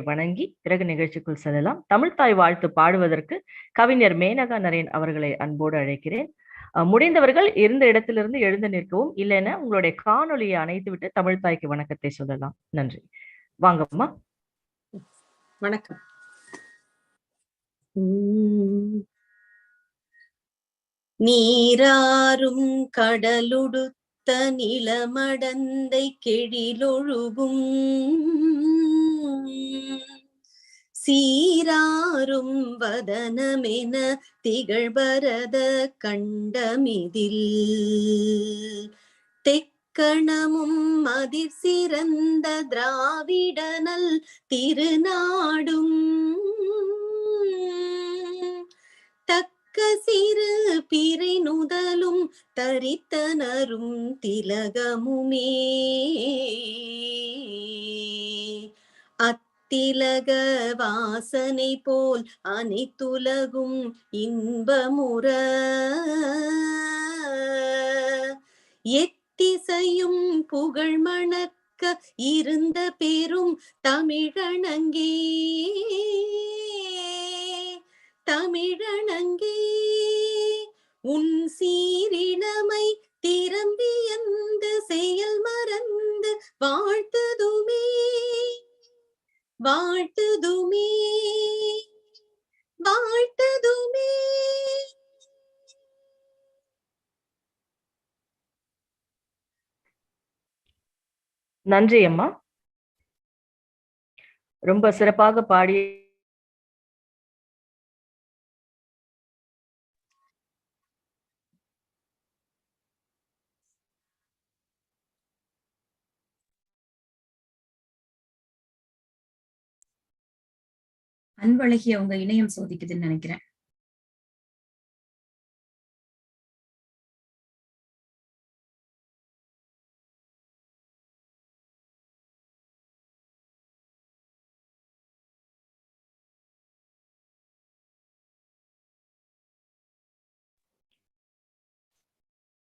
வணங்கி பிறகு நிகழ்ச்சிக்குள் செல்லலாம். தமிழ்த்தாய் வாழ்த்து பாடுவதற்கு கவிஞர் மேனகா நரேன் அவர்களை அன்போடு அழைக்கிறேன். முடிந்தவர்கள் இருந்த இடத்திலிருந்து எழுந்து நிற்கவும், இல்லைன்னா உங்களுடைய காணொலியை அணைத்து விட்டு தமிழ்த்தாய்க்கு வணக்கத்தை சொல்லலாம். நன்றி. வாங்கம்மா. வணக்கம். நீராறும் கடலுடுத்த நிலமடந்தை கெழிலொழுகும் சீராரும் வதனமென திகழ்பரத கண்டமிதில் தெக்கணமும் அதிர் சிறந்த திராவிடனல் திருநாடும் தக்க சிறு பிறை நுதலும் தரித்தனரும் திலகமுமே திலக வாசனை போல் அனைத்துலகும் இன்பமுற எத்திசையும் புகழ் மணக்க இருந்த பெரும் தமிழனங்கே தமிழனங்கே உன் சீரினமை திறம்பியந்த செயல் மறந்து வாழ்த்துதுமே வாழ்த்துதுமே வாழ்த்துதுமே. நன்றி அம்மா, ரொம்ப சிறப்பாக பாடி அன்பழகி அவங்க இணையம் சோதிக்குதுன்னு நினைக்கிறேன்.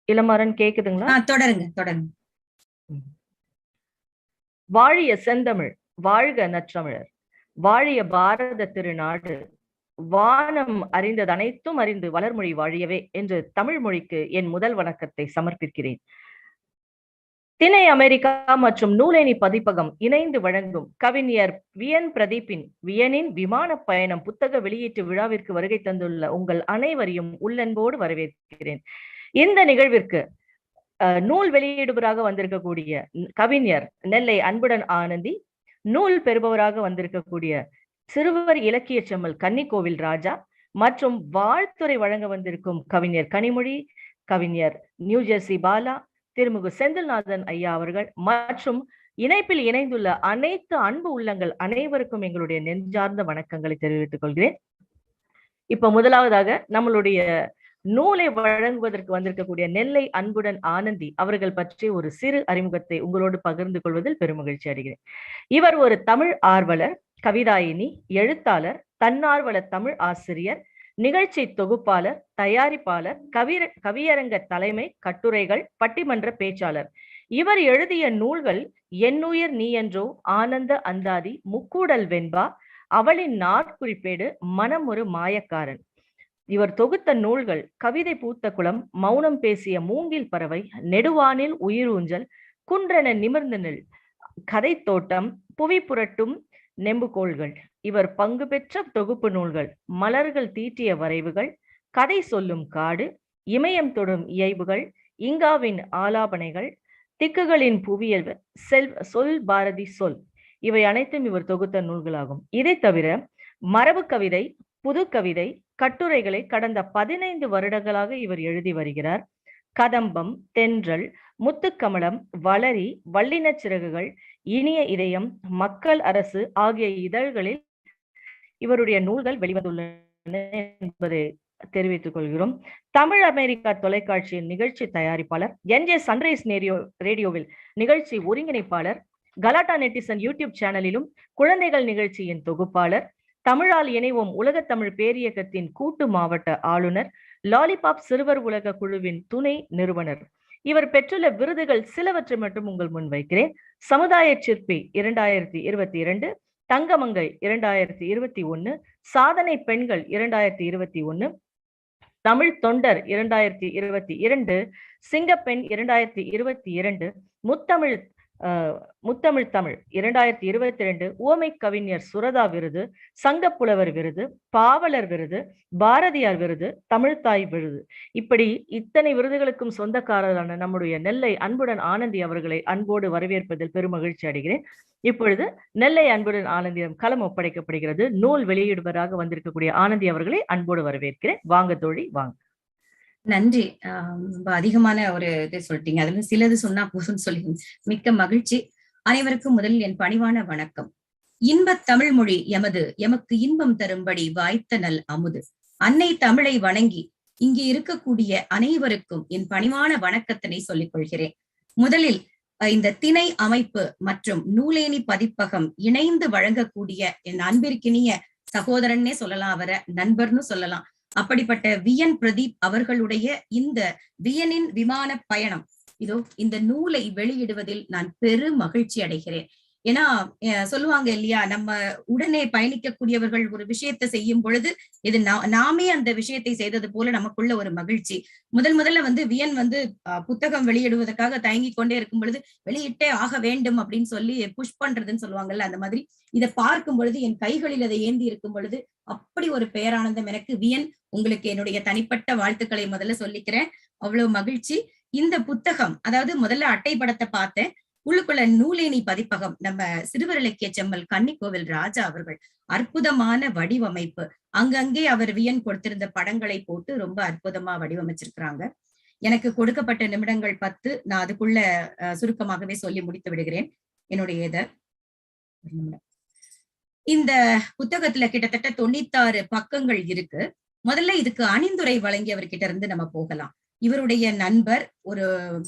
இளமாறன் கேக்குதுங்களா? தொடருங்க தொடருங்க. வாழிய செந்தமிழ், வாழ்க நற்றமிழர், வாழிய பாரத திருநாடு, வானம் அறிந்தது அனைத்தும் அறிந்து வளர்மொழி வாழியவே என்று தமிழ் மொழிக்கு என் முதல் வணக்கத்தை சமர்ப்பிக்கிறேன். திணை அமெரிக்கா மற்றும் நூலேணி பதிப்பகம் இணைந்து வழங்கும் கவிஞர் வியன் பிரதீப்பின் வியனின் விமான பயணம் புத்தக வெளியீட்டு விழாவிற்கு வருகை தந்துள்ள உங்கள் அனைவரையும் உள்ளன்போடு வரவேற்கிறேன். இந்த நிகழ்விற்கு நூல் வெளியிடுபவராக வந்திருக்கக்கூடிய கவிஞர் நெல்லை அன்புடன் ஆனந்தி, நூல் பெறுபவராக வந்திருக்கக்கூடிய சிறுவர் இலக்கிய செம்மல் கன்னிக்கோவில் ராஜா மற்றும் வாழ்த்துறை வழங்க வந்திருக்கும் கவிஞர் கனிமொழி, கவிஞர் நியூஜெர்சி பாலா, திருமுகு செந்தில்நாதன் ஐயா அவர்கள் மற்றும் இணைப்பில் இணைந்துள்ள அனைத்து அன்பு உள்ளங்கள் அனைவருக்கும் எங்களுடைய நெஞ்சார்ந்த வணக்கங்களை தெரிவித்துக் கொள்கிறேன். இப்ப முதலாவதாக நம்மளுடைய நூலை வழங்குவதற்கு வந்திருக்கக்கூடிய நெல்லை அன்புடன் ஆனந்தி அவர்கள் பற்றி ஒரு சிறு அறிமுகத்தை உங்களோடு பகிர்ந்து கொள்வதில் பெருமகிழ்ச்சி அடைகிறேன். இவர் ஒரு தமிழ் ஆர்வலர், கவிதாயினி, எழுத்தாளர், தன்னார்வல தமிழ் ஆசிரியர், நிகழ்ச்சி தொகுப்பாளர், தயாரிப்பாளர், கவியரங்க தலைமை, கட்டுரைகள், பட்டிமன்ற பேச்சாளர். இவர் எழுதிய நூல்கள் என்னுயிர் நீ என்றோ, ஆனந்த அந்தாதி, முக்கூடல் வெண்பா, அவளின் நாட்குறிப்பேடு, மனம் ஒரு மாயக்காரன். இவர் தொகுத்த நூல்கள் கவிதை பூத்த குளம், மௌனம் பேசிய மூங்கில் பறவை, நெடுவானில் உயிரூஞ்சல், குன்றென நிமிர்ந்து நில், கதை தோட்டம், புவி புரட்டும் நெம்புகோள்கள். இவர் பங்கு பெற்ற தொகுப்பு நூல்கள் மலர்கள் தீட்டிய வரைவுகள், கதை சொல்லும் காடு, இமயம் தொடும் இயைபுகள், இங்காவின் ஆலாபனைகள், திக்குகளின் புவியல், சொல் பாரதி சொல். இவை அனைத்தும் இவர் தொகுத்த நூல்களாகும். இதை தவிர மரபு கவிதை, புது கவிதை, கட்டுரைகளை கடந்த 15 வருடங்களாக இவர் எழுதி வருகிறார். கதம்பம், தென்றல், முத்துக்கமலம், வளரி, வல்லின சிறகுகள், இனிய இதயம், மக்கள் அரசு ஆகிய இதழ்களில் இவருடைய நூல்கள் வெளிவந்துள்ளன என்பதை தெரிவித்துக் கொள்கிறோம். தமிழ் அமெரிக்கா தொலைக்காட்சியின் நிகழ்ச்சி தயாரிப்பாளர், NJ சன்ரைஸ் ரேடியோவில் நிகழ்ச்சி ஒருங்கிணைப்பாளர், கலாட்டா நெட்டிசன் யூடியூப் சேனலிலும் குழந்தைகள் நிகழ்ச்சியின் தொகுப்பாளர், தமிழால் இணைவோம் உலகத்தமிழ் பேரியக்கத்தின் கூட்டு மாவட்ட ஆளுநர், லாலிபாப் சிறுவர் உலக குழுவின் துணை நிறுவனர். இவர் பெற்றுள்ள விருதுகள் சிலவற்றை மட்டும் உங்கள் முன் வைக்கிறேன். சமுதாய சிற்பி 2022, தங்கமங்கை 2021, சாதனை பெண்கள் 2021, தமிழ் தொண்டர் 2022, சிங்கப்பெண் 2022, முத்தமிழ் தமிழ் 2022, உவமை கவிஞர் சுரதா விருது, சங்கப்புலவர் விருது, பாவலர் விருது, பாரதியார் விருது, தமிழ்தாய் விருது, இப்படி இத்தனை விருதுகளுக்கும் சொந்தக்காரரான நம்முடைய நெல்லை அன்புடன் ஆனந்தி அவர்களை அன்போடு வரவேற்பதில் பெருமகிழ்ச்சி அடைகிறேன். இப்பொழுது நெல்லை அன்புடன் ஆனந்தியிடம் களம் ஒப்படைக்கப்படுகிறது. நூல் வெளியிடுவராக வந்திருக்கக்கூடிய ஆனந்தி அவர்களை அன்போடு வரவேற்கிறேன். வாங்க தோழி, வாங்க. நன்றி. ரொம்ப அதிகமான ஒரு இதை சொல்லிட்டீங்க. அதுல சிலது சொன்னா போதும்னு சொல்லி மிக்க மகிழ்ச்சி. அனைவருக்கும் முதலில் என் பணிவான வணக்கம். இன்பத் தமிழ் மொழி எமக்கு இன்பம் தரும்படி வாய்த்த நல் அமுது. அன்னை தமிழை வணங்கி இங்கே இருக்கக்கூடிய அனைவருக்கும் என் பணிவான வணக்கத்தினை சொல்லிக் கொள்கிறேன். முதலில் இந்த திணை அமைப்பு மற்றும் நூலேணி பதிப்பகம் இணைந்து வழங்கக்கூடிய என் அன்பிற்கினிய சகோதரன்னே சொல்லலாம், அவரை நண்பர்னு சொல்லலாம், அப்படிப்பட்ட விஎன் பிரதீப் அவர்களுடைய இந்த வியனின் விமான பயணம், இதோ இந்த நூலை வெளியிடுவதில் நான் பெரும் மகிழ்ச்சி அடைகிறேன். ஏன்னா சொல்லுவாங்க இல்லையா, நம்ம உடனே பயணிக்கக்கூடியவர்கள் ஒரு விஷயத்தை செய்யும் பொழுது இது நாமே அந்த விஷயத்தை செய்தது போல நமக்குள்ள ஒரு மகிழ்ச்சி. முதல்ல வியன் புத்தகம் வெளியிடுவதற்காக தயங்கி கொண்டே இருக்கும் பொழுது வெளியிட்டே ஆக வேண்டும் அப்படின்னு சொல்லி புஷ் பண்றதுன்னு சொல்லுவாங்கல்ல, அந்த மாதிரி இதை பார்க்கும் பொழுது என் கைகளில் அதை ஏந்தி இருக்கும் பொழுது அப்படி ஒரு பேரானந்தம் எனக்கு. வியன், உங்களுக்கு என்னுடைய தனிப்பட்ட வாழ்த்துக்களை முதல்ல சொல்லிக்கிறேன். அவ்வளவு மகிழ்ச்சி. இந்த புத்தகம், அதாவது முதல்ல அட்டைப்படத்தை பார்த்தேன், உள்ளுக்குள்ள நூலேணி பதிப்பகம், நம்ம சிறுவர் இலக்கிய செம்மல் கன்னிக்கோவில் ராஜா அவர்கள் அற்புதமான வடிவமைப்பு, அங்கங்கே அவர் வியன் கொடுத்திருந்த படங்களை போட்டு ரொம்ப அற்புதமா வடிவமைச்சிருக்கிறாங்க. எனக்கு கொடுக்கப்பட்ட நிமிடங்கள் 10, நான் அதுக்குள்ள சுருக்கமாகவே சொல்லி முடித்து விடுகிறேன் என்னுடைய இதை. இந்த புத்தகத்துல கிட்டத்தட்ட 96 பக்கங்கள் இருக்கு. முதல்ல இதுக்கு அணிந்துரை வழங்கியவர்கிட்ட இருந்து நம்ம போகலாம். இவருடைய நண்பர், ஒரு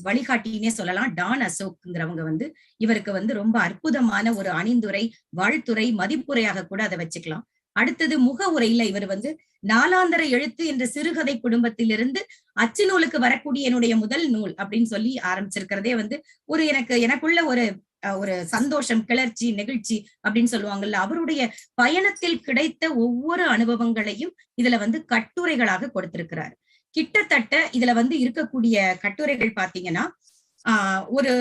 வழிகாட்டினே சொல்லலாம், டான் அசோக்ங்கிறவங்க இவருக்கு ரொம்ப அற்புதமான ஒரு அணிந்துரை, வாழ்த்துரை, மதிப்புரையாக கூட அதை வச்சுக்கலாம். அடுத்தது முக உரையில இவர் நாலாந்தர எழுத்து என்ற சிறுகதை குடும்பத்திலிருந்து அச்சு நூலுக்கு வரக்கூடிய என்னுடைய முதல் நூல் அப்படின்னு சொல்லி ஆரம்பிச்சிருக்கிறதே ஒரு எனக்குள்ள ஒரு சந்தோஷம், கிளர்ச்சி, நெகிழ்ச்சி அப்படின்னு சொல்லுவாங்கல்ல, அவருடைய பயணத்தில் கிடைத்த ஒவ்வொரு அனுபவங்களையும் இதுல கட்டுரைகளாக கொடுத்திருக்கிறார். கிட்டத்தட்ட இதுல இருக்கக்கூடிய கட்டுரைகள் பாத்தீங்கன்னா ஒரு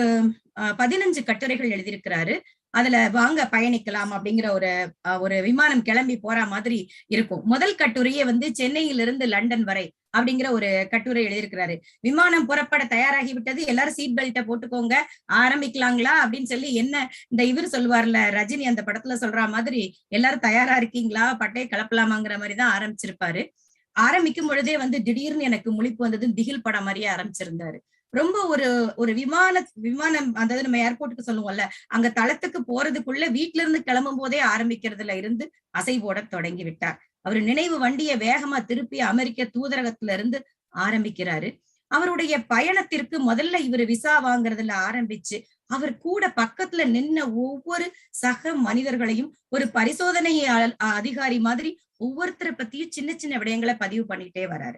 15 கட்டுரைகள் எழுதியிருக்கிறாரு. அதுல வாங்க பயணிக்கலாம் அப்படிங்கிற ஒரு விமானம் கிளம்பி போற மாதிரி இருக்கும். முதல் கட்டுரையே சென்னையிலிருந்து லண்டன் வரை அப்படிங்கிற ஒரு கட்டுரை எழுதியிருக்கிறாரு. விமானம் புறப்பட தயாராகி விட்டது, எல்லாரும் சீட் பெல்ட்டை போட்டுக்கோங்க, ஆரம்பிக்கலாங்களா அப்படின்னு சொல்லி, என்ன இந்த இவர் சொல்லுவார்ல ரஜினி அந்த படத்துல சொல்ற மாதிரி, எல்லாரும் தயாரா இருக்கீங்களா, பட்டையை கிளப்பலாமாங்கிற மாதிரிதான் ஆரம்பிச்சிருப்பாரு. ஆரம்பிக்கும் பொழுதே திடீர்னு எனக்கு முழிப்பு வந்தது, திகில் படம் மாதிரியே ஆரம்பிச்சிருந்தாரு. ரொம்ப ஒரு விமானம், அதாவது நம்ம ஏர்போர்ட்டுக்கு சொல்லுவோம்ல, அங்க தளத்துக்கு போறதுக்குள்ள வீட்டுல இருந்து கிளம்பும் போதே ஆரம்பிக்கிறதுல இருந்து அசை போட தொடங்கி விட்டார். அவர் நினைவு வண்டியை வேகமா திருப்பி அமெரிக்க தூதரகத்துல இருந்து ஆரம்பிக்கிறாரு. அவருடைய பயணத்திற்கு முதல்ல இவர் விசா வாங்குறதுல ஆரம்பிச்சு, அவர் கூட பக்கத்துல நின்ன ஒவ்வொரு சக மனிதர்களையும் ஒரு பரிசோதனை அதிகாரி மாதிரி ஒவ்வொருத்தரை பத்தியும் சின்ன சின்ன விடயங்களை பதிவு பண்ணிட்டே வராரு.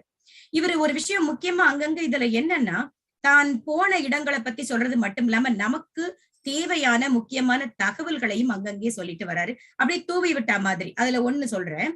இவர் ஒரு விஷயம் முக்கியமா அங்கங்க இதுல என்னன்னா, தான் போன இடங்களை பத்தி சொல்றது மட்டும் இல்லாம நமக்கு தேவையான முக்கியமான தகவல்களையும் அங்கங்கே சொல்லிட்டு வராரு. அப்படியே தூவி விட்டா மாதிரி. அதுல ஒண்ணு சொல்றேன்,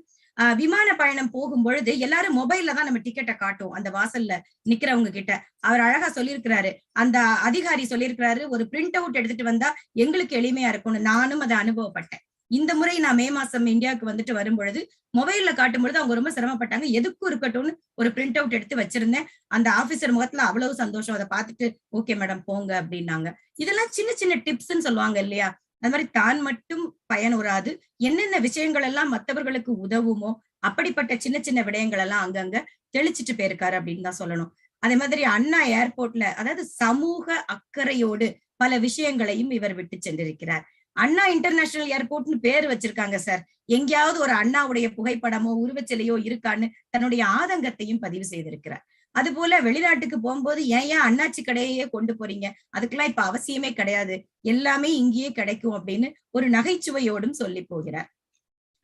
விமான பயணம் போகும் பொழுது எல்லாரும் மொபைல்ல தான் நம்ம டிக்கெட்டை காட்டுவோம் அந்த வாசல்ல நிக்கிறவங்க கிட்ட. அவர் அழகா சொல்லியிருக்கிறாரு, அந்த அதிகாரி சொல்லியிருக்கிறாரு, ஒரு பிரிண்ட் அவுட் எடுத்துட்டு வந்தா எங்களுக்கு எளிமையா இருக்கும்னு. நானும் அதை அனுபவப்பட்டேன். இந்த முறை நான் மே மாசம் இந்தியாவுக்கு வரும் பொழுது மொபைல்ல காட்டும் பொழுது அவங்க ரொம்ப சிரமப்பட்டாங்க. எதுக்கும் இருக்கட்டும்னு ஒரு பிரிண்ட் அவுட் எடுத்து வச்சிருந்தேன். அந்த ஆபீசர் முகத்துல அவ்வளவு சந்தோஷம். அதை பார்த்துட்டு ஓகே மேடம் போங்க அப்படின்னாங்க. இதெல்லாம் சின்ன சின்ன டிப்ஸ்ன்னு சொல்லுவாங்க இல்லையா, அது மாதிரி தான் மட்டும் பயனுறாது, என்னென்ன விஷயங்கள் எல்லாம் மற்றவர்களுக்கு உதவுமோ அப்படிப்பட்ட சின்ன சின்ன விடயங்கள் எல்லாம் அங்கங்க தெளிச்சிட்டு போயிருக்காரு அப்படின்னு தான் சொல்லணும். அதே மாதிரி அண்ணா ஏர்போர்ட்ல, அதாவது சமூக அக்கறையோடு பல விஷயங்களையும் இவர் விட்டு சென்றிருக்கிறார். அண்ணா இன்டர்நேஷனல் ஏர்போர்ட்னு பேர் வச்சிருக்காங்க சார், எங்கேயாவது ஒரு அண்ணாவுடைய புகைப்படமோ உருவச்சிலையோ இருக்கான்னு தன்னுடைய ஆதங்கத்தையும் பதிவு செய்திருக்கிறார். அது போல வெளிநாட்டுக்கு போகும்போது ஏன் அண்ணாச்சி கடையே கொண்டு போறீங்க, அதுக்கெல்லாம் இப்ப அவசியமே கிடையாது, எல்லாமே இங்கேயே கிடைக்கும் அப்படின்னு ஒரு நகைச்சுவையோடும் சொல்லி போகிறார்.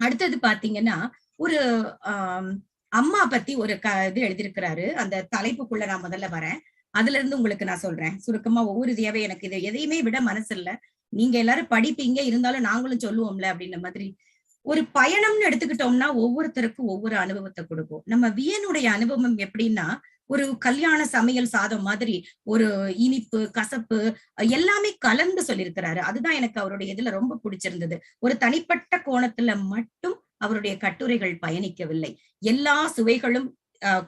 அடுத்தது பாத்தீங்கன்னா, ஒரு அம்மா பத்தி ஒரு இது எழுதியிருக்கிறாரு. அந்த தலைப்புக்குள்ள நான் முதல்ல வரேன், அதுல இருந்து உங்களுக்கு நான் சொல்றேன் சுருக்கமா. ஒவ்வொரு தேவை எனக்கு இது எதையுமே விட மனசு இல்ல, நீங்க எல்லாரும் படிப்பீங்க, இருந்தாலும் நாங்களும் சொல்லுவோம்ல அப்படின்ற மாதிரி. ஒரு பயணம்னு எடுத்துக்கிட்டோம்னா ஒவ்வொருத்தருக்கும் ஒவ்வொரு அனுபவத்தை கொடுக்கும். நம்ம வியனுடைய அனுபவம் எப்படின்னா, ஒரு கல்யாண சமையல் சாதம் மாதிரி ஒரு இனிப்பு, கசப்பு எல்லாமே கலந்து சொல்லியிருக்கிறாரு. அதுதான் எனக்கு அவருடைய இதுல ரொம்ப பிடிச்சிருந்தது. ஒரு தனிப்பட்ட கோணத்துல மட்டும் அவருடைய கட்டுரைகள் பயணிக்கவில்லை. எல்லா சுவைகளும்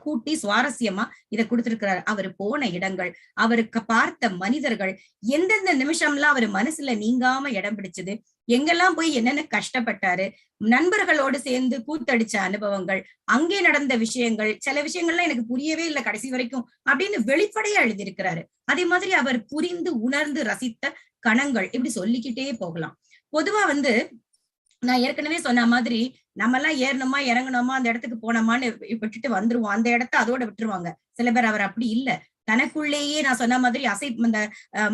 கூட்டி சுவாரஸ்யமா இதை கொடுத்திருக்கிறார். அவர் போன இடங்கள், அவருக்கு பார்த்த மனிதர்கள், எந்தெந்த நிமிஷம்லாம் அவர் மனசுல நீங்காம இடம் பிடிச்சது, எங்கெல்லாம் போய் என்னென்ன கஷ்டப்பட்டாரு, நண்பர்களோடு சேர்ந்து கூத்தடிச்ச அனுபவங்கள், அங்கே நடந்த விஷயங்கள், சில விஷயங்கள்லாம் எனக்கு புரியவே இல்லை கடைசி வரைக்கும் அப்படின்னு வெளிப்படையா எழுதியிருக்கிறாரு. அதே மாதிரி அவர் புரிந்து உணர்ந்து ரசித்த கணங்கள், இப்படி சொல்லிக்கிட்டே போகலாம். பொதுவா நான் ஏற்கனவே சொன்ன மாதிரி நம்ம எல்லாம் ஏறணுமா இறங்கணுமா அந்த இடத்துக்கு போனோமான்னு விட்டுட்டு வந்துருவோம். அந்த இடத்த அதோட விட்டுருவாங்க. சில பேர் அவர் அப்படி இல்ல. தனக்குள்ளேயே நான் சொன்ன மாதிரி அந்த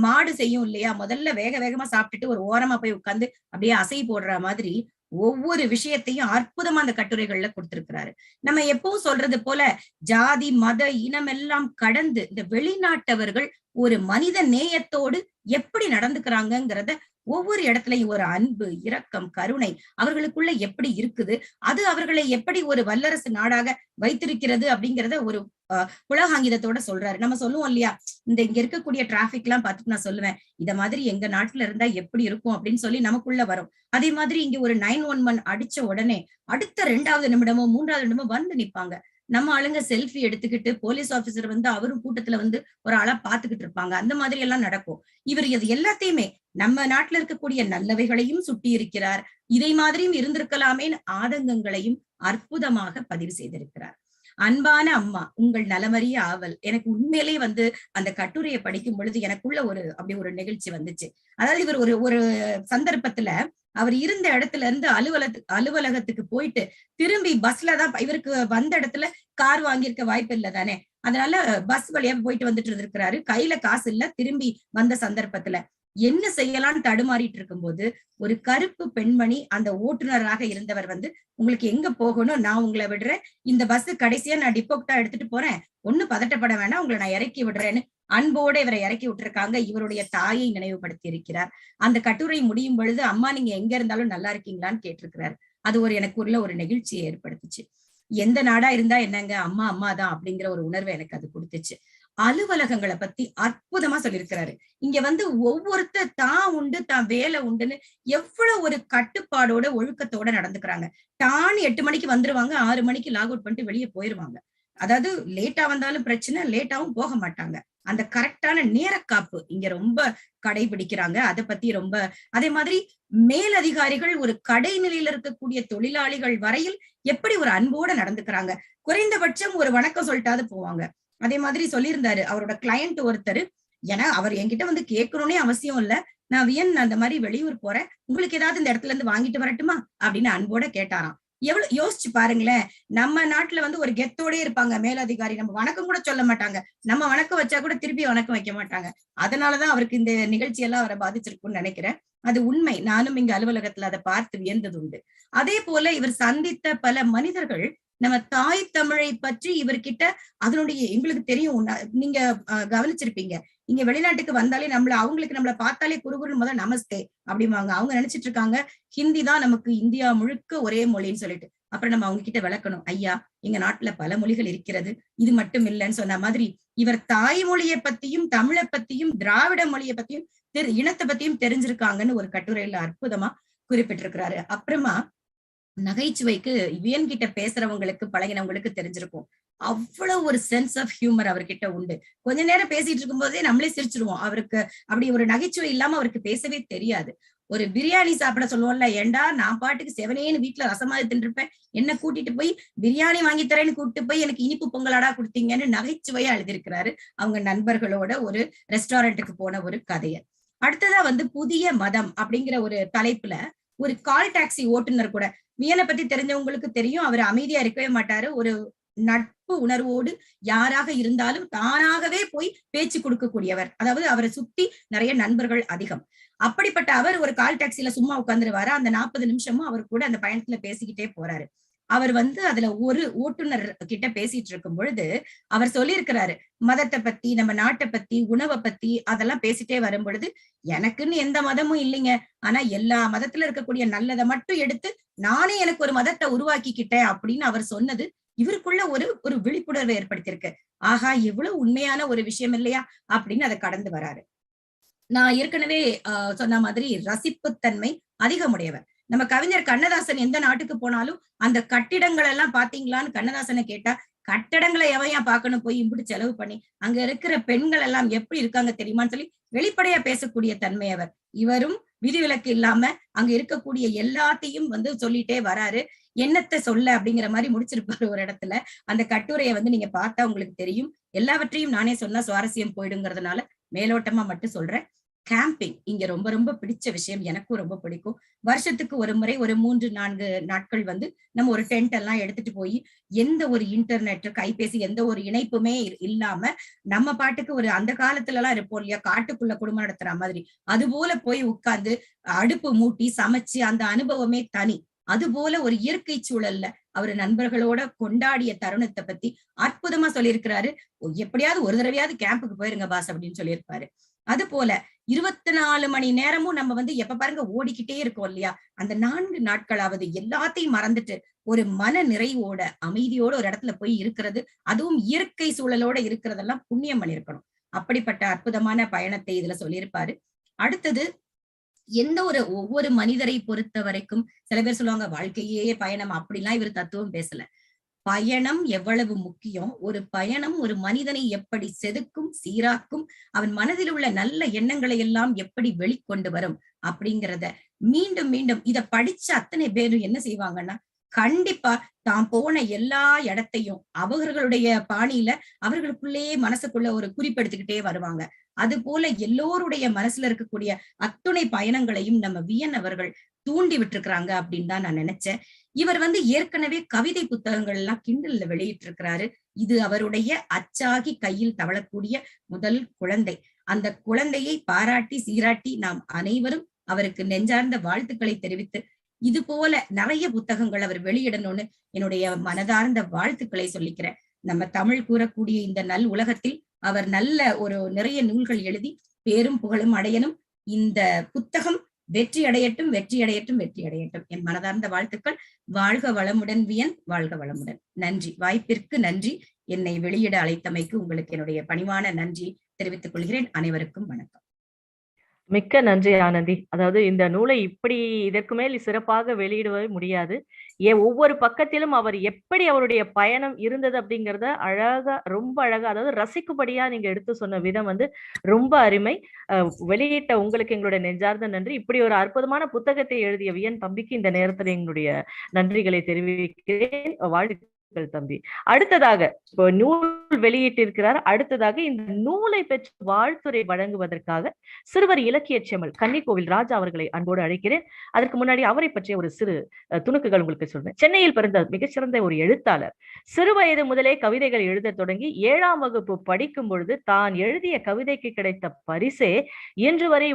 மாடு செய்யும் இல்லையா, முதல்ல வேக வேகமா சாப்பிட்டுட்டு ஒரு ஓரமா போய் உட்கார்ந்து அப்படியே அசை போடுற மாதிரி ஒவ்வொரு விஷயத்தையும் அற்புதமா அந்த கட்டுரைகள்ல கொடுத்திருக்கிறாரு. நம்ம எப்பவும் சொல்றது போல ஜாதி மத இனம் எல்லாம் கடந்து இந்த வெளிநாட்டவர்கள் ஒரு மனித நேயத்தோடு எப்படி நடந்துக்கிறாங்கிறத ஒவ்வொரு இடத்துலயும் ஒரு அன்பு, இரக்கம், கருணை அவர்களுக்குள்ள எப்படி இருக்குது, அது அவர்களை எப்படி ஒரு வல்லரசு நாடாக வைத்திருக்கிறது அப்படிங்கிறத ஒரு புலகாங்கிதத்தோட சொல்றாரு. நம்ம சொல்லுவோம் இல்லையா, இங்க இருக்கக்கூடிய டிராபிக் எல்லாம் பார்த்துட்டு நான் சொல்லுவேன், இத மாதிரி எங்க நாட்டுல இருந்தா எப்படி இருக்கும் அப்படின்னு சொல்லி நமக்குள்ள வரும். அதே மாதிரி இங்க ஒரு 911 அடிச்ச உடனே அடுத்த 2வது நிமிடமோ 3வது நிமிடமோ வந்து நிப்பாங்க. நம்ம ஆளுங்க செல்ஃபி எடுத்துக்கிட்டு போலீஸ் ஆபீசர் அவரும் கூட்டத்துல ஒரு ஆளா பாத்துக்கிட்டு இருப்பாங்க. அந்த மாதிரி எல்லாம் நடக்கும். இவர் இது எல்லாத்தையுமே நம்ம நாட்டுல இருக்கக்கூடிய நல்லவைகளையும் சுட்டி இருக்கிறார். இதை மாதிரியும் இருந்திருக்கலாமேன்னு ஆதங்கங்களையும் அற்புதமாக பதிவு செய்திருக்கிறார். அன்பான அம்மா, உங்கள் நலமறிய ஆவல். எனக்கு உண்மையிலேயே அந்த கட்டுரையை படிக்கும் பொழுது எனக்குள்ள அப்படி ஒரு நிகழ்ச்சி வந்துச்சு. அதாவது இவர் ஒரு சந்தர்ப்பத்துல அவர் இருந்த இடத்துல இருந்து அலுவலகத்துக்கு போயிட்டு திரும்பி பஸ்ல தான், இவருக்கு வந்த இடத்துல கார் வாங்கியிருக்க வாய்ப்பு இல்லை தானே, அதனால பஸ் வழியா போயிட்டு வந்துட்டு இருந்திருக்கிறாரு. கையில காசு இல்ல. திரும்பி வந்த சந்தர்ப்பத்துல என்ன செய்யலாம்னு தடுமாறிட்டு இருக்கும்போது ஒரு கருப்பு பெண்மணி அந்த ஓட்டுநராக இருந்தவர் உங்களுக்கு எங்க போகணும், நான் உங்களை விடுறேன், இந்த பஸ் கடைசியா நான் டிப்போக்டா எடுத்துட்டு போறேன், ஒண்ணு பதட்டப்பட வேண்டாம், உங்களை நான் இறக்கி விடுறேன்னு அன்போட இவரை இறக்கி விட்டுருக்காங்க. இவருடைய தாயை நினைவுபடுத்தி இருக்கிறார். அந்த கட்டுரை முடியும் பொழுது, அம்மா நீங்க எங்க இருந்தாலும் நல்லா இருக்கீங்களான்னு கேட்டிருக்கிறார். அது எனக்குள்ள ஒரு நெகிழ்ச்சியை ஏற்படுத்துச்சு. எந்த நாடா இருந்தா என்னங்க, அம்மா அம்மா தான் அப்படிங்கிற ஒரு உணர்வை எனக்கு அது கொடுத்துச்சு. அலுவலகங்களை பத்தி அற்புதமா சொல்லியிருக்கிறாரு. இங்க ஒவ்வொருத்தர் தான் உண்டு, தான் வேலை உண்டுன்னு எவ்வளவு ஒரு கட்டுப்பாடோட ஒழுக்கத்தோட நடந்துக்கிறாங்க. டான் 8 மணிக்கு வந்துருவாங்க, 6 மணிக்கு லாக் அவுட் பண்ணிட்டு வெளியே போயிருவாங்க. அதாவது லேட்டா வந்தாலும் பிரச்சனை, லேட்டாவும் போக மாட்டாங்க. அந்த கரெக்டான நேரக்காப்பு இங்க ரொம்ப கடைபிடிக்கிறாங்க. அதை பத்தி ரொம்ப, அதே மாதிரி மேலதிகாரிகள் ஒரு கடைநிலையில இருக்கக்கூடிய தொழிலாளிகள் வரையில் எப்படி ஒரு அன்போட நடந்துக்கிறாங்க. குறைந்தபட்சம் ஒரு வணக்கம் சொல்லிட்டாது போவாங்க. அதே மாதிரி சொல்லியிருந்தாரு அவரோட கிளையண்ட் ஒருத்தர், ஏன்னா அவர் என்கிட்ட கேட்கணும்னே அவசியம் இல்ல, நான் வியன் அந்த மாதிரி வெளியூர் போறேன், உங்களுக்கு ஏதாவது இந்த இடத்துல இருந்து வாங்கிட்டு வரட்டுமா அப்படின்னு அன்போட கேட்டாராம். எவ்வளவு யோசிச்சு பாருங்களேன். நம்ம நாட்டுல ஒரு கெத்தோடே இருப்பாங்க மேலதிகாரி, நம்ம வணக்கம் கூட சொல்ல மாட்டாங்க, நம்ம வணக்கம் வச்சா கூட திருப்பி வணக்கம் வைக்க மாட்டாங்க. அதனாலதான் அவருக்கு இந்த நிகழ்ச்சி எல்லாம் அவரை பாதிச்சிருக்கும்னு நினைக்கிறேன். அது உண்மை. நானும் இங்க அலுவலகத்துல அதை பார்த்து வியந்தது உண்டு. அதே போல இவர் சந்தித்த பல மனிதர்கள் நம்ம தாய் தமிழை பற்றி இவர்கிட்ட அதனுடைய, எங்களுக்கு தெரியும், நீங்க கவனிச்சிருப்பீங்க, இங்க வெளிநாட்டுக்கு வந்தாலே அவங்களுக்கு நம்மளை பார்த்தாலே குறுகுறு முதல் நமஸ்தே அப்படிம்பாங்க. அவங்க நினைச்சிட்டு இருக்காங்க ஹிந்தி தான் நமக்கு இந்தியா முழுக்க ஒரே மொழின்னு சொல்லிட்டு. அப்புறம் நம்ம அவங்க கிட்ட விளக்கணும், ஐயா எங்க நாட்டுல பல மொழிகள் இருக்கிறது, இது மட்டும் இல்லைன்னு சொன்ன மாதிரி இவர் தாய்மொழியை பத்தியும் தமிழை பத்தியும் திராவிட மொழியை பத்தியும் இனத்தை பத்தியும் தெரிஞ்சிருக்காங்கன்னு ஒரு கட்டுரையில அற்புதமா குறிப்பிட்டிருக்கிறாரு. அப்புறமா நகைச்சுவைக்கு வியன் கிட்ட பேசுறவங்களுக்கு பழகினவங்களுக்கு தெரிஞ்சிருக்கும், அவ்வளவு ஒரு சென்ஸ் ஆஃப் ஹியூமர் அவர்கிட்ட உண்டு. கொஞ்ச நேரம் பேசிட்டு இருக்கும் போதே நம்மளே சிரிச்சிருவோம். அவருக்கு அப்படி ஒரு நகைச்சுவை இல்லாம அவருக்கு பேசவே தெரியாது. ஒரு பிரியாணி சாப்பிட சொல்லுவோம்ல, ஏண்டா நான் பாட்டுக்கு செவனேன்னு வீட்டுல ரசமாதி தின்றுப்பேன், என்ன கூட்டிட்டு போய் பிரியாணி வாங்கி தரேன்னு கூட்டிட்டு போய் எனக்கு இனிப்பு பொங்கலாடா கொடுத்தீங்கன்னு நகைச்சுவையா எழுதியிருக்கிறாரு. அவங்க நண்பர்களோட ஒரு ரெஸ்டாரண்ட்டுக்கு போன ஒரு கதையை. அடுத்ததா புதிய மதம் அப்படிங்கிற ஒரு தலைப்புல ஒரு கால் டாக்ஸி ஓட்டுநர் கூட, வியனை பத்தி தெரிஞ்சவங்களுக்கு தெரியும், அவர் அமைதியா இருக்கவே மாட்டாரு. ஒரு நட்பு உணர்வோடு யாராக இருந்தாலும் தானாகவே போய் பேச்சு கொடுக்கக்கூடியவர். அதாவது அவரை சுத்தி நிறைய நண்பர்கள் அதிகம். அப்படிப்பட்ட அவர் ஒரு கால் டாக்ஸில சும்மா உட்கார்ந்துருவாரு. அந்த 40 நிமிஷமும் அவர் கூட அந்த பயணத்துல பேசிக்கிட்டே போறாரு. அவர் அதுல ஒரு ஓட்டுநர் கிட்ட பேசிட்டு இருக்கும் பொழுது அவர் சொல்லியிருக்கிறாரு, மதத்தை பத்தி, நம்ம நாட்டை பத்தி, உணவை பத்தி அதெல்லாம் பேசிட்டே வரும் பொழுது, எனக்குன்னு எந்த மதமும் இல்லைங்க, ஆனா எல்லா மதத்துல இருக்கக்கூடிய நல்லதை மட்டும் எடுத்து நானே எனக்கு ஒரு மதத்தை உருவாக்கிக்கிட்டேன் அப்படின்னு அவர் சொன்னது இவருக்குள்ள ஒரு ஒரு விழிப்புணர்வை ஏற்படுத்தியிருக்கு. ஆஹா, எவ்வளவு உண்மையான ஒரு விஷயம் இல்லையா அப்படின்னு அதை கடந்து வராரு. நான் ஏற்கனவே சொன்ன மாதிரி ரசிப்புத்தன்மை அதிகமுடையவர். நம்ம கவிஞர் கண்ணதாசன் எந்த நாட்டுக்கு போனாலும் அந்த கட்டிடங்கள் எல்லாம் பாத்தீங்களான்னு கண்ணதாசனை கேட்டா, கட்டடங்களை எவையா பார்க்கணும், போய் இம்பிட்டு செலவு பண்ணி அங்க இருக்கிற பெண்கள் எல்லாம் எப்படி இருக்காங்க தெரியுமான்னு சொல்லி வெளிப்படையா பேசக்கூடிய தன்மை அவர். இவரும் விதிவிலக்கு இல்லாம அங்க இருக்கக்கூடிய எல்லாத்தையும் சொல்லிட்டே வராரு. என்னத்தை சொல்ல அப்படிங்கிற மாதிரி முடிச்சிருப்பாரு ஒரு இடத்துல. அந்த கட்டுரையை நீங்க பார்த்தா உங்களுக்கு தெரியும். எல்லாவற்றையும் நானே சொன்னா சுவாரஸ்யம் போயிடுங்கிறதுனால மேலோட்டமா மட்டும் சொல்றேன். கேம்பிங் இங்க ரொம்ப ரொம்ப பிடிச்ச விஷயம், எனக்கும் ரொம்ப பிடிக்கும். வருஷத்துக்கு ஒரு முறை ஒரு 3-4 நாட்கள் நம்ம ஒரு டென்ட் எல்லாம் எடுத்துட்டு போய் எந்த ஒரு இன்டர்நெட், கைபேசி எந்த ஒரு இணைப்புமே இல்லாம நம்ம பாட்டுக்கு ஒரு அந்த காலத்துல எல்லாம் இருப்போம் இல்லையா, காட்டுக்குள்ள குடும்பம் நடத்துற மாதிரி, அது போல போய் உட்கார்ந்து அடுப்பு மூட்டி சமைச்சு அந்த அனுபவமே தனி. அது போல ஒரு இயற்கை சூழல்ல அவர் நண்பர்களோட கொண்டாடிய தருணத்தை பத்தி அற்புதமா சொல்லியிருக்கிறாரு. எப்படியாவது ஒரு தடவையாவது கேம்புக்கு போயிருங்க பாஸ் அப்படின்னு சொல்லியிருப்பாரு. அது போல 24 மணி நேரமும் நம்ம எப்ப பாருங்க ஓடிக்கிட்டே இருக்கோம் இல்லையா, அந்த 4 நாட்களாவது எல்லாத்தையும் மறந்துட்டு ஒரு மன நிறைவோட அமைதியோட ஒரு இடத்துல போய் இருக்கிறது, அதுவும் இயற்கை சூழலோட இருக்கிறதெல்லாம் புண்ணியம் பண்ணிருக்கணும். அப்படிப்பட்ட அற்புதமான பயணத்தை இதுல சொல்லியிருப்பாரு. அடுத்தது ஒவ்வொரு மனிதரை பொறுத்த வரைக்கும் சில பேர் சொல்லுவாங்க வாழ்க்கையே பயணம், அப்படிலாம் இவர் தத்துவம் பேசல. பயணம் எவ்வளவு முக்கியம், ஒரு பயணம் ஒரு மனிதனை எப்படி செதுக்கும், சீராக்கும், அவன் மனதில் உள்ள நல்ல எண்ணங்களை எல்லாம் எப்படி வெளிக்கொண்டு வரும் அப்படிங்கிறத மீண்டும் மீண்டும் இத படிச்ச அத்தனை பேரும் என்ன செய்வாங்கன்னா, கண்டிப்பா தாம் போன எல்லா இடத்தையும் அவர்களுடைய பாணியில அவர்களுக்குள்ளேயே மனசுக்குள்ள ஒரு குறிப்பெடுத்துக்கிட்டே வருவாங்க. அது போல எல்லோருடைய மனசுல இருக்கக்கூடிய அத்துணை பயணங்களையும் நம்ம வியன் அவர்கள் தூண்டி விட்டுருக்கிறாங்க அப்படின்னு தான் நான் நினைச்சேன். இவர் ஏற்கனவே கவிதை புத்தகங்கள் எல்லாம் கிண்டல்ல வெளியிட்டு இருக்கிறாரு. இது அவருடைய அச்சாகி கையில் தவழக்கூடிய முதல் குழந்தை. அந்த குழந்தையை பாராட்டி சீராட்டி நாம் அனைவரும் அவருக்கு நெஞ்சார்ந்த வாழ்த்துக்களை தெரிவித்து, இது போல நிறைய புத்தகங்கள் அவர் வெளியிடணும்னு என்னுடைய மனதார்ந்த வாழ்த்துக்களை சொல்லிக்கிறேன். நம்ம தமிழ் கூறக்கூடிய இந்த நல் உலகத்தில் அவர் நல்ல ஒரு நிறைய நூல்கள் எழுதி பேரும் புகழும் அடையணும். இந்த புத்தகம் வெற்றி அடையட்டும், வெற்றி அடையட்டும், வெற்றி அடையட்டும். என் மனதார்ந்த வாழ்த்துக்கள். வாழ்க வளமுடன் வியன், வாழ்க வளமுடன். நன்றி, வாய்ப்பிற்கு நன்றி. என்னை வெளியிட அழைத்தமைக்கு உங்களுக்கு என்னுடைய பணிவான நன்றி தெரிவித்துக் கொள்கிறேன். அனைவருக்கும் வணக்கம். மிக்க நன்றி ஆனந்தி. அதாவது இந்த நூலை இப்படி இதற்கு மேல் சிறப்பாக வெளியிடவே முடியாது. ஒவ்வொரு பக்கத்திலும் அவர் எப்படி அவருடைய பயணம் இருந்தது அப்படிங்கிறத அழகா, ரொம்ப அழகா, அதாவது ரசிக்கும்படியா நீங்க எடுத்து சொன்ன விதம் ரொம்ப அருமை. வெளியிட்ட உங்களுக்கு எங்களுடைய நெஞ்சார்ந்த நன்றி. இப்படி ஒரு அற்புதமான புத்தகத்தை எழுதிய வியன் தம்பிக்கு இந்த நேரத்தில் எங்களுடைய நன்றிகளை தெரிவிக்கிறேன். வாழ்த்து தம்பி. அடுத்ததாக இப்போ நூல் வெளியிட்டிருக்கிறார். அடுத்ததாக இந்த நூலை பெற்று வாழ்த்துரை வழங்குவதற்காக சிறுவர் இலக்கிய செம்மல் கன்னிக்கோவில் ராஜா அவர்களை அன்போடு அழைக்கிறேன். அதற்கு முன்னாடி அவரை பற்றிய ஒரு சிறு துணுக்குகள் உங்களுக்கு சொல்றேன். சென்னையில் பிறந்த மிகச்சிறந்த ஒரு எழுத்தாளர். சிறுவயது முதலே கவிதைகள் எழுத தொடங்கி 7ஆம் வகுப்பு படிக்கும் பொழுது தான் எழுதிய கவிதைக்கு கிடைத்த பரிசே இன்று வரை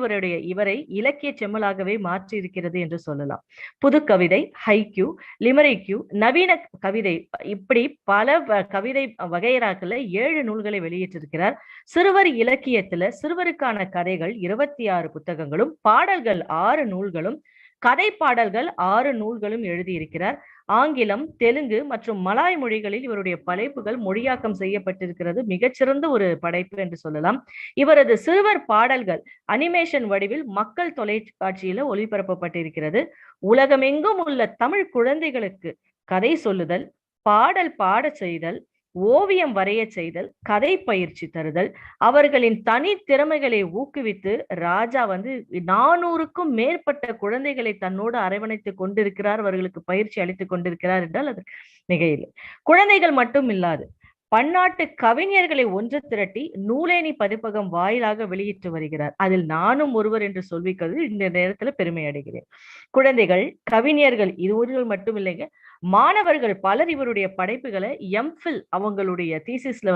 இவரை இலக்கிய செம்மலாகவே மாற்றி இருக்கிறது என்று சொல்லலாம். புது கவிதை, ஹைக்யூ, லிமரிக்யூ, நவீன கவிதை, இப்படி பல கவிதை வகைராக்களை 7 நூல்களை வெளியிட்டிருக்கிறார். சிறுவர் இலக்கியத்துல சிறுவருக்கான கதைகள் 26 புத்தகங்களும், பாடல்கள் 6 நூல்களும், கதை பாடல்கள் 6 நூல்களும் எழுதியிருக்கிறார். ஆங்கிலம், தெலுங்கு மற்றும் மலாய் மொழிகளில் இவருடைய படைப்புகள் மொழியாக்கம் செய்யப்பட்டிருக்கிறது. மிகச்சிறந்த ஒரு படைப்பு என்று சொல்லலாம். இவரது சிறுவர் பாடல்கள் அனிமேஷன் வடிவில் மக்கள் தொலைக்காட்சியில ஒளிபரப்பப்பட்டிருக்கிறது. உலகமெங்கும் உள்ள தமிழ் குழந்தைகளுக்கு கதை சொல்லுதல், பாடல் பாட செய்தல், ஓவியம் வரைய செய்தல், கதை பயிற்சி தருதல், அவர்களின் தனி திறமைகளை ஊக்குவித்து ராஜா 400க்கும் மேற்பட்ட குழந்தைகளை தன்னோடு அரவணைத்துக் கொண்டிருக்கிறார். அவர்களுக்கு பயிற்சி அளித்துக் கொண்டிருக்கிறார் என்றால் அது மிகையில்லை. குழந்தைகள் மட்டும் இல்லாது பன்னாட்டு கவிஞர்களை ஒன்று திரட்டி நூலேணி பதிப்பகம் வாயிலாக வெளியிட்டு வருகிறார். அதில் நானும் ஒருவர் என்று சொல்லிக்கிறது இந்த நேரத்துல பெருமை அடைகிறேன். குழந்தைகள், கவிஞர்கள் இருவர்கள் மட்டும் இல்லைங்க, மாணவர்கள் பலர் இவருடைய படைப்புகளை எம்ஃபில் அவங்களுடைய தீசிஸ்ல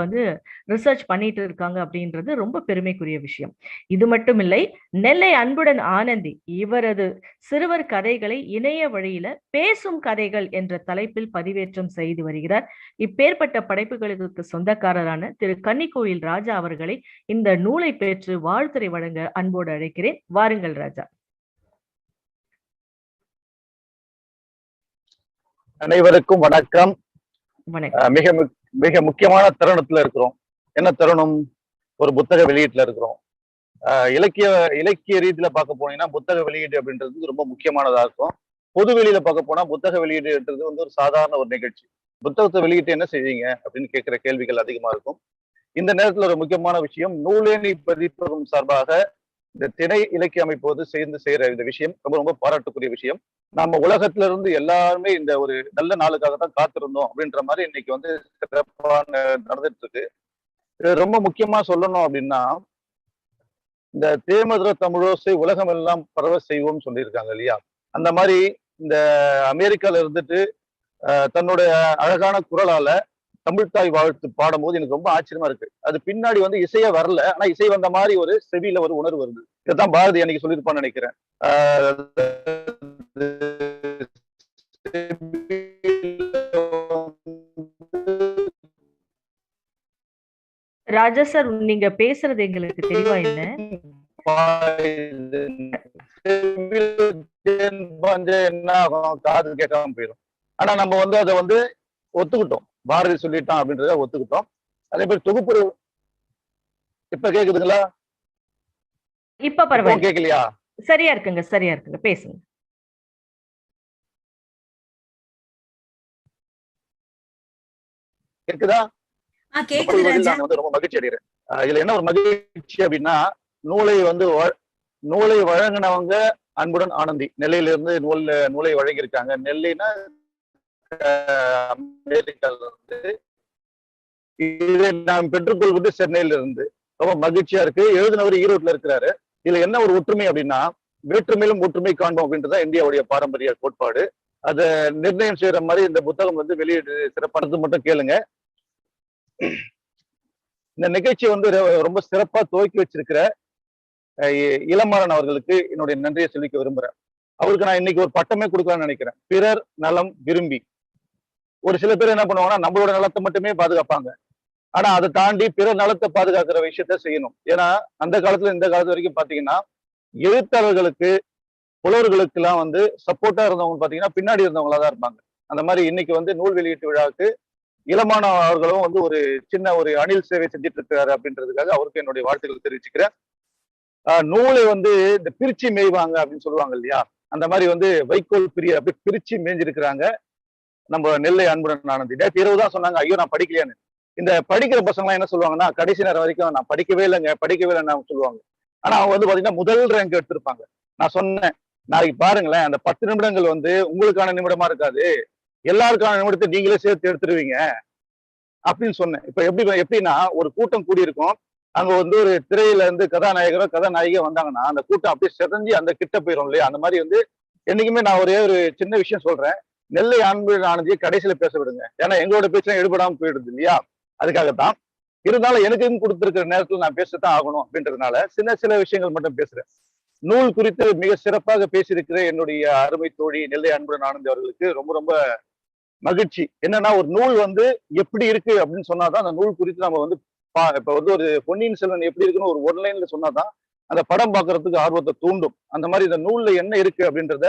ரிசர்ச் பண்ணிட்டு இருக்காங்க அப்படின்றது ரொம்ப பெருமைக்குரிய விஷயம். இது மட்டும் இல்லை, நெல்லை அன்புடன் ஆனந்தி இவரது சிறுவர் கதைகளை இணைய வழியில பேசும் கதைகள் என்ற தலைப்பில் பதிவேற்றம் செய்து வருகிறார். இப்பேற்பட்ட படைப்புகளுக்கு சொந்தக்காரரான திரு கன்னிக்கோயில் ராஜா அவர்களை இந்த நூலை பெற்று வாழ்த்துரை வழங்க அன்போடு அழைக்கிறேன். வாருங்கள் ராஜா. அனைவருக்கும் வணக்கம். வணக்கம். மிக மிக முக்கியமான தருணத்துல இருக்கிறோம். என்ன தருணம்? ஒரு புத்தக வெளியீட்டுல இருக்கிறோம். இலக்கிய ரீதியில பார்க்க போனீங்கன்னா புத்தக வெளியீடு அப்படின்றது ரொம்ப முக்கியமானதா இருக்கும். பொது வெளியில பார்க்க போனா புத்தக வெளியீடுன்றது ஒரு சாதாரண ஒரு நிகழ்ச்சி. புத்தகத்தை வெளியிட்டு என்ன செய்வீங்க அப்படின்னு கேட்கிற கேள்விகள் அதிகமா இருக்கும். இந்த நேரத்துல ஒரு முக்கியமான விஷயம், நூலேணி பதிப்பகம் சார்பாக இந்த திணை இலக்கிய அமைப்பு சேர்ந்து செய்யற இந்த விஷயம் ரொம்ப ரொம்ப பாராட்டுக்குரிய விஷயம். நம்ம உலகத்துல இருந்து எல்லாருமே இந்த ஒரு நல்ல நாளுக்காக தான் காத்திருந்தோம் அப்படின்ற மாதிரி இன்னைக்கு சிறப்பான நடந்துட்டு இருக்கு. இது ரொம்ப முக்கியமா சொல்லணும் அப்படின்னா, இந்த தேமதுர தமிழோசை உலகம் எல்லாம் பரவ செய்வோம் சொல்லியிருக்காங்க இல்லையா? அந்த மாதிரி இந்த அமெரிக்கால இருந்துட்டு தன்னுடைய அழகான குரலால தமிழ்தாய் வாழ்த்து பாடும்போது எனக்கு ரொம்ப ஆச்சரியமா இருக்கு. அது பின்னாடி இசையா வரல, ஆனா இசை வந்த மாதிரி ஒரு செவியில ஒரு உணர்வு வருது. இதுதான் பாரதி அன்னைக்கு சொல்லியிருப்பான்னு நினைக்கிறேன். ராஜா சார், நீங்க பேசுறது எங்களுக்கு தெளிவா இல்ல. என்ன ஆகும், காது கேட்காம போயிடும். ஆனா நம்ம அதை ஒத்துக்கிட்டோம், பாரதி சொல்லிட்டான் அப்படின்றத ஒத்துக்கிட்டோம். அதே மாதிரி தொகுப்பு இப்ப கேக்குதுங்களா? இப்ப பரவாயில்ல, கேட்கலையா? சரியா இருக்குங்க, பேசுங்க. கேக்குதா? கேக்குது. ரொம்ப மகிழ்ச்சி அடைகிறேன். இதுல என்ன ஒரு மகிழ்ச்சி அப்படின்னா, நூலை வழங்கினவங்க அன்புடன் ஆனந்தி நெல்லையில இருந்து நூலை வழங்கியிருக்காங்க. நெல்லைன்னா அமெரிக்கால இருந்து. இதை நாம் பெற்றுக்கொள்வது சென்னையில இருந்து. ரொம்ப மகிழ்ச்சியா இருக்கு. எழுதினவர் ஈரோட்ல இருக்கிறாரு. இதுல என்ன ஒரு ஒற்றுமை அப்படின்னா, வேற்றுமையிலும் ஒற்றுமை காண்போம் அப்படின்றதான் இந்தியாவுடைய பாரம்பரிய கோட்பாடு. அதை நிர்ணயம் செய்யற மாதிரி இந்த புத்தகம் வெளியீடு சிறப்பானது. மட்டும் கேளுங்க. இந்த நிகழ்ச்சி ரொம்ப சிறப்பா துவக்கி வச்சிருக்கிற இளமாறன் அவர்களுக்கு என்னுடைய நன்றியை சொல்லிக்க விரும்புறேன். அவருக்கு நான் இன்னைக்கு ஒரு பட்டமே கொடுக்கலாம்னு நினைக்கிறேன். பிறர் நலம் விரும்பி. ஒரு சில பேர் என்ன பண்ணுவாங்கன்னா, நம்மளோட நலத்தை மட்டுமே பாதுகாப்பாங்க. ஆனா அதை தாண்டி பிறர் நலத்தை பாதுகாக்கிற விஷயத்த செய்யணும். ஏன்னா அந்த காலத்துல இந்த காலத்து வரைக்கும் பாத்தீங்கன்னா, எழுத்தாளர்களுக்கு புலவர்களுக்கு எல்லாம் சப்போர்ட்டா இருந்தவங்க பாத்தீங்கன்னா பின்னாடி இருந்தவங்களா தான் இருப்பாங்க. அந்த மாதிரி இன்னைக்கு நூல் வெளியீட்டு விழாவுக்கு இளமான அவர்களும் ஒரு சின்ன ஒரு அணில் சேவை செஞ்சுட்டு இருக்காரு அப்படின்றதுக்காக அவருக்கு என்னுடைய வாழ்த்துக்கள் தெரிவிச்சுக்கிறேன். நூலை இந்த பிரிச்சு மேய்வாங்க அப்படின்னு சொல்லுவாங்க இல்லையா? அந்த மாதிரி வைக்கோல் பிரிய அப்படி பிரிச்சு மேய்ஞ்சிருக்கிறாங்க நம்ம நெல்லை அன்புடன் ஆனந்தி. நேற்று இரவு தான் சொன்னாங்க, ஐயோ நான் படிக்கலையான்னு. இந்த படிக்கிற பசங்க எல்லாம் என்ன சொல்லுவாங்கன்னா, கடைசி நேரம் வரைக்கும் நான் படிக்கவே இல்லைன்னு சொல்லுவாங்க. ஆனா அவங்க பாத்தீங்கன்னா முதல் ரேங்க் எடுத்திருப்பாங்க. நான் சொன்னேன், நாளைக்கு பாருங்களேன், அந்த 10 நிமிடங்கள் உங்களுக்கான நிமிடமா இருக்காது, எல்லாருக்கான நிமிடத்தை நீங்களே சேர்த்து எடுத்துருவீங்க அப்படின்னு சொன்னேன். இப்ப எப்படின்னா, ஒரு கூட்டம் கூடியிருக்கும், அங்க ஒரு திரையில இருந்து கதாநாயகரோ கதாநாயகியோ வந்தாங்கன்னா அந்த கூட்டம் அப்படியே செதஞ்சு அந்த கிட்ட போயிடும் இல்லையா? அந்த மாதிரி என்னைக்குமே நான் ஒரே ஒரு சின்ன விஷயம் சொல்றேன், நெல்லை அன்புடன் ஆனந்தியை கடைசியில பேச விடுங்க. ஏன்னா எங்களோட பேச்செல்லாம் எடுபடாம போயிடுது இல்லையா? அதுக்காகத்தான். இருந்தாலும் எனக்கும் கொடுத்திருக்கிற நேரத்துல நான் பேசத்தான் ஆகணும் அப்படின்றதுனால சில விஷயங்கள் மட்டும் பேசுறேன். நூல் குறித்து மிக சிறப்பாக பேசியிருக்கிற என்னுடைய அருமை தோழி நெல்லை அன்புடன் ஆனந்தி அவர்களுக்கு ரொம்ப ரொம்ப மகிழ்ச்சி. என்னன்னா, ஒரு நூல் எப்படி இருக்கு அப்படின்னு சொன்னாதான் அந்த நூல் குறித்து நம்ம இப்ப ஒரு பொன்னியின் செல்வன் எப்படி இருக்குன்னு ஒரு ஒன்லைன்ல சொன்னாதான் அந்த படம் பாக்குறதுக்கு ஆர்வத்தை தூண்டும். அந்த மாதிரி இந்த நூல்ல என்ன இருக்கு அப்படின்றத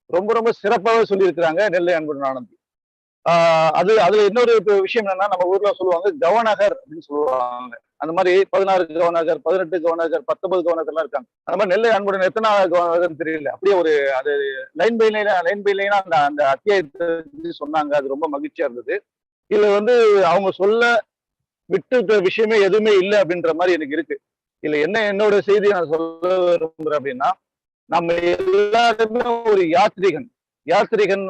ரொம்ப ரொம்ப சிறப்பாக சொல்லி இருக்கிறாங்க நெல்லை அன்புடன் ஆனந்தி. அதுல இன்னொரு விஷயம் என்னன்னா, நம்ம ஊர்ல சொல்லுவாங்க கவனகர் அப்படின்னு சொல்லுவாங்க. அந்த மாதிரி 16 கவனகர், 18 கவனகர், 19 கவனகர் எல்லாம் இருக்காங்க. அந்த மாதிரி நெல்லை அன்புடன் எத்தனை கவனகர்னு தெரியல, அப்படியே அது லைன் பை லைனா அந்த அத்தியாயத்தை சொன்னாங்க. அது ரொம்ப மகிழ்ச்சியா இருந்தது. இதுல அவங்க சொல்ல விட்டு விஷயமே எதுவுமே இல்லை அப்படின்ற மாதிரி எனக்கு இருக்கு. இதுல என்னோட செய்தி நான் சொல்ல விரும்புறேன் அப்படின்னா, நம்ம எல்லாருமே ஒரு யாத்ரிகன்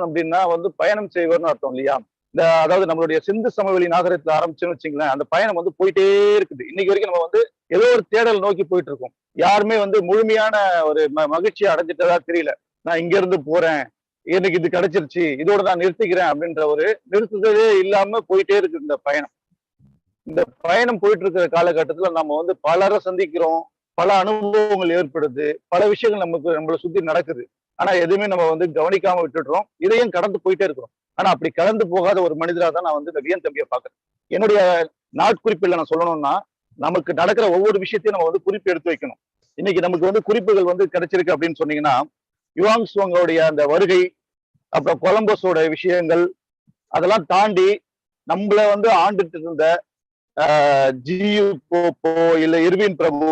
அப்படின்னா பயணம் செய்வர்னு அர்த்தம் இல்லையா? அதாவது நம்மளுடைய சிந்து சமவெளி நாகரிகத்துல ஆரம்பிச்சுன்னு வச்சுங்களேன், அந்த பயணம் வந்து போயிட்டே இருக்குது. இன்னைக்கு வரைக்கும் நம்ம வந்து ஏதோ ஒரு தேடல் நோக்கி போயிட்டு இருக்கோம். யாருமே வந்து முழுமையான ஒரு மகிழ்ச்சியை அடைஞ்சிட்டதா தெரியல. நான் இங்க இருந்து போறேன், எனக்கு இது கிடைச்சிருச்சு, இதோட நான் நிறுத்திக்கிறேன் அப்படின்ற ஒரு நிறுத்துதலே இல்லாம போயிட்டே இருக்கு இந்த பயணம். இந்த பயணம் போயிட்டு இருக்கிற காலகட்டத்துல நம்ம வந்து பலரை சந்திக்கிறோம், பல அனுபவங்கள் ஏற்படுது, பல விஷயங்கள் நம்மளை சுத்தி நடக்குது. ஆனா எதுவுமே நம்ம வந்து கவனிக்காம விட்டுடுறோம், இதையும் கடந்து போயிட்டே இருக்கிறோம். ஆனா அப்படி கடந்து போகாத ஒரு மனிதரா தான் நான் வந்து இந்த வியன் தம்பியை பாக்குறேன். என்னுடைய நாட்குறிப்பில் நான் சொல்லணும்னா, நமக்கு நடக்கிற ஒவ்வொரு விஷயத்தையும் நம்ம வந்து குறிப்பு எடுத்து வைக்கணும். இன்னைக்கு நமக்கு வந்து குறிப்புகள் வந்து கிடைச்சிருக்கு அப்படின்னு சொன்னீங்கன்னா, யுவாங் சுவாங்கோடைய அந்த வருகை, அப்புறம் கொலம்பஸோட விஷயங்கள், அதெல்லாம் தாண்டி நம்மள வந்து ஆண்டுட்டு இருந்த ஜியு போப்போ, இல்ல இர்வின் பிரபு,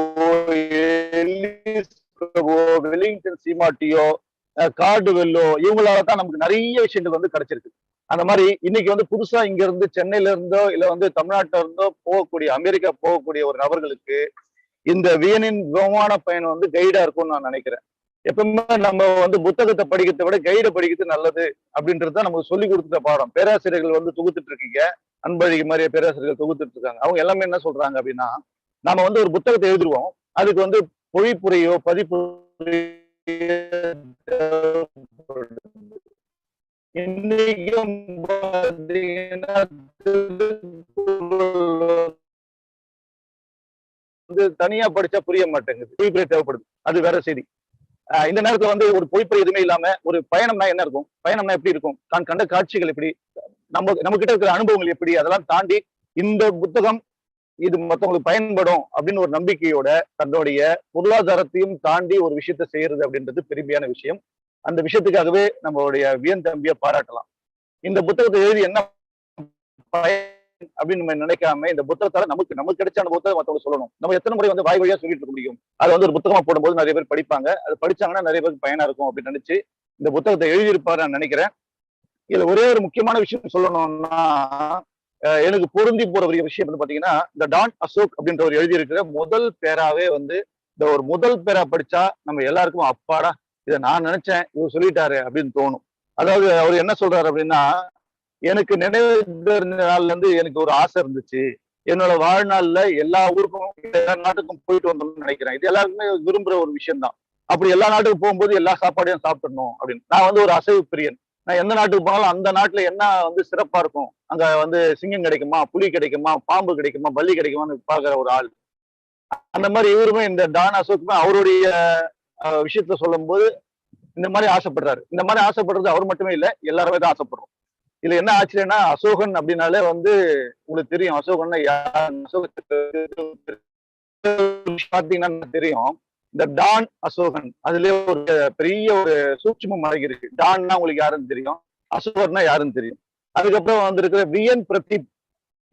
எல்லிஸ் பிரபு, வெலிங்டன் சீமாட்டியோ, கார்டு வெல்லோ, இவங்களால தான் நமக்கு நிறைய விஷயங்கள் வந்து கிடைச்சிருக்கு. அந்த மாதிரி இன்னைக்கு வந்து புதுசா இங்க இருந்து சென்னையில இருந்தோ இல்ல வந்து தமிழ்நாட்டில இருந்தோ போகக்கூடிய, அமெரிக்கா போகக்கூடிய ஒரு நபர்களுக்கு இந்த வியனின் விமான பயணம் வந்து கைடா இருக்கும்னு நான் நினைக்கிறேன். எப்பவுமே நம்ம வந்து புத்தகத்தை படிக்கிறதை விட கைடை படிக்கிறது நல்லது அப்படின்றது தான் நமக்கு சொல்லி கொடுத்துட்ட பாடம். பேராசிரியர்கள் வந்து தொகுத்துட்டு இருக்கீங்க, அன்பழகி மாதிரியே பேராசிரியர்கள் தொகுத்துட்டு இருக்காங்க. அவங்க எல்லாமே என்ன சொல்றாங்க அப்படின்னா, நாம வந்து ஒரு புத்தகத்தை எழுதுருவோம், அதுக்கு வந்து பொழிப்புரையோ பதிப்பு இன்னைக்கும் வந்து தனியா படிச்சா புரிய மாட்டேங்குது, பொழிப்புரை தேவைப்படுது, அது வேற செய்தி. இந்த நேரத்துல வந்து ஒரு பொழிப்புரை எதுவுமே இல்லாம ஒரு பயணம்னா என்ன இருக்கும், பயணம்னா எப்படி இருக்கும், தான் கண்ட காட்சிகள் எப்படி, நம்ம கிட்ட இருக்கிற அனுபவங்கள் எப்படி, அதெல்லாம் தாண்டி இந்த புத்தகம் இது மத்தவங்களுக்கு பயன்படும் அப்படின்னு ஒரு நம்பிக்கையோட தன்னுடைய பொருளாதாரத்தையும் தாண்டி ஒரு விஷயத்த செய்யறது அப்படின்றது பெருமையான விஷயம். அந்த விஷயத்துக்காகவே நம்மளுடைய வியன் தம்பியை பாராட்டலாம். இந்த புத்தகத்தை எழுதி என்ன பயன் அப்படின்னு நம்ம நினைக்காம, இந்த புத்தகத்தால நமக்கு கிடைச்ச அனுபவத்தை மத்தவங்க சொல்லணும். நம்ம எத்தனை முறை வந்து வாய் வழியா சொல்லிட்டு இருக்க முடியும்? அதை வந்து ஒரு புத்தகமா போடும்போது நிறைய பேர் படிப்பாங்க, அது படிச்சாங்கன்னா நிறைய பேருக்கு பயனா இருக்கும் அப்படின்னு நினைச்சு இந்த புத்தகத்தை எழுதியிருப்பாரு நான் நினைக்கிறேன். இதுல ஒரே ஒரு முக்கியமான விஷயம் சொல்லணும்னா, எனக்கு பொருந்தி போற ஒரு விஷயம் வந்து பாத்தீங்கன்னா, இந்த டான் அசோக் அப்படின்ற ஒரு எழுதியிருக்கிற முதல் பேராவே வந்து இந்த ஒரு முதல் பேரா படிச்சா நம்ம எல்லாருக்கும் அப்பாடா இதை நான் நினைச்சேன் இவர் சொல்லிட்டாரு அப்படின்னு தோணும். அதாவது அவர் என்ன சொல்றாரு அப்படின்னா, எனக்கு நினைவு தெரிஞ்ச நாள்ல இருந்து எனக்கு ஒரு ஆசை இருந்துச்சு, என்னோட வாழ்நாள்ல எல்லா ஊருக்கும் எல்லா நாட்டுக்கும் போயிட்டு வந்தோம்னு நினைக்கிறேன். இது எல்லாருக்குமே விரும்புற ஒரு விஷயம் தான். அப்படி எல்லா நாட்டுக்கும் போகும்போது எல்லா சாப்பாடையும் சாப்பிடணும் அப்படின்னு. நான் வந்து ஒரு அசைவு பிரியன். நான் எந்த நாட்டுக்கு போனாலும் அந்த நாட்டுல என்ன வந்து சிறப்பா இருக்கும், அங்க வந்து சிங்கம் கிடைக்குமா, புலி கிடைக்குமா, பாம்பு கிடைக்குமா, பல்லி கிடைக்குமான்னு பாக்குற ஒரு ஆள். அந்த மாதிரி இவருமே இந்த டான் அசோக்குமே அவருடைய விஷயத்துல சொல்லும் போது இந்த மாதிரி ஆசைப்படுறாரு. இந்த மாதிரி ஆசைப்படுறது அவர் மட்டுமே இல்ல, எல்லாருமே தான் ஆசைப்படுறோம். இதுல என்ன ஆச்சரியம்னா, அசோகன் அப்படின்னாலே வந்து உங்களுக்கு தெரியும் அசோகன்னா பாத்தீங்கன்னா தெரியும். இந்த டான் அசோகன் அதுலயே ஒரு பெரிய ஒரு சூட்சுமம் அடங்கி இருக்கு. டான்னா உங்களுக்கு யாருன்னு தெரியும், அசோகன்னா யாருன்னு தெரியும். அதுக்கப்புறம் வந்திருக்கிற வியன் பிரதீப்,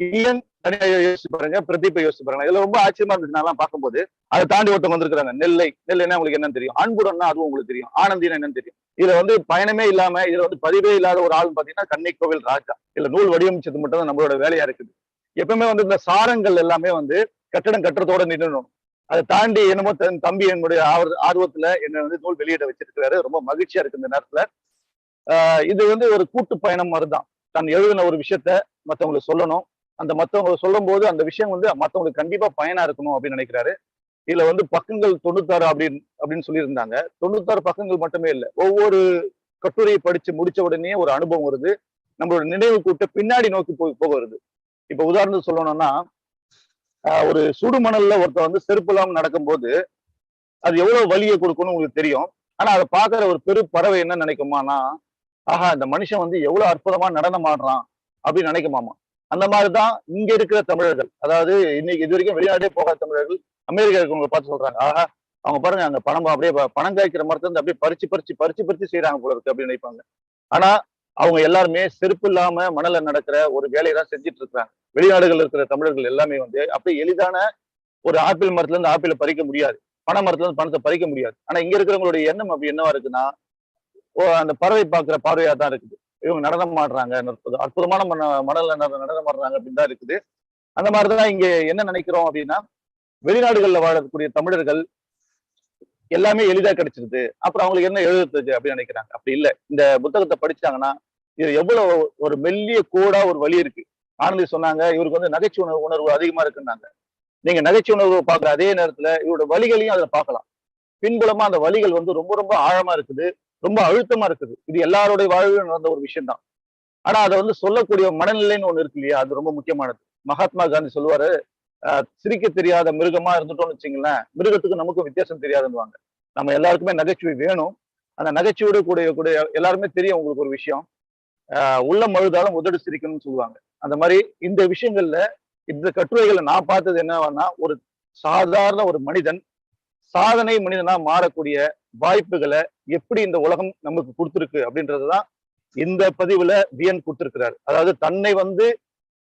வியன் தனியா யோசிச்சு பாருங்க, பிரதீப்பை யோசிச்சு பாருங்க. இதுல ரொம்ப ஆச்சரியமா இருந்துச்சு நான் பார்க்கும்போது. அதை தாண்டி ஒருத்தவங்க வந்திருக்காங்க, நெல்லைன்னா உங்களுக்கு என்னன்னு தெரியும், அன்புடன்னா அதுவும் உங்களுக்கு தெரியும், ஆனந்தினா என்னன்னு தெரியும். இதுல வந்து பயணமே இல்லாம இதுல வந்து பதிவே இல்லாத ஒரு ஆள் பாத்தீங்கன்னா கன்னிக்கோவில் ராஜா. இல்ல நூல் வடிவமைச்சது மட்டும் தான் நம்மளோட வேலையா இருக்குது. எப்பவுமே வந்து இந்த சாரங்கள் எல்லாமே வந்து கட்டடம் கட்டுறதோட நின்றுணும். அதை தாண்டி என்னமோ தம்பி என்னுடைய ஆர்வத்துல என்ன வந்து நூல் வெளியிட வச்சிருக்கிறாரு. ரொம்ப மகிழ்ச்சியா இருக்கு இந்த நேரத்துல. இது வந்து ஒரு கூட்டு பயணம் மாதிரிதான். தான் எழுதின ஒரு விஷயத்த மத்தவங்களுக்கு சொல்லணும், அந்த மத்தவங்க சொல்லும் போது அந்த விஷயம் வந்து மத்தவங்களுக்கு கண்டிப்பா பயனா இருக்கணும் அப்படின்னு நினைக்கிறாரு. இதுல வந்து பக்கங்கள் 96 அப்படின்னு சொல்லியிருந்தாங்க. 96 பக்கங்கள் மட்டுமே இல்லை, ஒவ்வொரு கட்டுரையை படிச்சு முடிச்ச உடனே ஒரு அனுபவம் வருது, நம்மளோட நினைவு கூட்ட பின்னாடி நோக்கி போக வருது. இப்ப உதாரணத்துக்கு சொல்லணும்னா, ஒரு சுடுமணல்ல ஒருத்தர் வந்து செருப்பு இல்லாம நடக்கும்போது அது எவ்வளவு வலியை கொடுக்கும்னு உங்களுக்கு தெரியும். ஆனா அதை பாக்குற ஒரு பெரு பறவை என்ன நினைக்குமானா, ஆஹா இந்த மனுஷன் வந்து எவ்வளவு அற்புதமா நடனம் ஆடுறான் அப்படின்னு நினைக்குமாமா. அந்த மாதிரிதான் இங்க இருக்கிற தமிழர்கள், அதாவது இன்னைக்கு இது வரைக்கும் வெளிநாட்டே போகாத தமிழர்கள் அமெரிக்கா இருக்கவங்களை பார்த்து சொல்றாங்க, ஆஹா அவங்க பாருங்க அந்த பணம் அப்படியே பணம் காய்க்கிற மரத்துல இருந்து அப்படியே பறிச்சு செய்யறாங்க போல இருக்கு அப்படின்னு நினைப்பாங்க. ஆனா அவங்க எல்லாருமே செருப்பு இல்லாம மணல நடக்கிற ஒரு வேலையை தான் செஞ்சுட்டு இருக்காங்க. வெளிநாடுகள் இருக்கிற தமிழர்கள் எல்லாமே வந்து அப்படியே எளிதான ஒரு ஆப்பிள் மரத்துல இருந்து ஆப்பிளை பறிக்க முடியாது, பனை மரத்துல இருந்து பணத்தை பறிக்க முடியாது. ஆனா இங்க இருக்கிறவங்களுடைய எண்ணம் அப்படி என்னவா இருக்குன்னா, அந்த பறவை பார்க்கிற பார்வையா தான் இருக்குது. இவங்க நடனம் ஆடுறாங்க, அற்புதமான மணல்ல நடனம் ஆடுறாங்க அப்படின்னு தான் இருக்குது. அந்த மாதிரிதான் இங்க என்ன நினைக்கிறோம் அப்படின்னா, வெளிநாடுகள்ல வாழக்கூடிய தமிழர்கள் எல்லாமே எளிதா கிடைச்சிருது, அப்புறம் அவங்களுக்கு என்ன எழுதுறதுக்கு அப்படின்னு நினைக்கிறாங்க. அப்படி இல்லை. இந்த புத்தகத்தை படிச்சாங்கன்னா இது எவ்வளவு ஒரு மெல்லிய கோடா ஒரு வழி இருக்கு. ஆனந்தி சொன்னாங்க இவருக்கு வந்து நகைச்சுவை உணர்வு அதிகமா இருக்குன்னாங்க. நீங்க நகைச்சுவை உணர்வு பார்க்குற அதே நேரத்துல இவரோட வலிகளையும் அதுல பார்க்கலாம். பின்புலமா அந்த வலிகள் வந்து ரொம்ப ரொம்ப ஆழமா இருக்குது, ரொம்ப அழுத்தமா இருக்குது. இது எல்லாருடைய வாழ்விலும் நடந்த ஒரு விஷயம் தான். ஆனா அதை வந்து சொல்லக்கூடிய மனநிலைன்னு ஒண்ணு இருக்கு இல்லையா, அது ரொம்ப முக்கியமானது. மகாத்மா காந்தி சொல்லுவாரு, சிரிக்க தெரியாத மிருகமா இருந்துட்டோம்னு வச்சுங்களேன், மிருகத்துக்கு நமக்கும் வித்தியாசம் தெரியாதுன்னுவாங்க. நம்ம எல்லாருக்குமே நகைச்சுவை வேணும். அந்த நகைச்சுவையோட கூடிய கூடிய எல்லாருமே தெரியும் உங்களுக்கு ஒரு விஷயம், உள்ளம் அழுதாலும் உதடு சிரிக்கணும்னு சொல்லுவாங்க. அந்த மாதிரி இந்த விஷயங்கள்ல இந்த கட்டுரைகளை நான் பார்த்தது என்னன்னா, ஒரு சாதாரண ஒரு மனிதன் சாதனை மனிதனா மாறக்கூடிய வாய்ப்புகளை எப்படி இந்த உலகம் நமக்கு கொடுத்திருக்கு அப்படின்றதுதான் இந்த பதிவுல வியன் கொடுத்திருக்கிறாரு. அதாவது தன்னை வந்து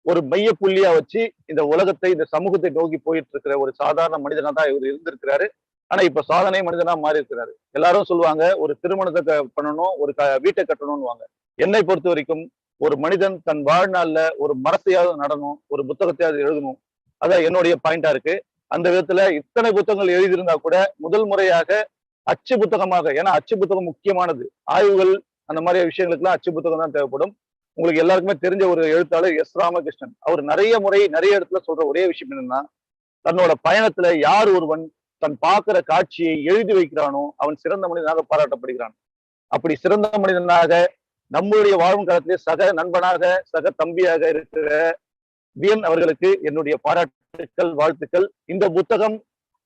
ஒரு மைய புள்ளியா வச்சு இந்த உலகத்தை இந்த சமூகத்தை நோக்கி போயிட்டு இருக்கிற ஒரு சாதாரண மனிதனா தான் இவர் இருந்திருக்கிறாரு. ஆனா இப்ப சாதனை மனிதனா மாறி இருக்கிறாரு. எல்லாரும் சொல்லுவாங்க ஒரு திருமணத்தை பண்ணணும், ஒரு வீட்டை கட்டணும்னுவாங்க. என்னை பொறுத்த வரைக்கும் ஒரு மனிதன் தன் வாழ்நாள்ல ஒரு மரத்தையாவது நடணும், ஒரு புத்தகத்தையாவது எழுதணும். அதான் என்னுடைய பாயிண்டா இருக்கு. அந்த விதத்துல இத்தனை புத்தகங்கள் எழுதியிருந்தா கூட முதல் முறையாக அச்சு புத்தகமாக, ஏன்னா அச்சு புத்தகம் முக்கியமானது. ஆய்வுகள் அந்த மாதிரி விஷயங்களுக்குலாம் அச்சு புத்தகம் தான் தேவைப்படும். உங்களுக்கு எல்லாருக்குமே தெரிஞ்ச ஒரு எழுத்தாளர் எஸ் ராமகிருஷ்ணன். அவர் நிறைய முறை நிறைய இடத்துல சொல்ற ஒரே விஷயம் என்னன்னா, தன்னோட பயணத்துல யார் ஒருவன் தன் பார்க்கிற காட்சியை எழுதி வைக்கிறானோ அவன் சிறந்த மனிதனாக பாராட்டப்படுகிறான். அப்படி சிறந்த மனிதனாக நம்மளுடைய வாழும் காலத்திலே சக நண்பனாக சக தம்பியாக இருக்கிற வியன் அவர்களுக்கு என்னுடைய பாராட்டுக்கள், வாழ்த்துக்கள். இந்த புத்தகம்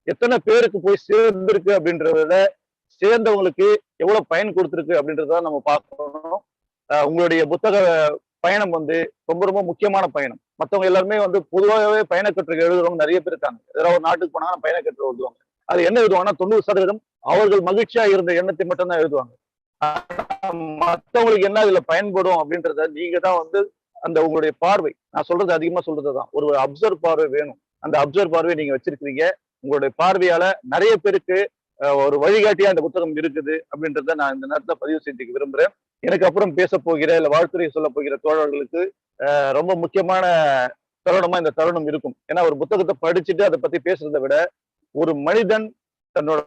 எத்தனை பேருக்கு போய் சேர்ந்திருக்கு அப்படின்றத, சேர்ந்தவங்களுக்கு எவ்வளவு பயன் கொடுத்திருக்கு அப்படின்றத நம்ம பார்க்கணும். உங்களுடைய புத்தக பயணம் வந்து ரொம்ப ரொம்ப முக்கியமான பயணம். மற்றவங்க எல்லாருமே வந்து பொதுவாகவே பயணக்கட்டுரை எழுதுறவங்க நிறைய பேர் இருக்காங்க. ஏதாவது ஒரு நாட்டுக்கு போனாங்கன்னா பயணக்கட்டுரை எழுதுவாங்க. அது என்ன எழுதுவாங்கன்னா 90% அவர்கள் மகிழ்ச்சியா இருந்த எண்ணத்தை மட்டும் தான் எழுதுவாங்க. மற்றவங்களுக்கு என்ன இதுல பயன்படும் அப்படின்றத நீங்க தான் வந்து அந்த உங்களுடைய பார்வை, நான் சொல்றது அதிகமா சொல்றதுதான், ஒரு அப்சர்வ் பார்வை வேணும். அந்த அப்சர்வ் பார்வை நீங்க வச்சிருக்கீங்க. உங்களுடைய பார்வையால நிறைய பேருக்கு ஒரு வழிகாட்டியா அந்த புத்தகம் இருக்குது அப்படின்றத நான் இந்த நேரத்துல பதிவு செஞ்சுக்க விரும்புறேன். எனக்கு அப்புறம் பேச போகிற இல்ல வாழ்த்துறை சொல்ல போகிற தோழர்களுக்கு ரொம்ப முக்கியமான தருணமா இந்த தருணம் இருக்கும். ஏன்னா ஒரு புத்தகத்தை படிச்சுட்டு அதை பத்தி பேசுறதை விட ஒரு மனிதன் தன்னோட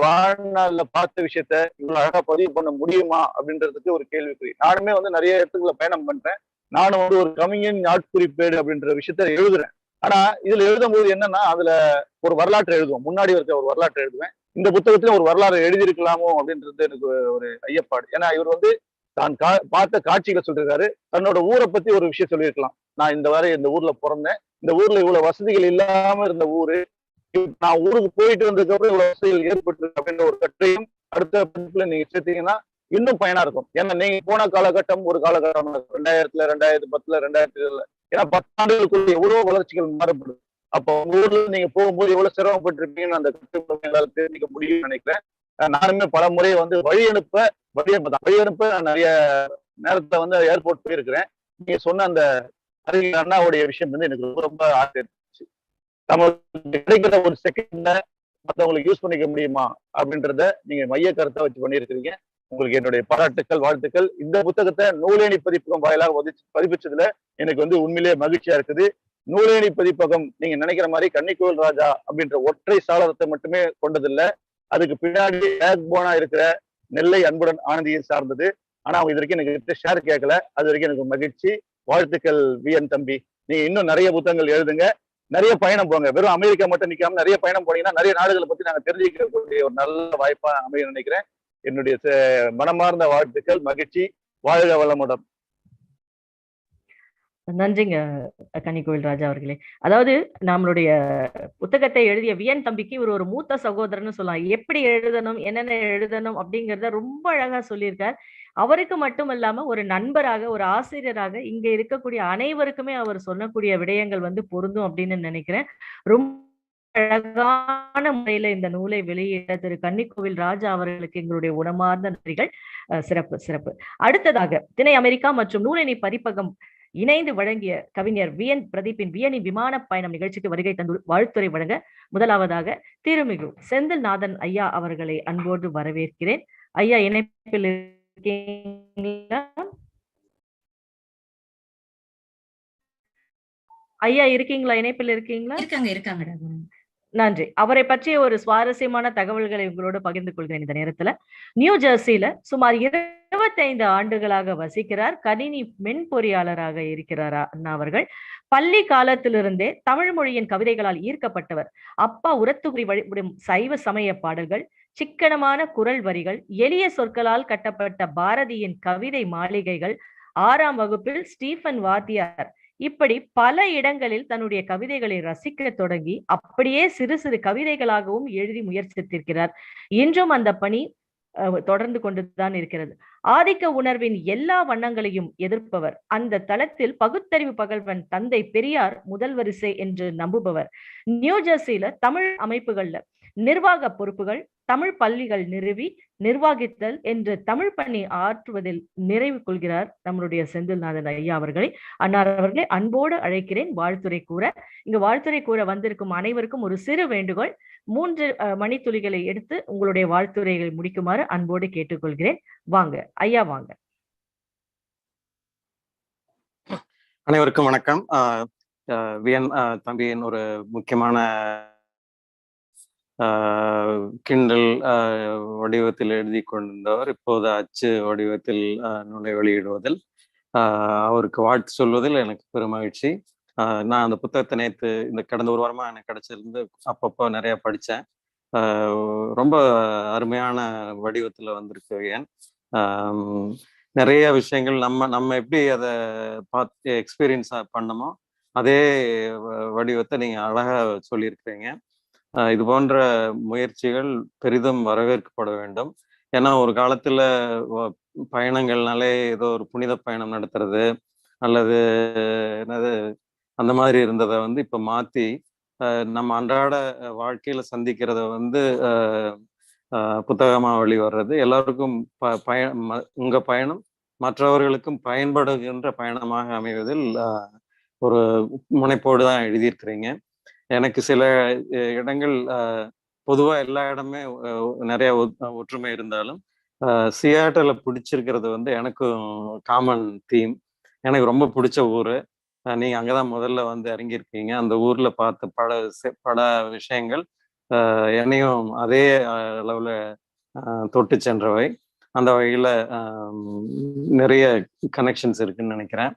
வாழ்நாள்ல பார்த்த விஷயத்த இவ்வளவு அழகா பதிவு பண்ண முடியுமா அப்படின்றதுக்கு ஒரு கேள்விக்குறி. நானுமே வந்து நிறைய இடத்துக்குள்ள பயணம் பண்றேன். நானும் வந்து ஒரு கவிஞன் நாட்குறிப்பேடு அப்படின்ற விஷயத்த எழுதுறேன். ஆனா இதுல எழுதும் போது என்னன்னா, அதுல ஒரு வரலாற்று எழுதுவோம், முன்னாடி இருக்க ஒரு வரலாற்று எழுதுவேன். இந்த புத்தகத்துல ஒரு வரலாறு எழுதியிருக்கலாமோ அப்படின்றது எனக்கு ஒரு ஐயப்பாடு. ஏன்னா இவர் வந்து தான் பார்த்த காட்சிகளை சொல்லியிருக்காரு. தன்னோட ஊரை பத்தி ஒரு விஷயம் சொல்லியிருக்கலாம். நான் இந்த ஊர்ல பிறந்தேன், இந்த ஊர்ல இவ்வளவு வசதிகள் இல்லாம இருந்த ஊரு, நான் ஊருக்கு போயிட்டு வந்ததுக்கு அப்புறம் இவ்வளவு வசதிகள் ஏற்பட்டு அப்படின்ற ஒரு கட்டையும் அடுத்த பதிப்புல நீங்க சேர்த்தீங்கன்னா இன்னும் பயனா இருக்கும். ஏன்னா நீங்க போன காலகட்டம் ஒரு காலகட்டம் 2000, 2010, 2007, ஏன்னா 10 ஆண்டுகளுக்குள்ள எவ்வளவு வளர்ச்சிகள் மாறுபடுது. அப்போ உங்க ஊர்ல நீங்க போகும்போது எவ்வளவு சிரமப்பட்டு இருப்பீங்கன்னு அந்த கட்டுரை தெரிஞ்சுக்க முடியும்னு நினைக்கிறேன். நானுமே பல முறை வந்து வழி அனுப்ப நான் நிறைய நேரத்தை வந்து ஏர்போர்ட் போயிருக்கிறேன். நீங்க சொன்ன அந்த அறிஞர் அண்ணாவுடைய விஷயம் வந்து எனக்கு ரொம்ப ரொம்ப ஆசை இருந்துச்சு. நமக்கு கிடைக்கிற ஒரு செகண்ட மற்றவங்களுக்கு யூஸ் பண்ணிக்க முடியுமா அப்படின்றத நீங்க மைய கருத்தை வச்சு பண்ணியிருக்கிறீங்க. உங்களுக்கு என்னுடைய பாராட்டுக்கள், வாழ்த்துக்கள். இந்த புத்தகத்தை நூலேணி பதிப்பகம் வாயிலாக பதிப்பிச்சதுல எனக்கு வந்து உண்மையிலேயே மகிழ்ச்சியா இருக்குது. நூலேணி பதிப்பகம் நீங்க நினைக்கிற மாதிரி கன்னிக்கோவில் ராஜா அப்படின்ற ஒற்றை சாளரத்தை மட்டுமே கொண்டதில்லை. அதுக்கு பின்னாடி பேக் போனா இருக்கிற நெல்லை அன்புடன் ஆனந்தியை சார்ந்தது. ஆனா அவங்க இது வரைக்கும் எனக்கு ஷேர் கேட்கல. அது வரைக்கும் எனக்கு மகிழ்ச்சி. வாழ்த்துக்கள் விஎன் தம்பி. நீங்க இன்னும் நிறைய புத்தகங்கள் எழுதுங்க, நிறைய பயணம் போங்க. வெறும் அமெரிக்கா மட்டும் நிக்காம நிறைய பயணம் போனீங்கன்னா நிறைய நாடுகளை பத்தி நாங்க தெரிஞ்சுக்கக்கூடிய ஒரு நல்ல வாய்ப்பா அமைய நினைக்கிறேன். என்னுடைய மனமார்ந்த வாழ்த்துக்கள், மகிழ்ச்சி. வாழ்க வளமுடன். நன்றிங்க கன்னிக்கோவில் ராஜா அவர்களே. அதாவது நம்மளுடைய புத்தகத்தை எழுதிய வியன் தம்பிக்கு இவர் ஒரு மூத்த சகோதரன்னு சொல்லலாம். எப்படி எழுதணும், என்னென்ன எழுதணும் அப்படிங்கறத ரொம்ப அழகா சொல்லியிருக்கார். அவருக்கு மட்டும் இல்லாம ஒரு நண்பராக, ஒரு ஆசிரியராக இங்க இருக்கக்கூடிய அனைவருக்குமே அவர் சொல்லக்கூடிய விடயங்கள் வந்து பொருந்தும் அப்படின்னு நினைக்கிறேன். ரொம்ப அழகான முறையில இந்த நூலை வெளியிட்ட திரு கன்னிக்கோவில் ராஜா அவர்களுக்கு எங்களுடைய உணமார்ந்த நன்றிகள். சிறப்பு சிறப்பு. அடுத்ததாக திணை அமெரிக்கா மற்றும் நூலேணி பதிப்பகம் இணைந்து வழங்கிய கவிஞர் வியன் பிரதீப்பின் வியனின் விமான பயணம் நிகழ்ச்சிக்கு வருகை தந்து வாழ்த்துரை வழங்க முதலாவதாக திருமிகு செந்தில் நாதன் ஐயா அவர்களை அன்போடு வரவேற்கிறேன். ஐயா இணைப்பில் இருக்கீங்களா? ஐயா இருக்கீங்களா? இணைப்பில் இருக்கீங்களா? இருக்காங்க. நன்றி. அவரை பற்றிய ஒரு சுவாரஸ்யமான தகவல்களை உங்களோடு பகிர்ந்து கொள்கிறேன் இந்த நேரத்துல. நியூ ஜெர்சியில சுமார் 25 ஆண்டுகளாக வசிக்கிறார். கணினி மென்பொறியாளராக இருக்கிறார் அண்ணா அவர்கள். பள்ளி காலத்திலிருந்தே தமிழ் மொழியின் கவிதைகளால் ஈர்க்கப்பட்டவர். அப்பா உரத்துக்குறி வழிபடும் சைவ சமய பாடல்கள், சிக்கனமான குரல் வரிகள், எளிய சொற்களால் கட்டப்பட்ட பாரதியின் கவிதை மாளிகைகள், 6ஆம் வகுப்பில் ஸ்டீஃபன் வாத்தியார், இப்படி பல இடங்களில் தன்னுடைய கவிதைகளை ரசிக்க தொடங்கி அப்படியே சிறு சிறு கவிதைகளாகவும் எழுதி முயற்சித்திருக்கிறார். இன்றும் அந்த பணி தொடர்ந்து கொண்டுதான் இருக்கிறது. ஆதிக்க உணர்வின் எல்லா வண்ணங்களையும் எதிர்ப்பவர். அந்த தளத்தில் பகுத்தறிவு பகல்வன் தந்தை பெரியார் முதல் வரிசை என்று நம்புபவர். நியூ ஜெர்சியில தமிழ் அமைப்புகள்ல நிர்வாக பொறுப்புகள், தமிழ் பள்ளிகள் நிறுவி நிர்வாகித்தல் என்று தமிழ் பணி ஆற்றுவதில் நிறைவு கொள்கிறார் நம்மளுடைய செந்தில்நாதன் ஐயா அவர்களை. அன்னார் அவர்களை அன்போடு அழைக்கிறேன் வாழ்த்துரை கூற. இங்கு வாழ்த்துரை கூற வந்திருக்கும் அனைவருக்கும் ஒரு சிறு வேண்டுகோள், 3 மணித்துளிகளை எடுத்து உங்களுடைய வாழ்த்துரைகளை முடிக்குமாறு அன்போடு கேட்டுக்கொள்கிறேன். வாங்க ஐயா, வாங்க. அனைவருக்கும் வணக்கம். விஎன் தம்பியின் ஒரு முக்கியமான கிண்டல் வடிவத்தில் எழுதி கொண்டிருந்தவர் இப்போது அச்சு வடிவத்தில் நூலை வெளியிடுவதில் அவருக்கு வாழ்த்து சொல்வதில் எனக்கு பெரும் மகிழ்ச்சி. நான் அந்த புத்தகத்தை நேற்று இந்த கடந்த ஒரு வாரமா எனக்கு கிடைச்சிருந்து அப்பப்போ நிறைய படித்தேன். ரொம்ப அருமையான வடிவத்தில் வந்திருக்கு ஏன். நிறைய விஷயங்கள் நம்ம எப்படி அதை பார்த்து எக்ஸ்பீரியன்ஸ் பண்ணமோ அதே வடிவத்தை நீங்கள் அழகாக சொல்லியிருக்கிறீங்க. இது போன்ற முயற்சிகள் பெரிதும் வரவேற்கப்பட வேண்டும். ஏன்னா ஒரு காலத்துல பயணங்கள்னாலே ஏதோ ஒரு புனித பயணம் நடத்துறது அல்லது என்னது அந்த மாதிரி இருந்ததை வந்து இப்ப மாத்தி நம்ம அன்றாட வாழ்க்கையில சந்திக்கிறத வந்து புத்தகமா வெளிவர்றது எல்லாருக்கும் உங்க பயணம் மற்றவர்களுக்கும் பயன்படுகின்ற பயணமாக அமைவதில் ஒரு முனைப்போடு தான் எழுதியிருக்கிறீங்க. எனக்கு சில இடங்கள் பொதுவா எல்லா இடமே நிறைய ஒற்றுமை இருந்தாலும் சியாட்டல பிடிச்சிருக்கிறது வந்து எனக்கும் காமன் தீம். எனக்கு ரொம்ப பிடிச்ச ஊர். நீங்க அங்கதான் முதல்ல வந்து இறங்கியிருக்கீங்க. அந்த ஊர்ல பார்த்த பல விஷயங்கள் என்னையும் அதே அளவுல தொட்டு சென்றவை. அந்த வகையில நிறைய கனெக்ஷன்ஸ் இருக்குன்னு நினைக்கிறேன்.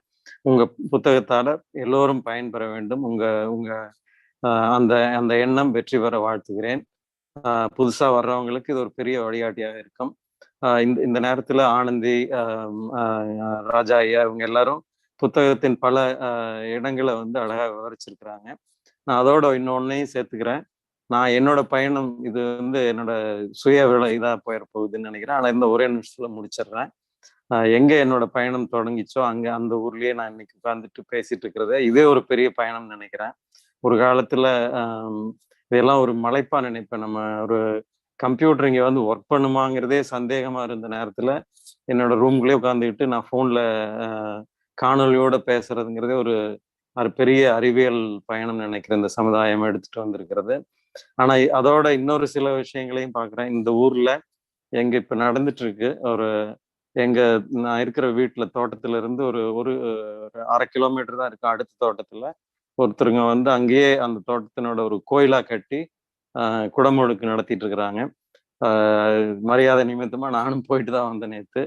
உங்க புத்தகத்தால எல்லோரும் பயன்பெற வேண்டும். உங்க அந்த அந்த எண்ணம் வெற்றி பெற வாழ்த்துகிறேன். புதுசா வர்றவங்களுக்கு இது ஒரு பெரிய வழிகாட்டியாக இருக்கும். இந்த நேரத்துல ஆனந்தி, ராஜா ஐயா இவங்க எல்லாரும் புத்தகத்தின் பல இடங்களை வந்து அழகா விவரிச்சிருக்கிறாங்க. நான் அதோட இன்னொன்னையும் சேர்த்துக்கிறேன். நான் என்னோட பயணம் இது வந்து என்னோட சுய இதா போயிட போகுதுன்னு நினைக்கிறேன். ஆனா இந்த ஒரே நிமிஷத்துல முடிச்சிடுறேன். எங்க என்னோட பயணம் தொடங்கிச்சோ அங்க அந்த ஊர்லயே நான் இன்னைக்கு உட்கார்ந்துட்டு பேசிட்டு இருக்கிறத இதே ஒரு பெரிய பயணம்னு நினைக்கிறேன். ஒரு காலத்துல இதெல்லாம் ஒரு மலைப்பா நினைப்பேன். நம்ம ஒரு கம்ப்யூட்டர் இங்க வந்து ஒர்க் பண்ணுமாங்கிறதே சந்தேகமா இருந்த நேரத்துல என்னோட ரூம்குள்ளே உட்காந்துக்கிட்டு நான் போன்ல காணொலியோட பேசுறதுங்கிறதே ஒரு பெரிய அறிவியல் பயணம் நினைக்கிறேன் இந்த சமுதாயம் எடுத்துட்டு வந்திருக்கிறது. ஆனா அதோட இன்னொரு சில விஷயங்களையும் பாக்குறேன். இந்த ஊர்ல எங்க இப்ப நடந்துட்டு இருக்கு நான் இருக்கிற வீட்டுல தோட்டத்துல இருந்து ஒரு 1/2 கிலோமீட்டர் தான் இருக்கு. அடுத்த தோட்டத்துல ஒருத்தருங்க வந்து அங்கேயே அந்த தோட்டத்தினோட ஒரு கோயிலா கட்டி குடமுழுக்கு நடத்திட்டு இருக்கிறாங்க. மரியாதை நிமித்தமா நானும் போயிட்டு தான் வந்தேன் நேற்று.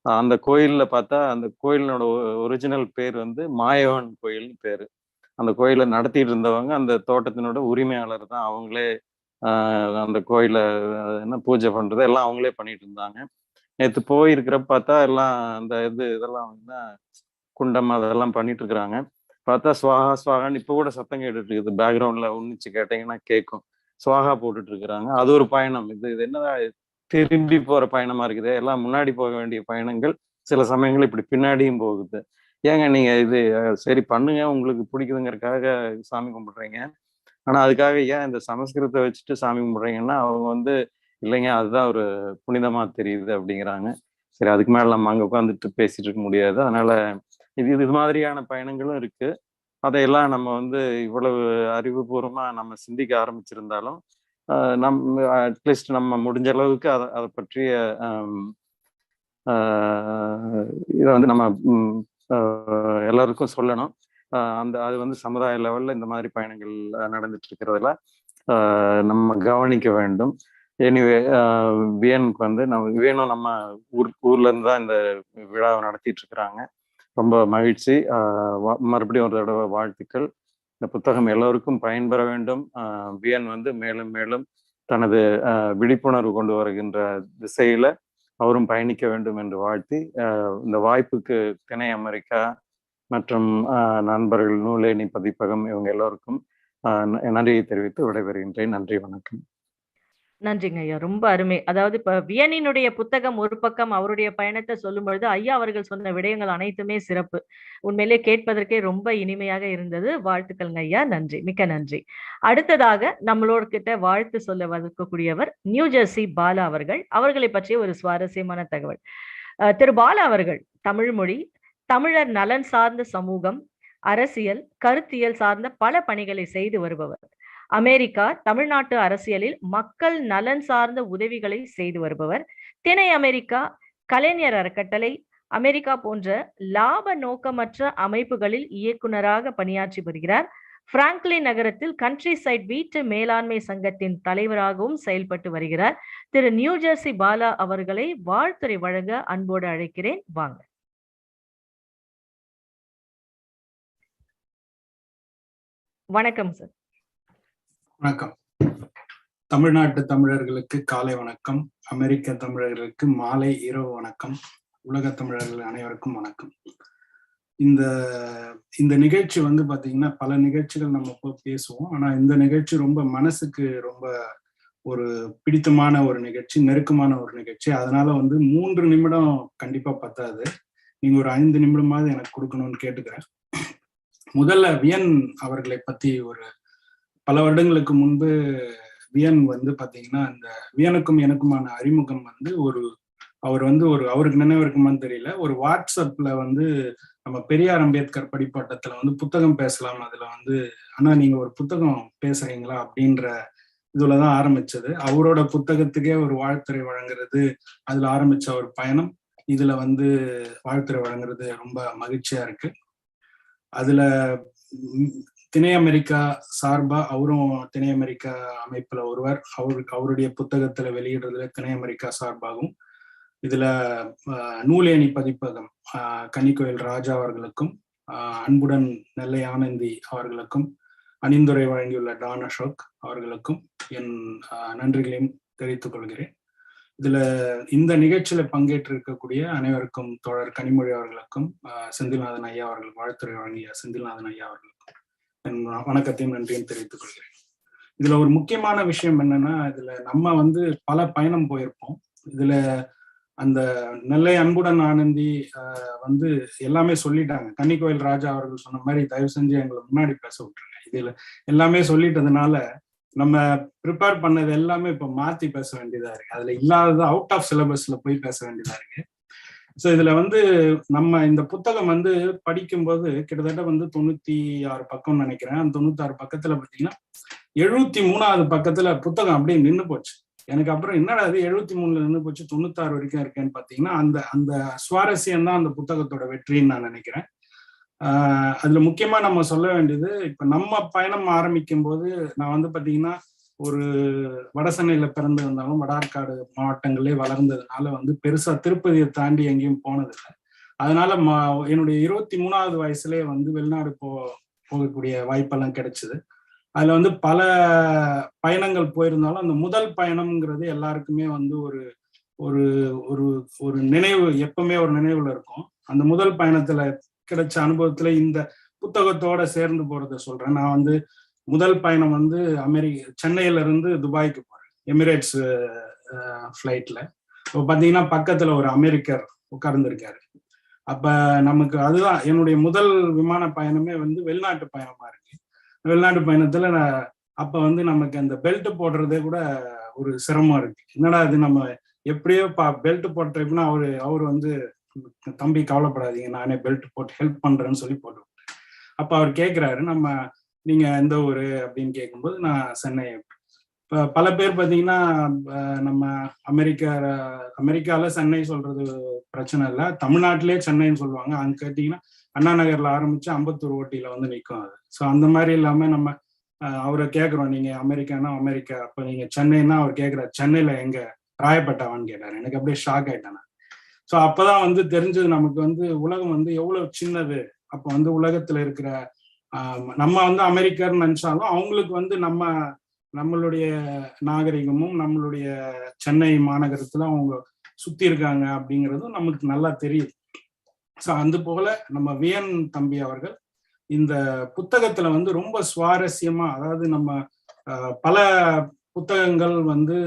அந்த கோயில்ல பார்த்தா அந்த கோயிலோட ஒரிஜினல் பேர் வந்து மாயவன் கோயில் பேரு. அந்த கோயிலை நடத்திட்டு இருந்தவங்க அந்த தோட்டத்தினோட உரிமையாளர் தான். அவங்களே அந்த கோயிலை என்ன பூஜை பண்றது எல்லாம் அவங்களே பண்ணிட்டு இருந்தாங்க. நேற்று போயிருக்கிறப்ப பார்த்தா எல்லாம் அந்த இதெல்லாம் வந்து குண்டம் அதெல்லாம் பண்ணிட்டு இருக்கிறாங்க. பார்த்தா சுவாகா சுவாகான்னு இப்ப கூட சத்தம் கேட்டுட்டு இருக்குது. பேக்ரவுண்ட்ல உன்னிச்சு கேட்டீங்கன்னா கேட்கும். சுவாகா போட்டுட்டு இருக்கிறாங்க. அது ஒரு பயணம். இது என்னடா திரும்பி போற பயணமா இருக்குது. எல்லாம் முன்னாடி போக வேண்டிய பயணங்கள் சில சமயங்கள் இப்படி பின்னாடியும் போகுது. ஏங்க நீங்க இது சரி பண்ணுங்க, உங்களுக்கு பிடிக்குதுங்கிறதுக்காக சாமி கும்பிடுறீங்க. ஆனா அதுக்காக ஏன் இந்த சமஸ்கிருதத்தை வச்சுட்டு சாமி கும்பிடுறீங்கன்னா அவங்க வந்து இல்லைங்க அதுதான் ஒரு புனிதமா தெரியுது அப்படிங்கிறாங்க. சரி அதுக்கு மேல நம்ம அங்க உட்காந்துட்டு பேசிட்டு இருக்க முடியாது. அதனால இது மாதிரியான பயணங்களும் இருக்கு. அதையெல்லாம் நம்ம வந்து இவ்வளவு அறிவுபூர்வமா நம்ம சிந்திக்க ஆரம்பிச்சிருந்தாலும் அட்லீஸ்ட் நம்ம முடிஞ்ச அளவுக்கு அதை பற்றிய இதை வந்து நம்ம எல்லாருக்கும் சொல்லணும். அது வந்து சமுதாய லெவல்ல இந்த மாதிரி பயணங்கள் நடந்துட்டு இருக்கிறதுல நம்ம கவனிக்க வேண்டும். எனிவே வியனுக்கு வந்து வியனும் நம்ம ஊர்ல இருந்து தான் இந்த விழாவை நடத்திட்டு இருக்கிறாங்க. ரொம்ப மகிழ்ச்சி. மறுபடியும் ஒரு தடவை வாழ்த்துக்கள். இந்த புத்தகம் எல்லோருக்கும் பயன்பெற வேண்டும். வியன் வந்து மேலும் மேலும் தனது விழிப்புணர்வு கொண்டு வருகின்ற திசையில அவரும் பயணிக்க வேண்டும் என்று வாழ்த்தி, இந்த வாய்ப்புக்கு திணை அமெரிக்கா மற்றும் நண்பர்கள், நூலேணி பதிப்பகம் இவங்க எல்லோருக்கும் நன்றியை தெரிவித்து விடைபெறுகின்றேன். நன்றி, வணக்கம். நன்றிங்க ஐயா, ரொம்ப அருமை. அதாவது இப்ப வியனினுடைய புத்தகம் ஒரு பக்கம் அவருடைய பயணத்தை சொல்லும் பொழுது ஐயா அவர்கள் சொன்ன விடயங்கள் அனைத்துமே சிறப்பு. உண்மையிலே கேட்பதற்கே ரொம்ப இனிமையாக இருந்தது. வாழ்த்துக்கள்ங்க ஐயா, நன்றி, மிக்க நன்றி. அடுத்ததாக நம்மளோட கிட்ட வாழ்த்து சொல்ல வந்திருக்கக்கூடியவர் நியூ ஜெர்சி பாலா அவர்கள். அவர்களை பற்றிய ஒரு சுவாரஸ்யமான தகவல். திரு பாலா அவர்கள் தமிழ் மொழி, தமிழர் நலன் சார்ந்த சமூகம், அரசியல், கருத்தியல் சார்ந்த பல பணிகளை செய்து வருபவர். அமெரிக்கா, தமிழ்நாட்டு அரசியலில் மக்கள் நலன் சார்ந்த உதவிகளை செய்து வருபவர். திணை அமெரிக்கா, கலைஞர் அறக்கட்டளை, அமெரிக்கா போன்ற லாப நோக்கமற்ற அமைப்புகளில் இயக்குநராக பணியாற்றி வருகிறார். பிராங்க்லின் நகரத்தில் கண்ட்ரி சைட் வீட்டு மேலாண்மை சங்கத்தின் தலைவராகவும் செயல்பட்டு வருகிறார். திரு நியூ ஜெர்சி பாலா அவர்களை வாழ்த்துரை வழங்க அன்போடு அழைக்கிறேன். வாங்க. வணக்கம் சார். வணக்கம். தமிழ்நாட்டு தமிழர்களுக்கு காலை வணக்கம், அமெரிக்க தமிழர்களுக்கு மாலை இரவு வணக்கம், உலக தமிழர்கள் அனைவருக்கும் வணக்கம். இந்த நிகழ்ச்சி வந்து பாத்தீங்கன்னா பல நிகழ்ச்சிகள் நம்ம பேசுவோம். ஆனா இந்த நிகழ்ச்சி ரொம்ப மனசுக்கு ரொம்ப ஒரு பிடித்தமான ஒரு நிகழ்ச்சி, நெருக்கமான ஒரு நிகழ்ச்சி. அதனால வந்து 3 நிமிடம் கண்டிப்பா பத்தாது. நீங்க ஒரு 5 நிமிடமாவது எனக்கு கொடுக்கணும்னு கேட்டுக்கிறேன். முதல்ல வியன் அவர்களை பத்தி ஒரு பல வருடங்களுக்கு முன்பு வியன் வந்து பாத்தீங்கன்னா இந்த வியனுக்கும் எனக்குமான அறிமுகம் வந்து அவர் வந்து அவருக்கு நினைவு இருக்குமான்னு தெரியல, ஒரு வாட்ஸ்அப்ல வந்து நம்ம பெரியார் அம்பேத்கர் படிப்பாட்டத்துல வந்து புத்தகம் பேசலாம், அதுல வந்து ஆனா நீங்க ஒரு புத்தகம் பேசுறீங்களா அப்படின்ற இதுலதான் ஆரம்பிச்சது. அவரோட புத்தகத்துக்கே ஒரு வாழ்த்துரை வழங்குறது, அதுல ஆரம்பிச்ச ஒரு பயணம் இதுல வந்து வாழ்த்துரை வழங்குறது ரொம்ப மகிழ்ச்சியா இருக்கு. அதுல திணை அமெரிக்கா சார்பா அவரும் திணை அமெரிக்கா அமைப்புல ஒருவர், அவருடைய புத்தகத்துல வெளியிடுறதுல திணை அமெரிக்கா சார்பாகவும், இதுல நூலேணி பதிப்பகம் கனிக்கோயில் ராஜா அவர்களுக்கும், அன்புடன் நெல்லை ஆனந்தி அவர்களுக்கும், அணிந்துரை வழங்கியுள்ள டான் அசோக் அவர்களுக்கும் என் நன்றிகளையும் தெரிவித்துக் கொள்கிறேன். இதுல இந்த நிகழ்ச்சியில பங்கேற்று இருக்கக்கூடிய அனைவருக்கும், தோழர் கனிமொழி அவர்களுக்கும், செந்தில்நாதன் ஐயா அவர்கள் வாழ்த்துரை வழங்கிய செந்தில்நாதன் ஐயா அவர்களுக்கும் என் வணக்கத்தையும் நன்றியும் தெரிவித்துக் கொள்கிறேன். இதுல ஒரு முக்கியமான விஷயம் என்னன்னா, இதுல நம்ம வந்து பல பயணம் போயிருப்போம். இதுல அந்த நெல்லை அன்புடன் ஆனந்தி வந்து எல்லாமே சொல்லிட்டாங்க. கன்னிக்கோயில் ராஜா அவர்கள் சொன்ன மாதிரி தயவு செஞ்சு எங்களை முன்னாடி பேச விட்டுருங்க. இதுல எல்லாமே சொல்லிட்டதுனால நம்ம ப்ரிப்பேர் பண்ணது எல்லாமே இப்ப மாத்தி பேச வேண்டியதா இருக்கு. அதுல இல்லாதது அவுட் ஆஃப் சிலபஸ்ல போய் பேச வேண்டியதா இருக்கு. ஸோ இதுல வந்து நம்ம இந்த புத்தகம் வந்து படிக்கும்போது கிட்டத்தட்ட வந்து 96 பக்கம் நினைக்கிறேன். அந்த 96 பக்கத்துல பாத்தீங்கன்னா 73வது பக்கத்துல புத்தகம் அப்படியே நின்று போச்சு. எனக்கு அப்புறம் என்னடா அது 73ல நின்று போச்சு 96 வரைக்கும் இருக்கேன்னு பாத்தீங்கன்னா அந்த சுவாரஸ்யம் தான் அந்த புத்தகத்தோட வெற்றின்னு நான் நினைக்கிறேன். அதுல முக்கியமா நம்ம சொல்ல வேண்டியது, இப்ப நம்ம பயணம் ஆரம்பிக்கும் போது நான் வந்து பாத்தீங்கன்னா ஒரு வடசென்னையில பிறந்து இருந்தாலும் வடார்காடு மாவட்டங்களே வளர்ந்ததுனால வந்து பெருசா திருப்பதியை தாண்டி எங்கேயும் போனதில்லை. அதனால என்னுடைய 23வது வயசுலயே வந்து வெளிநாடு போகக்கூடிய வாய்ப்பெல்லாம் கிடைச்சது. அதுல வந்து பல பயணங்கள் போயிருந்தாலும் அந்த முதல் பயணம்ங்கிறது எல்லாருக்குமே வந்து ஒரு ஒரு ஒரு ஒரு நினைவு, எப்பவுமே ஒரு நினைவுல இருக்கும். அந்த முதல் பயணத்துல கிடைச்ச அனுபவத்துல இந்த புத்தகத்தோட சேர்ந்து போறத சொல்றேன். நான் வந்து முதல் பயணம் வந்து சென்னையில இருந்து துபாய்க்கு போறேன், எமிரேட்ஸ் ஃபிளைட்ல. இப்போ பாத்தீங்கன்னா பக்கத்துல ஒரு அமெரிக்கர் உட்கார்ந்துருக்காரு. அப்ப நமக்கு அதுதான் என்னுடைய முதல் விமான பயணமே வந்து வெளிநாட்டு பயணமா இருக்கு. வெளிநாட்டு பயணத்துல அப்ப வந்து நமக்கு அந்த பெல்ட் போடுறதே கூட ஒரு சிரமம் இருக்கு. என்னடா இது நம்ம எப்படியோ பெல்ட் போட்டுருக்குன்னா அவரு வந்து தம்பி கவலைப்படாதீங்க, நானே பெல்ட் போட்டு ஹெல்ப் பண்றேன்னு சொல்லி போட்டு விட்டேன். அப்ப அவர் கேட்கிறாரு, நீங்க எந்த ஊரு அப்படின்னு கேட்கும்போது நான் சென்னை. இப்ப பல பேர் பாத்தீங்கன்னா நம்ம அமெரிக்கால சென்னை சொல்றது பிரச்சனை இல்லை, தமிழ்நாட்டிலே சென்னைன்னு சொல்லுவாங்க. அங்க கேட்டீங்கன்னா அண்ணா நகர்ல ஆரம்பிச்சு அம்பத்தூர் ஓட்டியில வந்து நிற்கும் அது. ஸோ அந்த மாதிரி இல்லாம நம்ம அவரை கேட்குறோம், நீங்க அமெரிக்கானா அமெரிக்கா, அப்ப நீங்க சென்னைன்னா அவர் கேட்கிறார், சென்னையில எங்க ராயப்பட்டாவான்னு கேட்டார். எனக்கு அப்படியே ஷாக் ஆயிட்டேன். ஸோ அப்பதான் வந்து தெரிஞ்சது நமக்கு வந்து உலகம் வந்து எவ்வளவு சின்னது. அப்போ வந்து உலகத்துல இருக்கிற நம்ம வந்து அமெரிக்கர்னு நினைச்சாலும் அவங்களுக்கு வந்து நம்மளுடைய நாகரிகமும் நம்மளுடைய சென்னை மாநகரத்துல அவங்க சுத்தி இருக்காங்க அப்படிங்கிறதும் நமக்கு நல்லா தெரியுது. ஸோ அது போல நம்ம வியன் தம்பி அவர்கள் இந்த புத்தகத்துல வந்து ரொம்ப சுவாரஸ்யமா, அதாவது நம்ம பல புத்தகங்கள் வந்து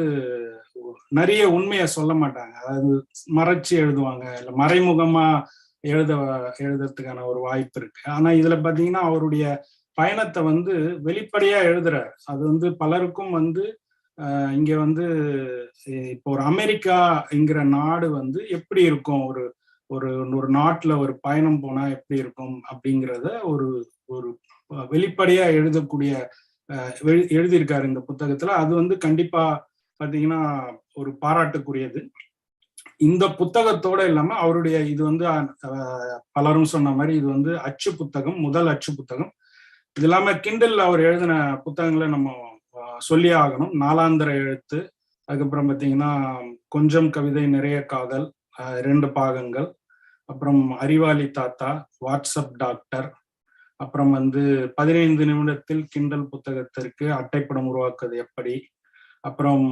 நிறைய உண்மையை சொல்ல மாட்டாங்க, அதாவது மறைச்சு எழுதுவாங்க, இல்லை மறைமுகமா எழுதுறதுக்கான ஒரு வாய்ப்பு இருக்கு. ஆனா இதுல பாத்தீங்கன்னா அவருடைய பயணத்தை வந்து வெளிப்படையா எழுதுறாரு. அது வந்து பலருக்கும் வந்து இங்க வந்து இப்போ ஒரு அமெரிக்காங்கிற நாடு வந்து எப்படி இருக்கும், ஒரு ஒரு ஒரு நாட்டுல ஒரு பயணம் போனா எப்படி இருக்கும் அப்படிங்கிறத ஒரு ஒரு வெளிப்படையா எழுதக்கூடிய எழுதியிருக்காரு இந்த புத்தகத்துல. அது வந்து கண்டிப்பா பாத்தீங்கன்னா ஒரு பாராட்டுக்குரியது. இந்த புத்தகத்தோட இல்லாம அவருடைய இது வந்து பலரும் சொன்ன மாதிரி இது வந்து அச்சு புத்தகம், முதல் அச்சு புத்தகம். இது இல்லாம கிண்டல் அவர் எழுதின புத்தகங்களை நம்ம சொல்லியே ஆகணும். நாலாந்தர எழுத்து, அதுக்கப்புறம் பாத்தீங்கன்னா கொஞ்சம் கவிதை நிறைய காதல் 2 பாகங்கள், அப்புறம் அறிவாளி தாத்தா, வாட்ஸ்அப் டாக்டர், அப்புறம் வந்து 15 நிமிடத்தில் கிண்டல் புத்தகத்திற்கு அட்டைப்படம் உருவாக்குவது எப்படி, அப்புறம்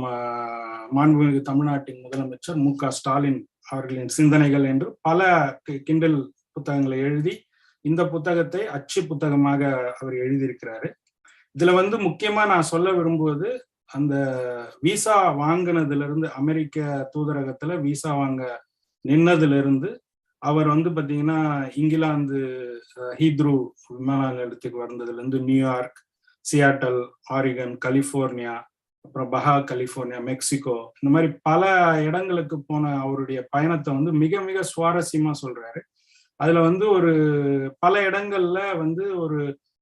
மாண்புமிகு தமிழ்நாட்டின் முதலமைச்சர் மு.க. ஸ்டாலின் அவர்களின் சிந்தனைகள் என்று பல கிண்டல் புத்தகங்களை எழுதி இந்த புத்தகத்தை அச்சு புத்தகமாக அவர் எழுதியிருக்கிறாரு. இதுல வந்து முக்கியமா நான் சொல்ல விரும்புவது, அந்த விசா வாங்கினதுல இருந்து, அமெரிக்க தூதரகத்துல விசா வாங்க நின்னதுல இருந்து அவர் வந்து பாத்தீங்கன்னா இங்கிலாந்து ஹீத்ரூ விமான நிலையத்துக்கு வந்ததுல இருந்து நியூயார்க், சியாட்டல், ஆரிகன், கலிபோர்னியா, அப்புறம் பஹா கலிபோர்னியா, மெக்சிகோ, இந்த மாதிரி பல இடங்களுக்கு போன அவருடைய பயணத்தை வந்து மிக மிக சுவாரஸ்யமா சொல்றாரு. அதுல வந்து ஒரு பல இடங்கள்ல வந்து ஒரு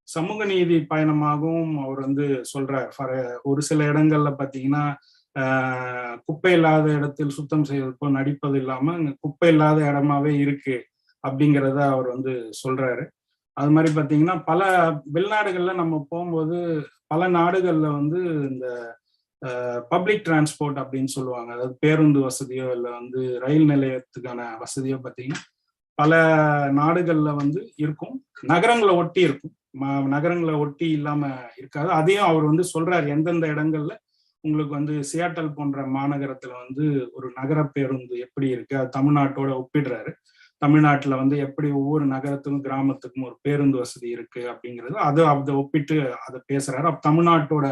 சமூக நீதி பயணமாகவும் அவர் வந்து சொல்றார். ஒரு சில இடங்கள்ல பாத்தீங்கன்னா குப்பை இல்லாத இடத்தில் சுத்தம் செய்வது போல் நடிப்பது இல்லாம குப்பை இல்லாத இடமாவே இருக்கு அப்படிங்கிறத அவர் வந்து சொல்றாரு. அது மாதிரி பாத்தீங்கன்னா பல வெளிநாடுகள்ல நம்ம போகும்போது பல நாடுகள்ல வந்து இந்த பப்ளிக் டிரான்ஸ்போர்ட் அப்படின்னு சொல்லுவாங்க, அதாவது பேருந்து வசதியோ இல்லை வந்து ரயில் நிலையத்துக்கான வசதியோ பார்த்தீங்கன்னா பல நாடுகள்ல வந்து இருக்கும், நகரங்களை ஒட்டி இருக்கும், நகரங்களை ஒட்டி இல்லாம இருக்காது. அதையும் அவர் வந்து சொல்றாரு, எந்தெந்த இடங்கள்ல உங்களுக்கு வந்து சியாட்டல் போன்ற மாநகரத்துல வந்து ஒரு நகர பேருந்து எப்படி இருக்கு, அது தமிழ்நாட்டோட ஒப்பிடுறாரு. தமிழ்நாட்டுல வந்து எப்படி ஒவ்வொரு நகரத்துக்கும் கிராமத்துக்கும் ஒரு பேருந்து வசதி இருக்கு அப்படிங்கிறது அதை ஒப்பிட்டு அதை பேசுறாரு. அப்ப தமிழ்நாட்டோட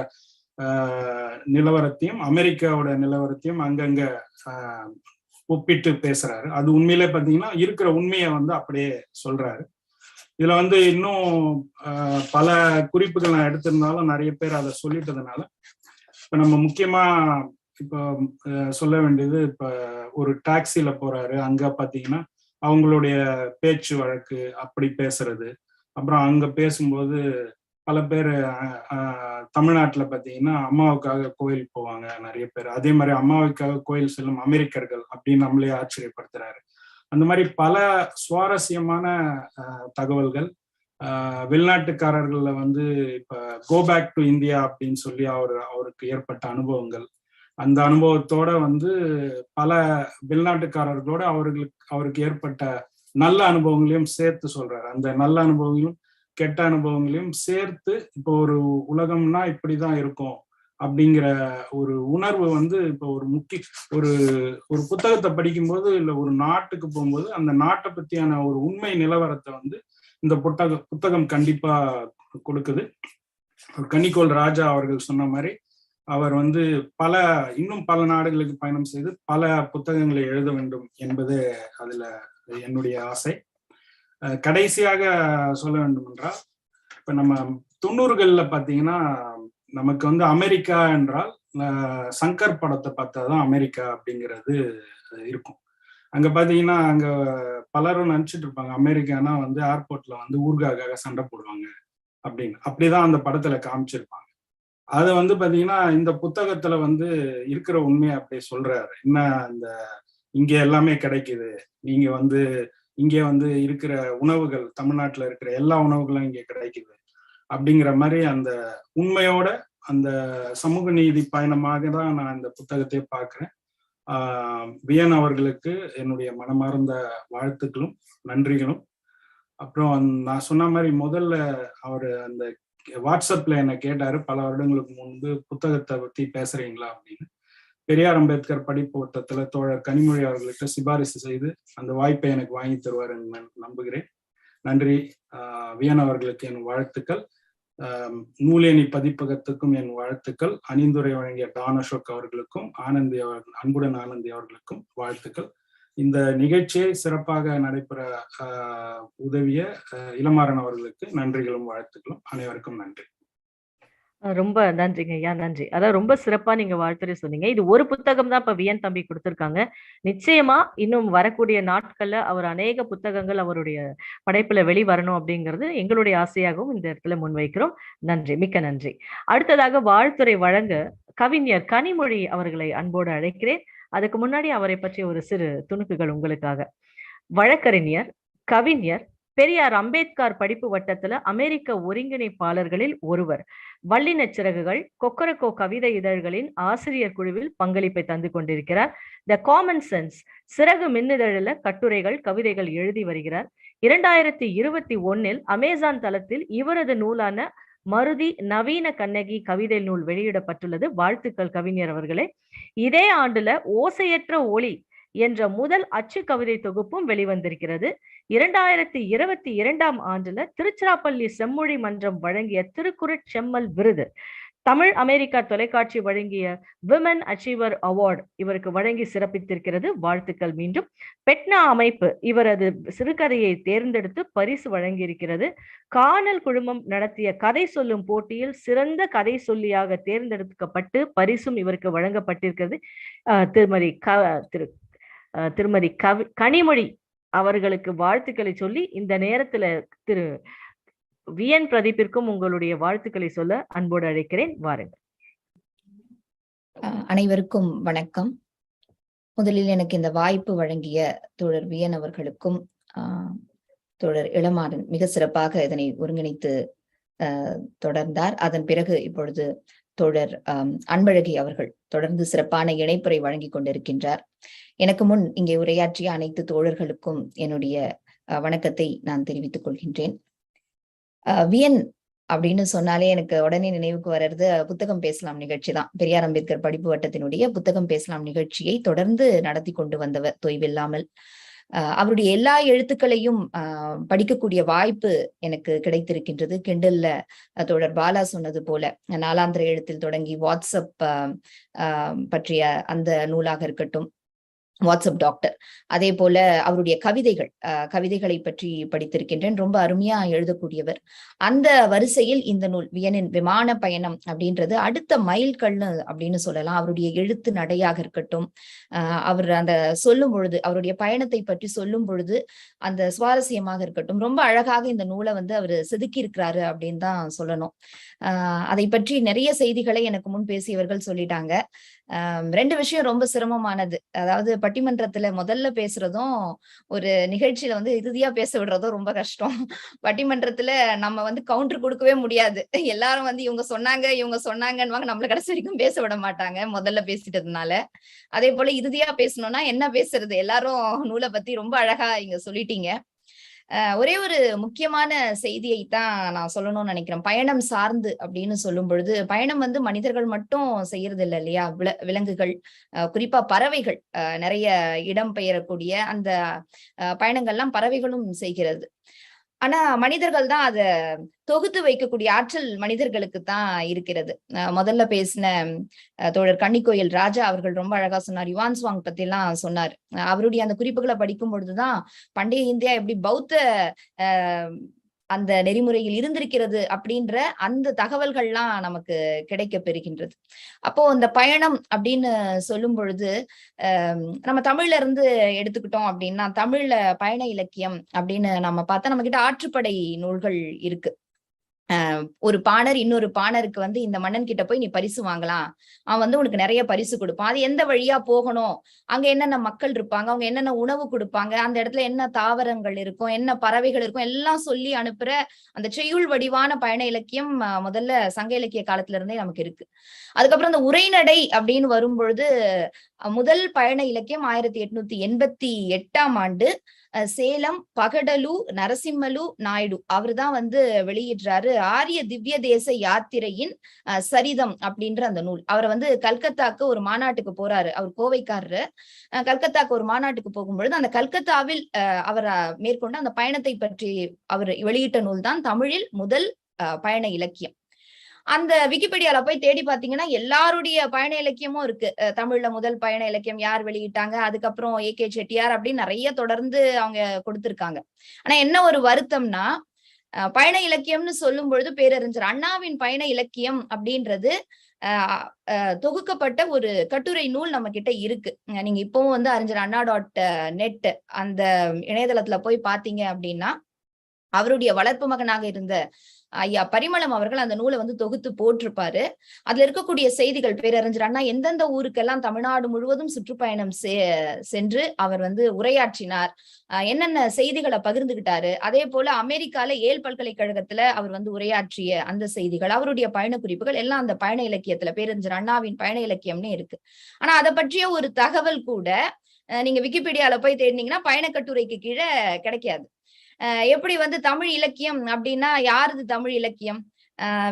நிலவரத்தையும் அமெரிக்காவோட நிலவரத்தையும் அங்கங்க ஒப்பிட்டு பேசுறாரு. அது உண்மையிலே பாத்தீங்கன்னா இருக்கிற உண்மையை வந்து அப்படியே சொல்றாரு. இதுல வந்து இன்னும் பல குறிப்புகள் நான் எடுத்திருந்தாலும் நிறைய பேர் அதை சொல்லிட்டதுனால இப்ப நம்ம முக்கியமா இப்ப சொல்ல வேண்டியது, இப்ப ஒரு டாக்ஸில போறாரு, அங்க பாத்தீங்கன்னா அவங்களுடைய பேச்சு வழக்கு அப்படி பேசுறது, அப்புறம் அங்க பேசும்போது பல பேர் தமிழ்நாட்டுல பாத்தீங்கன்னா அம்மாவுக்காக கோயில் போவாங்க நிறைய பேர், அதே மாதிரி அம்மாவுக்காக கோயில் செல்லும் அமெரிக்கர்கள் அப்படின்னு நம்மளே ஆச்சரியப்படுத்துறாரு. அந்த மாதிரி பல சுவாரஸ்யமான தகவல்கள். வெளிநாட்டுக்காரர்கள்ல வந்து இப்ப கோ பேக் டு இந்தியா அப்படின்னு சொல்லி அவருக்கு ஏற்பட்ட அனுபவங்கள், அந்த அனுபவத்தோட வந்து பல வெளிநாட்டுக்காரர்களோட அவருக்கு ஏற்பட்ட நல்ல அனுபவங்களையும் சேர்த்து சொல்றாரு. அந்த நல்ல அனுபவங்களும் கெட்ட அனுபவங்களையும் சேர்த்து இப்போ ஒரு உலகம்னா இப்படிதான் இருக்கும் அப்படிங்கிற ஒரு உணர்வு வந்து இப்போ ஒரு புத்தகத்தை படிக்கும்போது இல்லை ஒரு நாட்டுக்கு போகும்போது அந்த நாட்டை பத்தியான ஒரு உண்மை நிலவரத்தை வந்து இந்த புத்தகம் கண்டிப்பா கொடுக்குது. கன்னிக்கோள் ராஜா அவர்கள் சொன்ன மாதிரி அவர் வந்து இன்னும் பல நாடுகளுக்கு பயணம் செய்து பல புத்தகங்களை எழுத வேண்டும் என்பது அதுல என்னுடைய ஆசை. கடைசியாக சொல்ல வேண்டும் என்றால், இப்ப நம்ம 90கள்ல பாத்தீங்கன்னா நமக்கு வந்து அமெரிக்கா என்றால் சங்கர் படத்தை பார்த்தாதான் அமெரிக்கா அப்படிங்கிறது இருக்கும். அங்க பாத்தீங்கன்னா அங்க பலரும் நினைச்சிட்டு இருப்பாங்க அமெரிக்கானா வந்து ஏர்போர்ட்ல வந்து ஊர்காக்காக சண்டை போடுவாங்க அப்படின்னு. அப்படிதான் அந்த படத்துல காமிச்சிருப்பாங்க. அதை வந்து பாத்தீங்கன்னா இந்த புத்தகத்துல வந்து இருக்கிற உண்மையை அப்படியே சொல்றாரு. என்ன, இந்த இங்க எல்லாமே கிடைக்குது, நீங்க வந்து இங்கே வந்து இருக்கிற உணவுகள், தமிழ்நாட்டுல இருக்கிற எல்லா உணவுகளும் இங்கே கிடைக்குது, அப்படிங்கிற மாதிரி அந்த உண்மையோட அந்த சமூக நீதி பயணமாக தான் நான் இந்த புத்தகத்தை பார்க்கிறேன். வியன் அவர்களுக்கு என்னுடைய மனமார்ந்த வாழ்த்துக்களும் நன்றிகளும். அப்புறம் நான் சொன்ன மாதிரி முதல்ல அவர் அந்த வாட்ஸ்அப்ல என்னை கேட்டாரு பல வருடங்களுக்கு முன்பு, புத்தகத்தை பத்தி பேசுறீங்களா அப்படின்னு. பெரியார் அம்பேத்கர் படிப்பு வட்டத்துல தோழர் கனிமொழி அவர்கள்ட்ட சிபாரிசு செய்து அந்த வாய்ப்பை எனக்கு வாங்கி தருவார் என்று நம்புகிறேன். நன்றி. வியன் அவர்களுக்கு என் வாழ்த்துக்கள். நூலேணி பதிப்பகத்துக்கும் என் வாழ்த்துக்கள். அணிந்துரை வழங்கிய டான் அசோக் அவர்களுக்கும் அன்புடன் ஆனந்தி அவர்களுக்கும் வாழ்த்துக்கள். இந்த நிகழ்ச்சியை சிறப்பாக நடைபெற உதவிய இளமாறன் அவர்களுக்கு நன்றிகளும் வாழ்த்துக்களும். அனைவருக்கும் நன்றி. ரொம்ப நன்றிங்க ஐயா, நன்றி. அதான் ரொம்ப சிறப்பா நீங்க வாழ்த்துறை சொன்னீங்க. இது ஒரு புத்தகம் தான் இப்ப வியன் தம்பி கொடுத்திருக்காங்க. நிச்சயமா இன்னும் வரக்கூடிய நாட்கள்ல அவர் அநேக புத்தகங்கள் அவருடைய படைப்புல வெளிவரணும் அப்படிங்கிறது எங்களுடைய ஆசையாகவும் இந்த இடத்துல முன்வைக்கிறோம். நன்றி, மிக்க நன்றி. அடுத்ததாக வாழ்த்துறை வழங்க கவிஞர் கனிமொழி அவர்களை அன்போடு அழைக்கிறேன். அதுக்கு முன்னாடி அவரை பற்றிய ஒரு சிறு துணுக்குகள் உங்களுக்காக. வழக்கறிஞர், கவிஞர், பெரியார் அம்பேத்கர் படிப்பு வட்டத்துல அமெரிக்க ஒருங்கிணைப்பாளர்களில் ஒருவர். வள்ளினச்சிறகுகள், கொக்கரக்கோ கவிதை இதழ்களின் ஆசிரியர் குழுவில் பங்களிப்பை தந்து கொண்டிருக்கிறார். த காமன் சென்ஸ் சிறகு மின்னிதழில கட்டுரைகள், கவிதைகள் எழுதி வருகிறார். 2021 அமேசான் தளத்தில் இவரது நூலான மருதி நவீன கண்ணகி கவிதை நூல் வெளியிடப்பட்டுள்ளது. வாழ்த்துக்கள் கவிஞர் அவர்களே. இதே ஆண்டுல ஓசையற்ற ஒளி என்ற முதல் அச்சு கவிதை தொகுப்பும் வெளிவந்திருக்கிறது. 2022 ஆண்டுல திருச்சிராப்பள்ளி செம்மொழி மன்றம் வழங்கிய திருக்குறட் செம்மல் விருது, தமிழ் அமெரிக்கா தொலைக்காட்சி வழங்கிய விமன் அச்சீவர் அவார்டு இவருக்கு வழங்கி சிறப்பித்திருக்கிறது. வாழ்த்துக்கள். மீண்டும் பெட்னா அமைப்பு இவரது சிறுகதையை தேர்ந்தெடுத்து பரிசு வழங்கியிருக்கிறது. காணல் குழுமம் நடத்திய கதை சொல்லும் போட்டியில் சிறந்த கதை சொல்லியாக தேர்ந்தெடுக்கப்பட்டு பரிசும் இவருக்கு வழங்கப்பட்டிருக்கிறது. திருமதி கனிமொழி அவர்களுக்கு வாழ்த்துக்களை சொல்லி இந்த நேரத்துல திரு வியன் பிரதீப்பிற்கும் உங்களுடைய வாழ்த்துக்களை சொல்ல அன்போடு அழைக்கிறேன். வாருங்கள். அனைவருக்கும் வணக்கம். முதலில் எனக்கு இந்த வாய்ப்பு வழங்கிய தோழர் வியன் அவர்களுக்கும் தோழர் இளமாறன் மிக சிறப்பாக இதனை ஒருங்கிணைத்து தொடர்ந்தார். அதன் பிறகு இப்பொழுது தோழர் அன்பழகி அவர்கள் தொடர்ந்து சிறப்பான இணைப்புரை வழங்கி கொண்டிருக்கின்றார். எனக்கு முன் இங்கே உரையாற்றிய அனைத்து தோழர்களுக்கும் என்னுடைய வணக்கத்தை நான் தெரிவித்துக் கொள்கின்றேன். வியன் அப்படின்னு சொன்னாலே எனக்கு உடனே நினைவுக்கு வர்றது புத்தகம் பேசலாம் நிகழ்ச்சி தான். பெரியார் அம்பேத்கர் படிப்பு வட்டத்தினுடைய புத்தகம் பேசலாம் நிகழ்ச்சியை தொடர்ந்து நடத்தி கொண்டு வந்தவர் தொய்வில்லாமல். அவருடைய எல்லா எழுத்துக்களையும் படிக்கக்கூடிய வாய்ப்பு எனக்கு கிடைத்திருக்கின்றது. கிண்டல்ல தோழர் பாலா சொன்னது போல நாலாந்திர எழுத்தில் தொடங்கி வாட்ஸ்அப் பற்றிய அந்த நூலாக இருக்கட்டும், வாட்ஸ்அப் டாக்டர், அதே போல அவருடைய கவிதைகளை பற்றி படித்திருக்கின்றேன். ரொம்ப அருமையா எழுதக்கூடியவர். அந்த வரிசையில் இந்த நூல் வியனின் விமான பயணம் அப்படின்றது அடுத்த மைல்கல்னு அப்படின்னு சொல்லலாம். அவருடைய எழுத்து நடையாக இருக்கட்டும், அவர் அந்த சொல்லும் பொழுது அவருடைய பயணத்தை பற்றி சொல்லும் பொழுது அந்த சுவாரஸ்யமாக இருக்கட்டும், ரொம்ப அழகாக இந்த நூலை அவர் செதுக்கி இருக்கிறாரு அப்படின்னு தான் சொல்லணும். அதை பற்றி நிறைய செய்திகளை எனக்கு முன் பேசியவர்கள் சொல்லிட்டாங்க. ரெண்டு விஷயம் ரொம்ப சிரமமானது. அதாவது பட்டிமன்றத்துல முதல்ல பேசுறதும் ஒரு நிகழ்ச்சியில இறுதியா பேச விடுறதும் ரொம்ப கஷ்டம். பட்டிமன்றத்துல நம்ம கவுண்டர் கொடுக்கவே முடியாது. எல்லாரும் இவங்க சொன்னாங்கன்னு நம்மள கடைசி வரைக்கும் பேச விட மாட்டாங்க முதல்ல பேசிட்டதுனால. அதே போல இறுதியா பேசணும்னா என்ன பேசுறது? எல்லாரும் நூலை பத்தி ரொம்ப அழகா இங்க சொல்லிட்டீங்க. ஒரே ஒரு முக்கியமான செய்தியை தான் நான் சொல்லணும்னு நினைக்கிறேன். பயணம் சார்ந்து அப்படின்னு சொல்லும் பொழுது, பயணம் மனிதர்கள் மட்டும் செய்யறது இல்லை இல்லையா? விலங்குகள், குறிப்பா பறவைகள், நிறைய இடம் பெயரக்கூடிய அந்த பயணங்கள்லாம் பறவைகளும் செய்கிறது. ஆனா மனிதர்கள் தான் அதை தொகுத்து வைக்கக்கூடிய ஆற்றல் மனிதர்களுக்கு தான் இருக்கிறது. முதல்ல பேசின தோழர் கன்னிக்கோயில் ராஜா அவர்கள் ரொம்ப அழகா சொன்னார். யுவான் சுவாங் பத்தி எல்லாம் சொன்னார். அவருடைய அந்த குறிப்புகளை படிக்கும் பொழுதுதான் பண்டைய இந்தியா எப்படி பௌத்த அந்த நெறிமுறையில் இருந்திருக்கிறது அப்படின்ற அந்த தகவல்கள்லாம் நமக்கு கிடைக்க பெறுகின்றது. அப்போ அந்த பயணம் அப்படின்னு சொல்லும் பொழுது நம்ம தமிழ்ல இருந்து எடுத்துக்கிட்டோம் அப்படின்னா, தமிழ்ல பயண இலக்கியம் அப்படின்னு நம்ம பார்த்தா நம்ம கிட்ட ஆற்றுப்படை நூல்கள் இருக்கு. ஒரு பாணர் இன்னொரு பாணருக்கு வந்து இந்த மன்னன் கிட்ட போய் நீ பரிசு வாங்கலாம், அவன் வந்து உனக்கு நிறைய பரிசு கொடுப்பான், அது எந்த வழியா போகணும், அங்க என்னென்ன மக்கள் இருப்பாங்க, அவங்க என்னென்ன உணவு கொடுப்பாங்க, அந்த இடத்துல என்ன தாவரங்கள் இருக்கும், என்ன பறவைகள் இருக்கும், எல்லாம் சொல்லி அனுப்புற அந்த செய்யுள் வடிவான பயண இலக்கியம் முதல்ல சங்க இலக்கிய காலத்துல இருந்தே நமக்கு இருக்கு. அதுக்கப்புறம் அந்த உரைநடை அப்படின்னு வரும்பொழுது முதல் பயண இலக்கியம் 1888ஆம் ஆண்டு சேலம் பகடலு நரசிம்மலு நாயுடு அவர்தான் வந்து வெளியிடுறாரு ஆரிய திவ்ய தேச யாத்திரையின் சரிதம் அப்படின்ற அந்த நூல். அவரை வந்து கல்கத்தாக்கு ஒரு மாநாட்டுக்கு போறாரு, அவர் கோவைக்காரரு. கல்கத்தாக்கு ஒரு மாநாட்டுக்கு போகும்பொழுது அந்த கல்கத்தாவில் அவர் மேற்கொண்ட அந்த பயணத்தை பற்றி அவர் வெளியிட்ட நூல் தான் தமிழில் முதல் பயண இலக்கியம். அந்த விக்கிபீடியால போய் தேடி பாத்தீங்கன்னா எல்லாருடைய பயண இலக்கியமும் இருக்கு. தமிழ்ல முதல் பயண இலக்கியம் யார் வெளியிட்டாங்க, அதுக்கப்புறம் A.K. செட்டியார் அப்படின்னு நிறைய தொடர்ந்து அவங்க கொடுத்திருக்காங்க. ஆனா என்ன ஒரு வருத்தம்னா, பயண இலக்கியம்னு சொல்லும் பொழுது பேரறிஞர் அண்ணாவின் பயண இலக்கியம் அப்படின்றது தொகுக்கப்பட்ட ஒரு கட்டுரை நூல் நம்ம கிட்ட இருக்கு. நீங்க இப்பவும் வந்து அறிஞர் அண்ணா.net அந்த இணையதளத்துல போய் பாத்தீங்க அப்படின்னா அவருடைய வளர்ப்பு மகனாக இருந்த ஐயா பரிமளம் அவர்கள் அந்த நூலை வந்து தொகுத்து போட்டிருப்பாரு. அதுல இருக்கக்கூடிய செய்திகள், பேரறிஞர் அண்ணா எந்தெந்த ஊருக்கெல்லாம் தமிழ்நாடு முழுவதும் சுற்றுப்பயணம் சென்று அவர் வந்து உரையாற்றினார், என்னென்ன செய்திகளை பகிர்ந்துகிட்டாரு, அதே போல அமெரிக்கால ஏல் பல்கலைக்கழகத்துல அவர் வந்து உரையாற்றிய அந்த செய்திகள், அவருடைய பயண குறிப்புகள் எல்லாம் அந்த பயண இலக்கியத்துல பேரறிஞர் அண்ணாவின் பயண இலக்கியம்னு இருக்கு. ஆனா அதை பற்றிய ஒரு தகவல் கூட நீங்க விக்கிபீடியால போய் தேடினீங்கன்னா பயண கட்டுரைக்கு கீழே கிடைக்காது. எப்படி வந்து தமிழ் இலக்கியம் அப்படின்னா யாருது தமிழ் இலக்கியம்,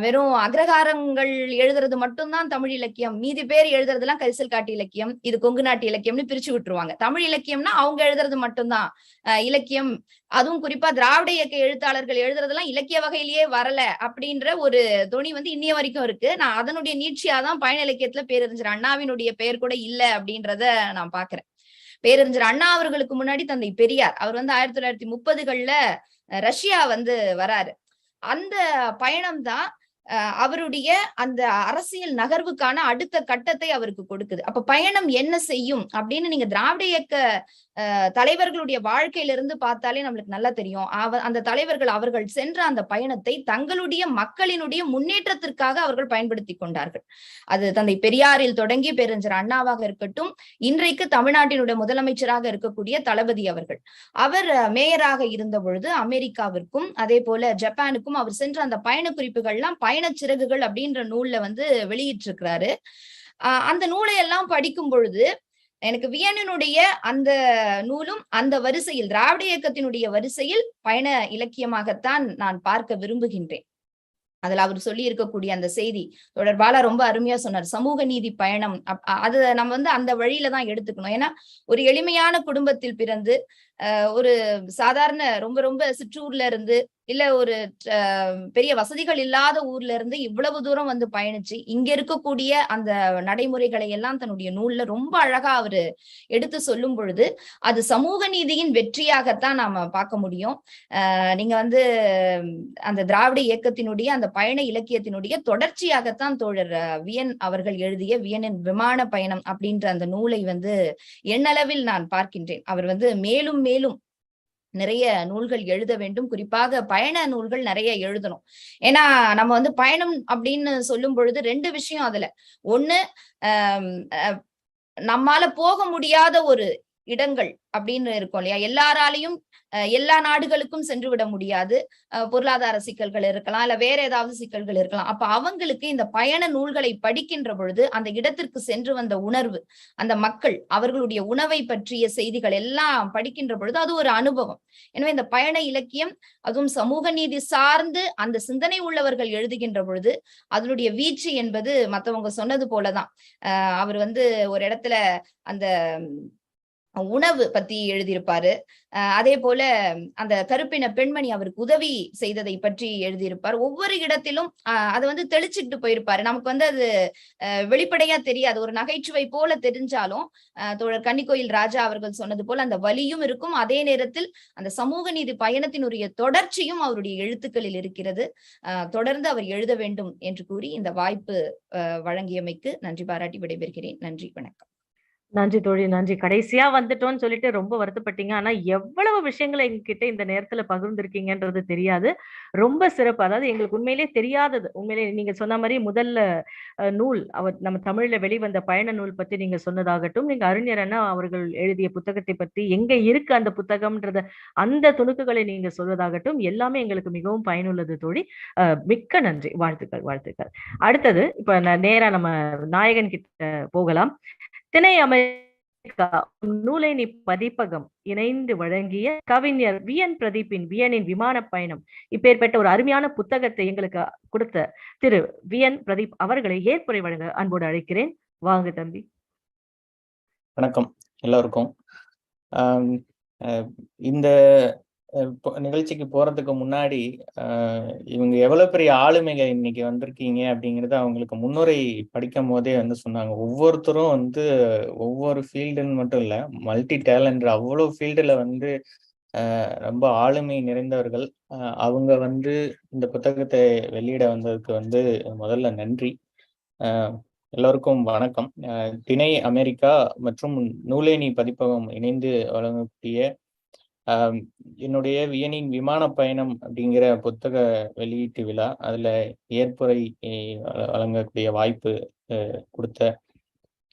வெறும் அக்ரகாரங்கள் எழுதுறது மட்டும்தான் தமிழ் இலக்கியம், மீதி பேர் எழுதுறதுலாம் கரிசல் காட்டு இலக்கியம், இது கொங்கு நாட்டு இலக்கியம்னு பிரிச்சு விட்டுருவாங்க. தமிழ் இலக்கியம்னா அவங்க எழுதுறது மட்டும்தான் இலக்கியம், அதுவும் குறிப்பா திராவிட இயக்க எழுத்தாளர்கள் எழுதுறதெல்லாம் இலக்கிய வகையிலேயே வரல அப்படின்ற ஒரு தொனி வந்து இன்னைய வரைக்கும் இருக்கு. நான் அதனுடைய நீட்சியாதான் பயண இலக்கியத்துல பேரறிஞர் அண்ணாவினுடைய பெயர் கூட இல்ல அப்படின்றத நான் பாக்குறேன். பேரறிஞர் அண்ணா அவர்களுக்கு முன்னாடி தந்தை பெரியார் அவர் வந்து 1930கள்ல ரஷ்யா வந்து வராரு. அந்த பயணம் தான் அவருடைய அந்த அரசியல் நகர்வுக்கான அடுத்த கட்டத்தை அவருக்கு கொடுக்குது. அப்ப பயணம் என்ன செய்யும் அப்படின்னு நீங்க திராவிட இயக்க தலைவர்களுடைய வாழ்க்கையிலிருந்து பார்த்தாலே நம்மளுக்கு நல்லா தெரியும். அந்த தலைவர்கள் அவர்கள் சென்ற அந்த பயணத்தை தங்களுடைய மக்களினுடைய முன்னேற்றத்திற்காக அவர்கள் பயன்படுத்தி கொண்டார்கள். அது தந்தை பெரியாரில் தொடங்கி பேரறிஞர் அண்ணாவாக இருக்கட்டும், இன்றைக்கு தமிழ்நாட்டினுடைய முதலமைச்சராக இருக்கக்கூடிய தளபதி அவர்கள், அவர் மேயராக இருந்த பொழுது அமெரிக்காவிற்கும் அதே போல ஜப்பானுக்கும் அவர் சென்ற அந்த பயண குறிப்புகள்லாம் பயண சிறகுகள் அப்படின்ற நூல்ல வந்து வெளியிட்டிருக்கிறாரு. அந்த நூலை எல்லாம் படிக்கும் பொழுது எனக்கு வியனினுடைய அந்த நூலும் அந்த வரிசையில் திராவிட இயக்கத்தினுடைய வரிசையில் பயண இலக்கியமாகத்தான் நான் பார்க்க விரும்புகின்றேன். அதுல அவர் சொல்லி இருக்கக்கூடிய அந்த செய்தி தொடர்பால ரொம்ப அருமையா சொன்னார். சமூக நீதி பயணம், அது நம்ம வந்து அந்த வழியில தான் எடுத்துக்கணும். ஏன்னா ஒரு எளிமையான குடும்பத்தில் பிறந்து ஒரு சாதாரண ரொம்ப ரொம்ப சிற்றூர்ல இருந்து இல்ல ஒரு பெரிய வசதிகள் இல்லாத ஊர்ல இருந்து இவ்வளவு தூரம் வந்து பயணிச்சு இங்க இருக்கக்கூடிய அந்த நடைமுறைகளை எல்லாம் தன்னுடைய நூல்ல ரொம்ப அழகா அவரு எடுத்து சொல்லும் பொழுது அது சமூக நீதியின் வெற்றியாகத்தான் நாம பார்க்க முடியும். நீங்க வந்து அந்த திராவிட இயக்கத்தினுடைய அந்த பயண இலக்கியத்தினுடைய தொடர்ச்சியாகத்தான் தோழர் வியன் அவர்கள் எழுதிய வியனின் விமான பயணம் அப்படின்ற அந்த நூலை வந்து எண்ணளவில் நான் பார்க்கின்றேன். அவர் வந்து மேலும் மேலும் நிறைய நூல்கள் எழுத வேண்டும், குறிப்பாக பயண நூல்கள் நிறைய எழுதணும். ஏன்னா நம்ம வந்து பயணம் அப்படின்னு சொல்லும் பொழுது ரெண்டு விஷயம் அதுல. ஒண்ணு, நம்மால போக முடியாத ஒரு இடங்கள் அப்படின்னு இருக்கும் இல்லையா, எல்லாராலையும் எல்லா நாடுகளுக்கும் சென்று விட முடியாது, பொருளாதார சிக்கல்கள் இருக்கலாம், இல்ல வேற ஏதாவது சிக்கல்கள் இருக்கலாம். அப்ப அவங்களுக்கு இந்த பயண நூல்களை படிக்கின்ற பொழுது அந்த இடத்திற்கு சென்று வந்த உணர்வு, அந்த மக்கள் அவர்களுடைய உணவை பற்றிய செய்திகள் எல்லாம் படிக்கின்ற பொழுது அது ஒரு அனுபவம். எனவே இந்த பயண இலக்கியம் அதுவும் சமூக நீதி சார்ந்து அந்த சிந்தனை உள்ளவர்கள் எழுதுகின்ற பொழுது அதனுடைய வீச்சு என்பது மத்தவங்க சொன்னது போலதான். அவர் வந்து ஒரு இடத்துல அந்த உணவு பத்தி எழுதியிருப்பாரு. அதே போல அந்த கருப்பின பெண்மணி அவருக்கு உதவி செய்ததை பற்றி எழுதியிருப்பார். ஒவ்வொரு இடத்திலும் அதை வந்து தெளிச்சுட்டு போயிருப்பாரு. நமக்கு வந்து அது வெளிப்படையா தெரியாது, ஒரு நகைச்சுவை போல தெரிஞ்சாலும் தோழர் கன்னிக்கோயில் ராஜா அவர்கள் சொன்னது போல அந்த வலியும் இருக்கும், அதே நேரத்தில் அந்த சமூக நீதி பயணத்தினுடைய தொடர்ச்சியும் அவருடைய எழுத்துக்களில் இருக்கிறது. தொடர்ந்து அவர் எழுத வேண்டும் என்று கூறி இந்த வாய்ப்பு வழங்கியமைக்கு நன்றி பாராட்டி விடைபெறுகிறேன். நன்றி, வணக்கம். நன்றி தோழி, நன்றி. கடைசியா வந்துட்டோம்ன்னு சொல்லிட்டு ரொம்ப வருத்தப்பட்டீங்க. ஆனா, எவ்வளவு விஷயங்கள எங்ககிட்ட இந்த நேரத்துல பகிர்ந்திருக்கீங்கன்றது தெரியாது. ரொம்ப சிறப்பு. அதாவது எங்களுக்கு உண்மையிலேயே தெரியாதது. உண்மையிலேயே நீங்க சொன்ன மாரி முதல்ல நூல் நம்ம தமிழ்ல வெளிவந்த பயண நூல் பத்தி நீங்க சொன்னதாகட்டும், நீங்க அறிஞர் அண்ணா அவர்கள் எழுதிய புத்தகத்தை பத்தி எங்க இருக்கு அந்த புத்தகம்ன்றத அந்த துணுக்குகளை நீங்க சொல்வதாகட்டும், எல்லாமே எங்களுக்கு மிகவும் பயனுள்ளது தோழி. மிக்க நன்றி. வாழ்த்துக்கள், வாழ்த்துக்கள். அடுத்தது இப்ப நேரா நம்ம நாயகன் கிட்ட போகலாம். திணை அமெரிக்கா நூலேணி பதிப்பகம் இணைந்து வழங்கிய கவிஞர் பிரதீப்பின் வியனின் விமான பயணம் இப்பேற்பட்ட ஒரு அருமையான புத்தகத்தை எங்களுக்கு கொடுத்த திரு பிரதீப் அவர்களை ஏற்புரை வழங்க அன்போடு அழைக்கிறேன். வாங்க தம்பி. வணக்கம் எல்லோருக்கும். இந்த நிகழ்ச்சிக்கு போறதுக்கு முன்னாடி இவங்க எவ்வளவு பெரிய ஆளுமைங்க இன்னைக்கு வந்திருக்கீங்க அப்படிங்கறத அவங்களுக்கு முன்னுரை படிக்கும் போதே வந்து சொன்னாங்க. ஒவ்வொருத்தரும் வந்து ஒவ்வொரு ஃபீல்டுன்னு மட்டும் இல்ல, மல்டி டேலண்ட், அவ்வளவு ஃபீல்டுல வந்து ரொம்ப ஆளுமை நிறைந்தவர்கள். அவங்க வந்து இந்த புத்தகத்தை வெளியிட வந்ததுக்கு வந்து முதல்ல நன்றி. எல்லோருக்கும் வணக்கம். திணை அமெரிக்கா மற்றும் நூலேணி பதிப்பகம் இணைந்து வழங்கக்கூடிய என்னுடைய வியனின் விமான பயணம் அப்படிங்கிற புத்தக வெளியீட்டு விழா, அதுல ஏற்புரை வழங்கக்கூடிய வாய்ப்பு கொடுத்த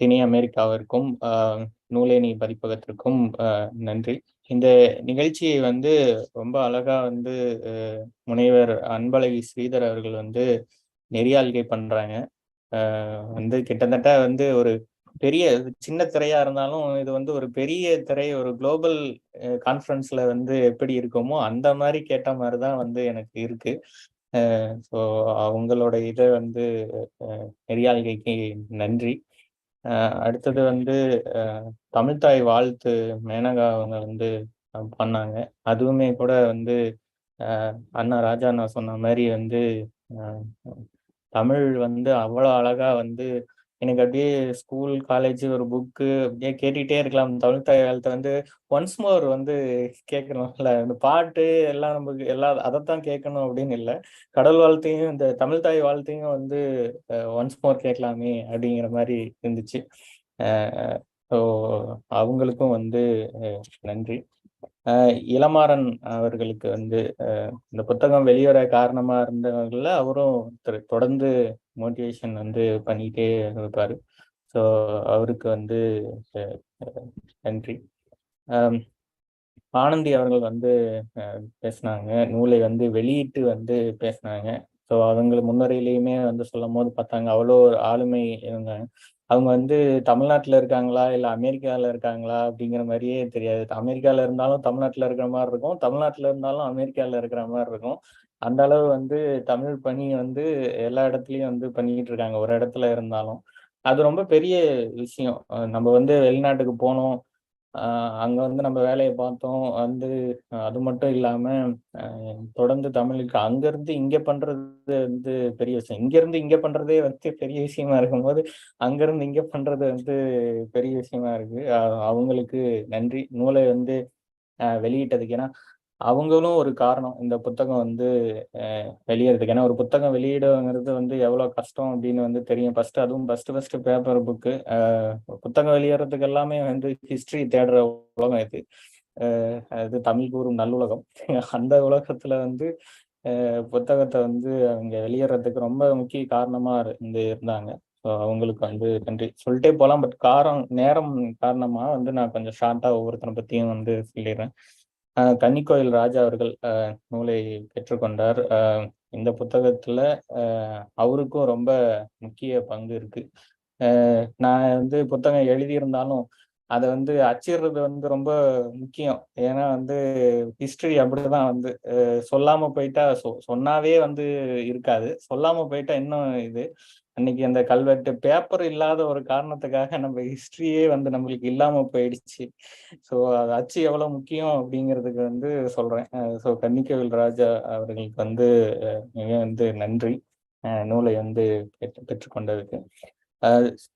திணை அமெரிக்காவிற்கும் நூலேணி பதிப்பகத்திற்கும் நன்றி. இந்த நிகழ்ச்சியை வந்து ரொம்ப அழகா வந்து முனைவர் அன்பழகி ஸ்ரீதர் அவர்கள் வந்து நெறியாள்கை பண்றாங்க. வந்து கிட்டத்தட்ட வந்து ஒரு பெரிய சின்ன திரையா இருந்தாலும் இது வந்து ஒரு பெரிய திரை, ஒரு குளோபல் கான்ஃபரன்ஸ்ல வந்து எப்படி இருக்குமோ அந்த மாதிரி கேட்ட மாதிரிதான் வந்து எனக்கு இருக்கு. ஸோ அவங்களோட இதை வந்து நெறியாள்கைக்கு நன்றி. அடுத்தது வந்து தமிழ்தாய் வாழ்த்து மேனகா அவங்க வந்து பண்ணாங்க. அதுவுமே கூட வந்து அண்ணா ராஜா நான் சொன்ன மாதிரி வந்து தமிழ் வந்து அவ்வளோ அழகா வந்து எனக்கு அப்படியே ஸ்கூல் காலேஜ் ஒரு புக்கு அப்படியே கேட்டுக்கிட்டே இருக்கலாம். தமிழ்தாய் வாழ்த்தை வந்து ஒன்ஸ் மோர் வந்து கேட்கணும்ல, இந்த பாட்டு எல்லாம் நமக்கு அதைத்தான் கேட்கணும் அப்படின்னு இல்லை, கடவுள் வாழ்த்தையும் இந்த தமிழ்தாய் வாழ்த்தையும் வந்து ஒன்ஸ் மோர் கேட்கலாமே அப்படிங்கிற மாதிரி இருந்துச்சு. ஸோ அவங்களுக்கும் வந்து நன்றி. இளமாறன் அவர்களுக்கு வந்து இந்த புத்தகம் வெளிவர காரணமா இருந்தவங்கள அவரும் தொடர்ந்து மோட்டிவேஷன் வந்து பண்ணிட்டே இருப்பாரு. ஸோ அவருக்கு வந்து நன்றி. ஆனந்தி அவர்கள் வந்து பேசினாங்க, நூலை வந்து வெளியிட்டு வந்து பேசினாங்க. ஸோ அவங்க முன்னுரையிலையுமே வந்து சொல்லும் போது பார்த்தாங்க அவ்வளோ ஒரு ஆளுமை இவங்க. அவங்க வந்து தமிழ்நாட்டில் இருக்காங்களா இல்லை அமெரிக்காவில் இருக்காங்களா அப்படிங்கிற மாதிரியே தெரியாது. அமெரிக்காவில் இருந்தாலும் தமிழ்நாட்டில் இருக்கிற மாதிரி இருக்கும், தமிழ்நாட்டில் இருந்தாலும் அமெரிக்காவில் இருக்கிற மாதிரி இருக்கும். அந்த அளவு வந்து தமிழ் பணி வந்து எல்லா இடத்துலையும் வந்து பண்ணிக்கிட்டு இருக்காங்க, ஒரு இடத்துல இருந்தாலும். அது ரொம்ப பெரிய விஷயம். நம்ம வந்து வெளிநாட்டுக்கு போனோம், அங்க வந்து நம்ம வேலையை பார்த்தோம், வந்து அது மட்டும் இல்லாம தொடர்ந்து தமிழுக்கு அங்கிருந்து இங்க பண்றது வந்து பெரிய விஷயம். இங்க இருந்து இங்க பண்றதே வந்து பெரிய விஷயமா இருக்கும்போது அங்கிருந்து இங்க பண்றது வந்து பெரிய விஷயமா இருக்கு. அவங்களுக்கு நன்றி. நூலை வந்து வெளியிட்டதுக்கு. ஏன்னா அவங்களும் ஒரு காரணம் இந்த புத்தகம் வந்து வெளியிறதுக்கு. ஏன்னா ஒரு புத்தகம் வெளியிடுங்கிறது வந்து எவ்வளவு கஷ்டம் அப்படின்னு வந்து தெரியும். அதுவும் ஃபர்ஸ்ட் பேப்பர் புக்கு. புத்தகம் வெளியிறதுக்கு எல்லாமே வந்து ஹிஸ்டரி தேடுற உலகம் இது. அது தமிழ் கூறும் நல்லுலகம். அந்த உலகத்துல வந்து புத்தகத்தை வந்து அவங்க வெளியிறதுக்கு ரொம்ப முக்கிய காரணமா இருந்தாங்க. ஸோ அவங்களுக்கு வந்து நன்றி சொல்லிட்டே போகலாம். பட் நேரம் காரணமா வந்து நான் கொஞ்சம் ஷார்ட்டா ஒவ்வொருத்தனை பத்தியும் வந்து சொல்லிடுறேன். கன்னிக்கோயில் ராஜா அவர்கள் நூலை பெற்றுக்கொண்டார். இந்த புத்தகத்துல அவருக்கும் ரொம்ப முக்கிய பங்கு இருக்கு. நான் வந்து புத்தகம் எழுதியிருந்தாலும் அதை வந்து அச்சிடுறது வந்து ரொம்ப முக்கியம். ஏன்னா வந்து ஹிஸ்டரி அப்படிதான் வந்து சொல்லாம போயிட்டா சொன்னாவே வந்து இருக்காது, சொல்லாம போயிட்டா இன்னும் இது. அன்னைக்கு அந்த கல்வெட்டு பேப்பர் இல்லாத ஒரு காரணத்துக்காக நம்ம ஹிஸ்டரியே வந்து நம்மளுக்கு இல்லாம போயிடுச்சு. ஸோ அது அச்சு எவ்வளவு முக்கியம் அப்படிங்கிறதுக்கு வந்து சொல்றேன். ஸோ கன்னிக்கோவில் ராஜா அவர்களுக்கு வந்து மிக வந்து நன்றி நூலை வந்து பெற்றுக்கொண்டதுக்கு.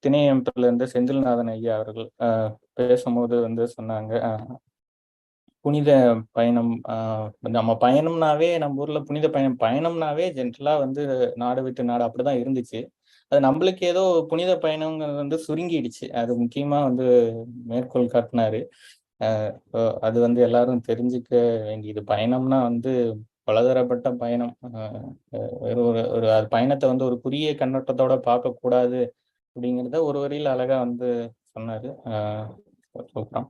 திணையமைப்புல இருந்து செந்தில்நாதன் ஐயா அவர்கள் பேசும்போது வந்து சொன்னாங்க, புனித பயணம். நம்ம பயணம்னாவே நம்ம ஊர்ல புனித பயணம்னாவே ஜென்ரலா வந்து நாடு விட்டு நாடு அப்படிதான் இருந்துச்சு. அது நம்மளுக்கு ஏதோ புனித பயணங்கிறது வந்து சுருங்கிடுச்சு. அது முக்கியமா வந்து மேற்கோள் காட்டினாரு. அது வந்து எல்லாரும் தெரிஞ்சுக்க வேண்டியது. பயணம்னா வந்து பலதரப்பட்ட பயணம். ஒரு அது பயணத்தை வந்து ஒரு குறுகிய கண்ணோட்டத்தோட பார்க்கக்கூடாது அப்படிங்கிறத ஒரு வரியில் அழகா வந்து சொன்னாரு. சூப்பரம்.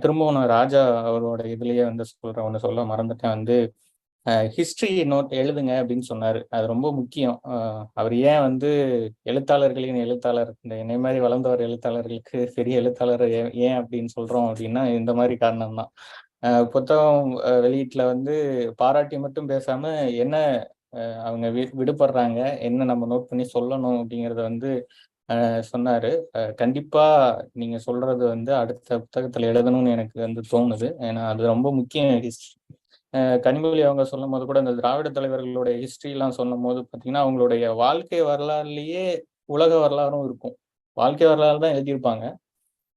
திரும்பவும் நான் ராஜா அவரோட இதுலயே வந்து ஒன்று சொல்ல மறந்துட்டேன். வந்து ஹிஸ்டரி நோட் எழுதுங்க அப்படின்னு சொன்னாரு. அது ரொம்ப முக்கியம். அவர் ஏன் வந்து எழுத்தாளர்களின் எழுத்தாளர், இந்த என்னை மாதிரி வளர்ந்தவர் எழுத்தாளர்களுக்கு பெரிய எழுத்தாளர் ஏன் அப்படின்னு சொல்றோம் அப்படின்னா இந்த மாதிரி காரணம் தான். புத்தகம் வெளியீட்டுல வந்து பாராட்டி மட்டும் பேசாம என்ன அவங்க விடுபடுறாங்க, என்ன நம்ம நோட் பண்ணி சொல்லணும் அப்படிங்கிறத வந்து சொன்னாரு. கண்டிப்பா நீங்க சொல்றது வந்து அடுத்த புத்தகத்துல எழுதணும்னு எனக்கு வந்து தோணுது. ஏன்னா அது ரொம்ப முக்கியம். ஹிஸ்டரி கனிமொழி அவங்க சொல்லும் போது கூட இந்த திராவிட தலைவர்களுடைய ஹிஸ்டரி எல்லாம் சொல்லும் போது பார்த்தீங்கன்னா அவங்களுடைய வாழ்க்கை வரலாறுலயே உலக வரலாறும் இருக்கும். வாழ்க்கை வரலாறு தான் எழுதியிருப்பாங்க,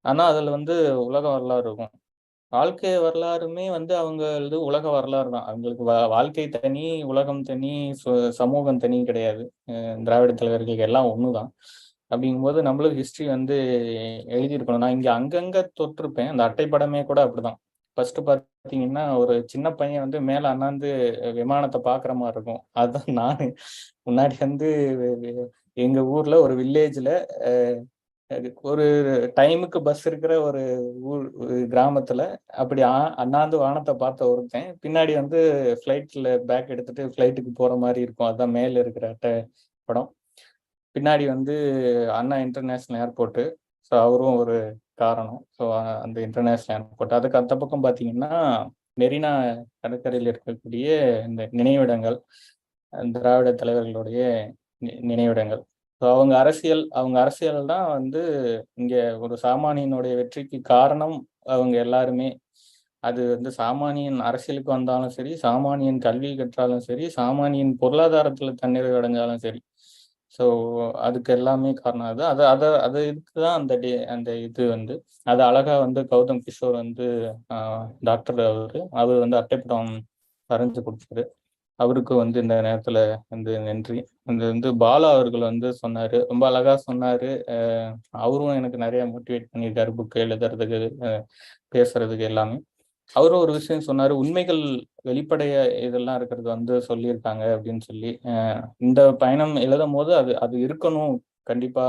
ஆனா அதுல வந்து உலக வரலாறு இருக்கும். வாழ்க்கை வரலாறுமே வந்து அவங்களது உலக வரலாறு தான். அவங்களுக்கு வாழ்க்கை தனி, உலகம் தனி, சமூகம் தனி கிடையாது. திராவிட தலைவர்களுக்கு எல்லாம் ஒண்ணுதான். அப்படிங்கும்போது நம்மளும் ஹிஸ்டரி வந்து எழுதியிருக்கணும். நான் இங்க அங்கங்க தொட்டிருப்பேன். அந்த அட்டைப்படமே கூட அப்படிதான். ஃபர்ஸ்ட் பார்த்தீங்கன்னா ஒரு சின்ன பையன் வந்து மேல அண்ணாந்து விமானத்தை பாக்குற மாதிரி இருக்கும். அதுதான் நான் முன்னாடி வந்து எங்க ஊர்ல ஒரு வில்லேஜ்ல ஒரு டைமுக்கு பஸ் இருக்கிற ஒரு ஊர் கிராமத்துல அப்படி அண்ணாந்து வானத்தை பார்த்த ஒருத்தன் பின்னாடி வந்து ஃப்ளைட்ல பேக் எடுத்துட்டு ஃப்ளைட்டுக்கு போற மாதிரி இருக்கும். அதுதான் மேல இருக்கிற அட்டை படம். பின்னாடி வந்து அண்ணா இன்டர்நேஷனல் ஏர்போர்ட்டு. ஸோ அவரும் ஒரு காரணம். ஸோ அந்த இன்டர்நேஷனல் ஏர்போர்ட். அதுக்கு அந்த பக்கம் பார்த்தீங்கன்னா மெரினா கடற்கரையில் இருக்கக்கூடிய இந்த நினைவிடங்கள், திராவிட தலைவர்களுடைய நினைவிடங்கள். ஸோ அவங்க அரசியல் தான் வந்து இங்க ஒரு சாமானியனுடைய வெற்றிக்கு காரணம். அவங்க எல்லாருமே அது வந்து சாமானியன் அரசியலுக்கு வந்தாலும் சரி, சாமானியன் கல்வி கற்றாலும் சரி, சாமானியன் பொருளாதாரத்துல தன்னிறைவு அடைஞ்சாலும் சரி. ஸோ அதுக்கு எல்லாமே காரணம் அது. அது இதுக்குதான் அந்த இது வந்து அது அழகா வந்து கௌதம் கிஷோர் வந்து டாக்டர் அவர் வந்து அட்டைப்படம் வரைஞ்சு கொடுத்தாரு. அவருக்கு வந்து இந்த நேரத்துல வந்து நன்றி. அந்த வந்து பாலா அவர்கள் வந்து சொன்னாரு, ரொம்ப அழகா சொன்னாரு. அவரும் எனக்கு நிறைய மோட்டிவேட் பண்ணியிருக்காரு புக்கு எழுதுறதுக்கு, பேசுறதுக்கு எல்லாமே. அவரும் ஒரு விஷயம் சொன்னாரு, உண்மைகள் வெளிப்படைய இதெல்லாம் இருக்கிறது வந்து சொல்லியிருக்காங்க அப்படின்னு சொல்லி. இந்த பயணம் எழுதும் போது அது இருக்கணும். கண்டிப்பா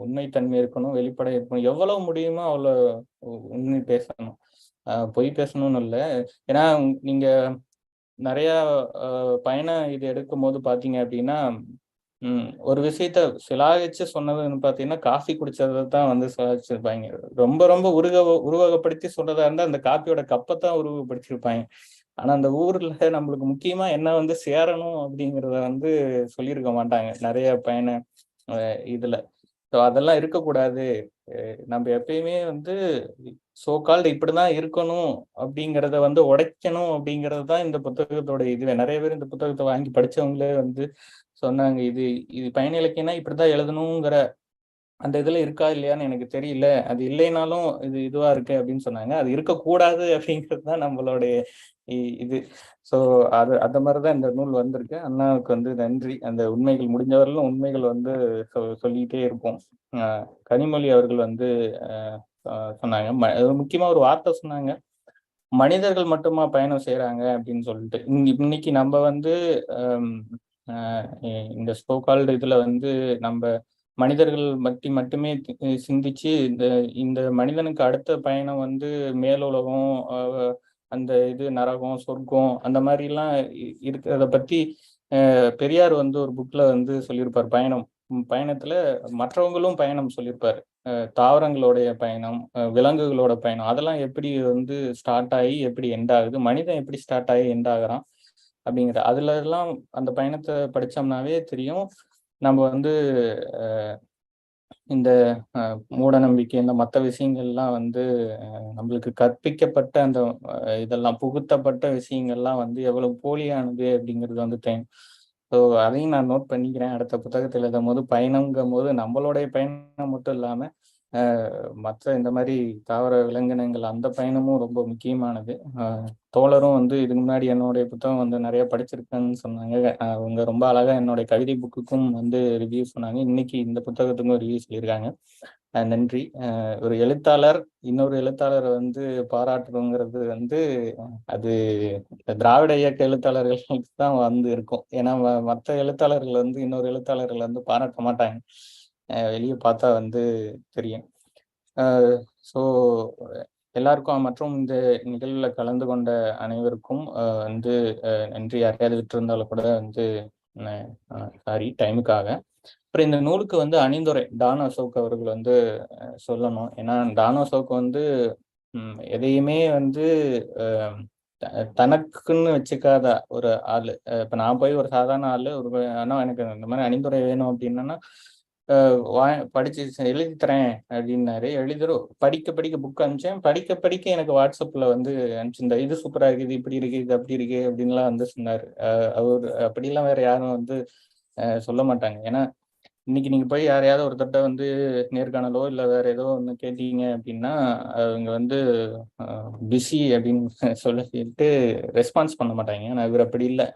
உண்மைத்தன்மை இருக்கணும், வெளிப்படை இருக்கணும். எவ்வளவு முடியுமோ அவ்வளவு உண்மை பேசணும். பொய் பேசணும்னு இல்லை. ஏன்னா நீங்க நிறைய பயணம் இது எடுக்கும் போது பாத்தீங்க அப்படின்னா ஒரு விஷயத்த சிலாகிச்சு சொன்னதுன்னு பாத்தீங்கன்னா காஃபி குடிச்சதை தான் வந்து சிலாகிச்சிருப்பாங்க. ரொம்ப ரொம்ப உருவகப்படுத்தி சொல்றதா இருந்தா அந்த காஃபியோட கப்பை தான் உருவகப்படுத்திருப்பாங்க. ஆனா அந்த ஊர்ல நம்மளுக்கு முக்கியமா என்ன வந்து சேரணும் அப்படிங்கிறத வந்து சொல்லியிருக்க மாட்டாங்க நிறைய பயண இதுல. ஸோ அதெல்லாம் இருக்கக்கூடாது. நம்ம எப்பயுமே வந்து சோகால்டு இப்படிதான் இருக்கணும் அப்படிங்கிறத வந்து உடைக்கணும் அப்படிங்கிறது தான் இந்த புத்தகத்தோட இதுவே. நிறைய பேர் இந்த புத்தகத்தை வாங்கி படிச்சவங்களே வந்து சொன்னாங்க, இது பயண இலக்கியம்னா இப்படிதான் எழுதணுங்கிற அந்த இதுல இருக்கா இல்லையான்னு எனக்கு தெரியல. அது இல்லைனாலும் இதுவா இருக்கு அப்படின்னு சொன்னாங்க. அது இருக்கக்கூடாது அப்படிங்கிறது தான் நம்மளுடைய இது. ஸோ அந்த மாதிரிதான் இந்த நூல் வந்திருக்கு. அண்ணாவுக்கு வந்து நன்றி. அந்த உண்மைகள் முடிஞ்சவரையிலும் உண்மைகள் வந்து சொல்லிக்கிட்டே இருப்போம். கனிமொழி அவர்கள் வந்து சொன்னாங்க, முக்கியமா ஒரு வார்த்தை சொன்னாங்க, மனிதர்கள் மட்டுமா பயணம் செய்யறாங்க அப்படின்னு சொல்லிட்டு. இன்னைக்கு நம்ம வந்து இந்த ஸ்போகால்டு இதுல வந்து நம்ம மனிதர்கள் மட்டுமே சிந்திச்சு இந்த மனிதனுக்கு அடுத்த பயணம் வந்து மேலுலகம், அந்த இது நரகம், சொர்க்கம் அந்த மாதிரி எல்லாம் இருக்கிறத பத்தி பெரியார் வந்து ஒரு புக்ல வந்து சொல்லியிருப்பார். பயணத்துல மற்றவங்களும் பயணம் சொல்லியிருப்பாரு. தாவரங்களுடைய பயணம், விலங்குகளோட பயணம், அதெல்லாம் எப்படி வந்து ஸ்டார்ட் ஆகி எப்படி எண்ட் ஆகுது, மனிதன் எப்படி ஸ்டார்ட் ஆகி எண்ட் ஆகுறான் அப்படிங்கிற அதுல எல்லாம் அந்த பயணத்தை படிச்சோம்னாவே தெரியும். நம்ம வந்து இந்த மூட நம்பிக்கை இந்த மற்ற விஷயங்கள்லாம் வந்து நம்மளுக்கு கற்பிக்கப்பட்ட அந்த இதெல்லாம் புகுத்தப்பட்ட விஷயங்கள்லாம் வந்து எவ்வளவு போலியானது அப்படிங்கிறது வந்து தெரியும். ஸோ அதையும் நான் நோட் பண்ணிக்கிறேன். அடுத்த புத்தகத்தில் எழுதும் போது பயணங்கும் போது நம்மளுடைய பயணம் மட்டும் இல்லாம மற்ற இந்த மாதிரி தாவர விலங்கினங்கள் அந்த பயணமும் ரொம்ப முக்கியமானது. தோழரும் வந்து இதுக்கு முன்னாடி என்னுடைய புத்தகம் வந்து நிறைய படிச்சிருக்கேன்னு சொன்னாங்க. அவங்க ரொம்ப அழகா என்னுடைய கவிதை புக்குக்கும் வந்து ரிவ்யூ சொன்னாங்க. இன்னைக்கு இந்த புத்தகத்துக்கும் ரிவ்யூ சொல்லியிருக்காங்க. நன்றி. ஒரு எழுத்தாளர் இன்னொரு எழுத்தாளரை வந்து பாராட்டுறோங்கிறது வந்து அது திராவிட இயக்க எழுத்தாளர்களுக்கு தான் வந்து இருக்கும். ஏன்னா மற்ற எழுத்தாளர்கள் வந்து இன்னொரு எழுத்தாளர்கள் வந்து பாராட்ட மாட்டாங்க. வெளியே பார்த்தா வந்து தெரியும். ஸோ எல்லாருக்கும் மற்றும் இந்த நிகழ்வில் கலந்து கொண்ட அனைவருக்கும் வந்து நன்றி. யாரையாவது விட்டிருந்தாலும் கூட வந்து சாரி டைமுக்காக. அப்புறம் இந்த நூலுக்கு வந்து அணிந்துரை டான் அசோக் அவர்கள் வந்து சொல்லணும். ஏன்னா டான் அசோக் வந்து எதையுமே வந்து தனக்குன்னு வச்சுக்காத ஒரு ஆளு. இப்ப நான் போய் ஒரு சாதாரண ஆளு ஆனா எனக்கு இந்த மாதிரி அணிந்துரை வேணும் அப்படின்னா படிச்சு எழுதி தரேன் அப்படின்னாரு. படிக்க புக் அனுப்பிச்சேன். படிக்க எனக்கு வாட்ஸ்அப்ல வந்து அனுப்பிச்சிருந்தா இது சூப்பரா இருக்கு, இது இப்படி இருக்கு, இது அப்படி இருக்கு அப்படின்லாம் வந்து சொன்னாரு. அவர் அப்படிலாம் வேற யாரும் வந்து சொல்ல மாட்டாங்க. ஏன்னா இன்னைக்கு நீங்க போய் யாரையாவது ஒருத்தட்ட வந்து நேர்காணலோ இல்லை வேற ஏதோ ஒன்று கேட்டீங்க அப்படின்னா அவங்க வந்து பிஸி அப்படின்னு சொல்லிட்டு ரெஸ்பான்ஸ் பண்ண மாட்டாங்க. ஆனால் இவர் அப்படி இல்லை.